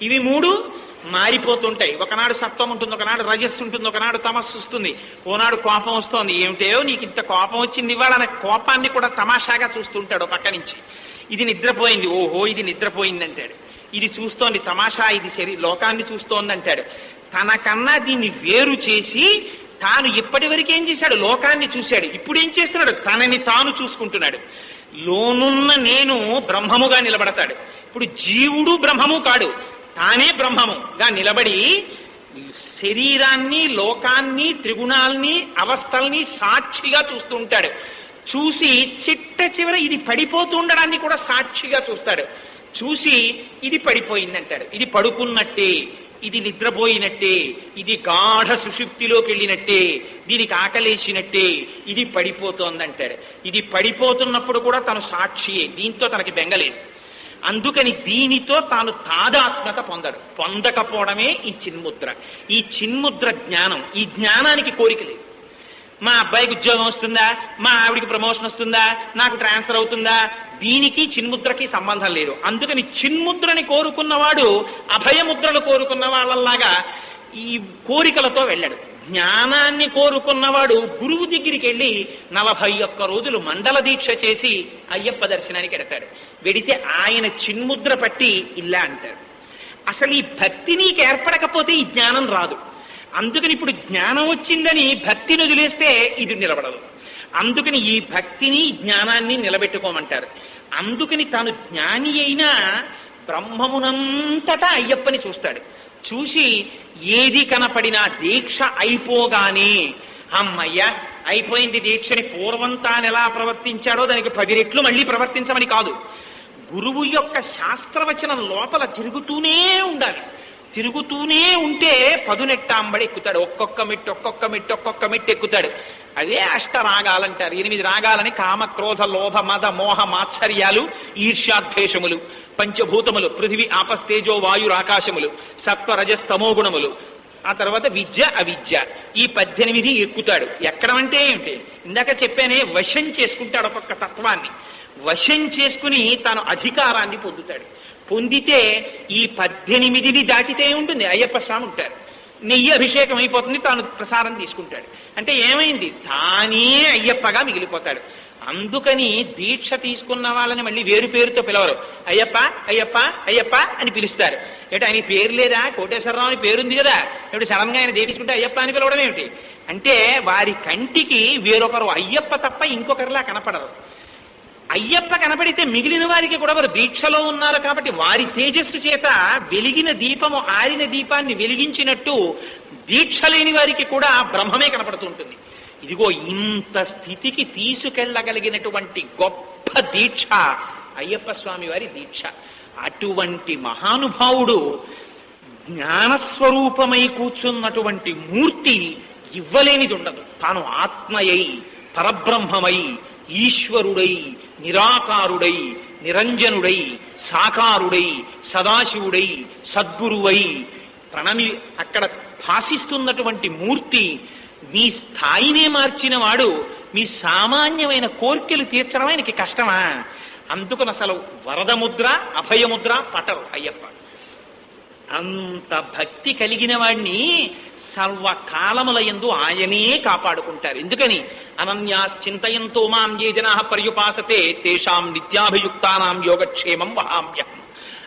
ఇవి మూడు మారిపోతుంటాయి. ఒకనాడు సత్వం ఉంటుంది, ఒకనాడు రజస్సు ఉంటుంది, ఒకనాడు తమస్సు వస్తుంది, ఓనాడు కోపం వస్తుంది. ఏమిటో నీకు ఇంత కోపం వచ్చింది ఇవాళ అనే కోపాన్ని కూడా తమాషాగా చూస్తుంటాడు పక్క నుంచి. ఇది నిద్రపోయింది, ఓహో ఇది నిద్రపోయింది అంటాడు. ఇది చూస్తోంది తమాషా, ఇది లోకాన్ని చూస్తోంది అంటాడు. తనకన్నా దీన్ని వేరు చేసి తాను ఇప్పటి వరకు ఏం చేశాడు? లోకాన్ని చూశాడు. ఇప్పుడు ఏం చేస్తున్నాడు? తనని తాను చూసుకుంటున్నాడు. లోనున్న నేను బ్రహ్మముగా నిలబడతాడు. ఇప్పుడు జీవుడు బ్రహ్మము కాడు, తానే బ్రహ్మముగా నిలబడి శరీరాన్ని, లోకాన్ని, త్రిగుణాల్ని, అవస్థల్ని సాక్షిగా చూస్తూ ఉంటాడు. చూసి చిట్ట చివర ఇది పడిపోతూ ఉండడాన్ని కూడా సాక్షిగా చూస్తాడు. చూసి ఇది పడిపోయింది అంటాడు, ఇది పడుకున్నట్టే, ఇది నిద్రపోయినట్టే, ఇది గాఢ సుషుప్తిలోకి వెళ్ళినట్టే, దీనికి ఆకలేసినట్టే, ఇది పడిపోతోందంటాడు. ఇది పడిపోతున్నప్పుడు కూడా తను సాక్షియే, దీంతో తనకి బెంగలేదు. అందుకని దీనితో తాను తాదాత్మ్యత పొందకపోవడమే ఈ చిన్ముద్ర. ఈ చిన్ముద్ర జ్ఞానం. ఈ జ్ఞానానికి కోరిక లేదు. మా అబ్బాయికి ఉద్యోగం వస్తుందా, మా ఆవిడికి ప్రమోషన్ వస్తుందా, నాకు ట్రాన్స్ఫర్ అవుతుందా, దీనికి చిన్ముద్రకి సంబంధం లేదు. అందుకని చిన్ముద్రని కోరుకున్నవాడు అభయముద్రలు కోరుకున్న వాళ్ళలాగా ఈ కోరికలతో వెళ్ళాడు. జ్ఞానాన్ని కోరుకున్నవాడు గురువు దగ్గరికి వెళ్ళి 41 రోజులు మండల దీక్ష చేసి అయ్యప్ప దర్శనానికి వెడతాడు. వెడితే ఆయన చిన్ముద్ర పట్టి ఇలా అంటాడు. అసలు ఈ భక్తి నీకు ఏర్పడకపోతే ఈ జ్ఞానం రాదు. అందుకని ఇప్పుడు జ్ఞానం వచ్చిందని భక్తిని వదిలేస్తే ఇది నిలబడదు. అందుకని ఈ భక్తిని, జ్ఞానాన్ని నిలబెట్టుకోమంటారు. అందుకని తాను జ్ఞాని అయినా బ్రహ్మమునంతటా అయ్యప్పని చూస్తాడు. చూసి ఏది కనపడినా దీక్ష అయిపోగానే అమ్మయ్య అయిపోయింది దీక్షని, పూర్వం తాను ఎలా ప్రవర్తించాడో దానికి 10 రెట్లు మళ్ళీ ప్రవర్తించమని కాదు. గురువు యొక్క శాస్త్రవచనం లోపల తిరుగుతూనే ఉండాలి. తిరుగుతూనే ఉంటే పదునెట్టాంబడి ఎక్కుతాడు. ఒక్కొక్క మెట్టు ఎక్కుతాడు. అదే అష్టరాగాలంటారు. 8 రాగాలని కామ, క్రోధ, లోభ, మద, మోహ, మాత్సర్యాలు, ఈర్ష్యాద్వేషములు, పంచభూతములు, పృథివీ, ఆపస్తేజో, వాయుర్, ఆకాశములు, సత్వ, రజస్తమో గుణములు. ఆ తర్వాత విద్య, అవిద్య. ఈ 18 ఎక్కుతాడు. ఎక్కడం అంటే ఏమిటి? ఇందాక చెప్పానే, వశం చేసుకుంటాడు. ఒక్కొక్క తత్వాన్ని వశం చేసుకుని తాను అధికారాన్ని పొందుతాడు. పొందితే ఈ 18 దాటితే ఉంటుంది. అయ్యప్ప స్వామి ఉంటారు, నెయ్యి అభిషేకం అయిపోతుంది, తాను ప్రసాదం తీసుకుంటాడు. అంటే ఏమైంది? తానే అయ్యప్పగా మిగిలిపోతాడు. అందుకని దీక్ష తీసుకున్న వాళ్ళని మళ్ళీ వేరు పేరుతో పిలవరు. అయ్యప్ప అయ్యప్ప అయ్యప్ప అని పిలుస్తారు. ఏమిటి ఆయన పేరు లేదా? కోటేశ్వరరావు అని పేరుంది కదా, ఏమిటి సడన్ గా ఆయన తీసుకుంటే అయ్యప్ప అని పిలవడం ఏమిటి? అంటే వారి కంటికి వేరొకరు అయ్యప్ప తప్ప ఇంకొకరిలా కనపడరు. అయ్యప్ప కనబడితే మిగిలిన వారికి కూడా వారు దీక్షలో ఉన్నారు కాబట్టి వారి తేజస్సు చేత వెలిగిన దీపము ఆరిన దీపాన్ని వెలిగించినట్టు దీక్ష లేని వారికి కూడా బ్రహ్మమే కనపడుతూ ఉంటుంది. ఇదిగో ఇంత స్థితికి తీసుకెళ్లగలిగినటువంటి గొప్ప దీక్ష అయ్యప్ప స్వామి వారి దీక్ష. అటువంటి మహానుభావుడు జ్ఞానస్వరూపమై కూర్చున్నటువంటి మూర్తి ఇవ్వలేనిది ఉండదు. తాను ఆత్మయై పరబ్రహ్మమై ఈశ్వరుడై నిరాకారుడై నిరంజనుడై సాకారుడై సదాశివుడై సద్గురువై అక్కడ భాసిస్తున్నటువంటి మూర్తి మీ స్థాయినే మార్చిన వాడు మీ సామాన్యమైన కోర్కెలు తీర్చడం ఆయనకి కష్టమా? అందుకని అసలు వరదముద్ర అభయముద్ర పటరు అయ్యప్ప. అంత భక్తి కలిగిన వాడిని సర్వకాలముల యందు ఆయనే కాపాడుకుంటారు. ఎందుకని అనన్యాశ్చింతయంతో మాం ఏ జనాః పర్యుపాసతే తేషాం నిత్యాభియుక్తానాం యోగక్షేమం వహామ్యహం.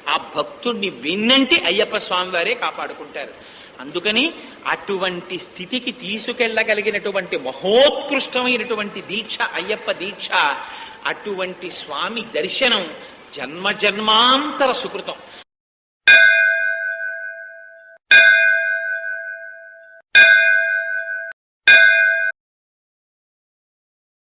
ఆ భక్తుణ్ణి విన్నంటి అయ్యప్ప స్వామి వారే కాపాడుకుంటారు. అందుకని అటువంటి స్థితికి తీసుకెళ్లగలిగినటువంటి మహోత్కృష్టమైనటువంటి దీక్ష అయ్యప్ప దీక్ష. అటువంటి స్వామి దర్శనం జన్మ జన్మాంతర సుకృతం.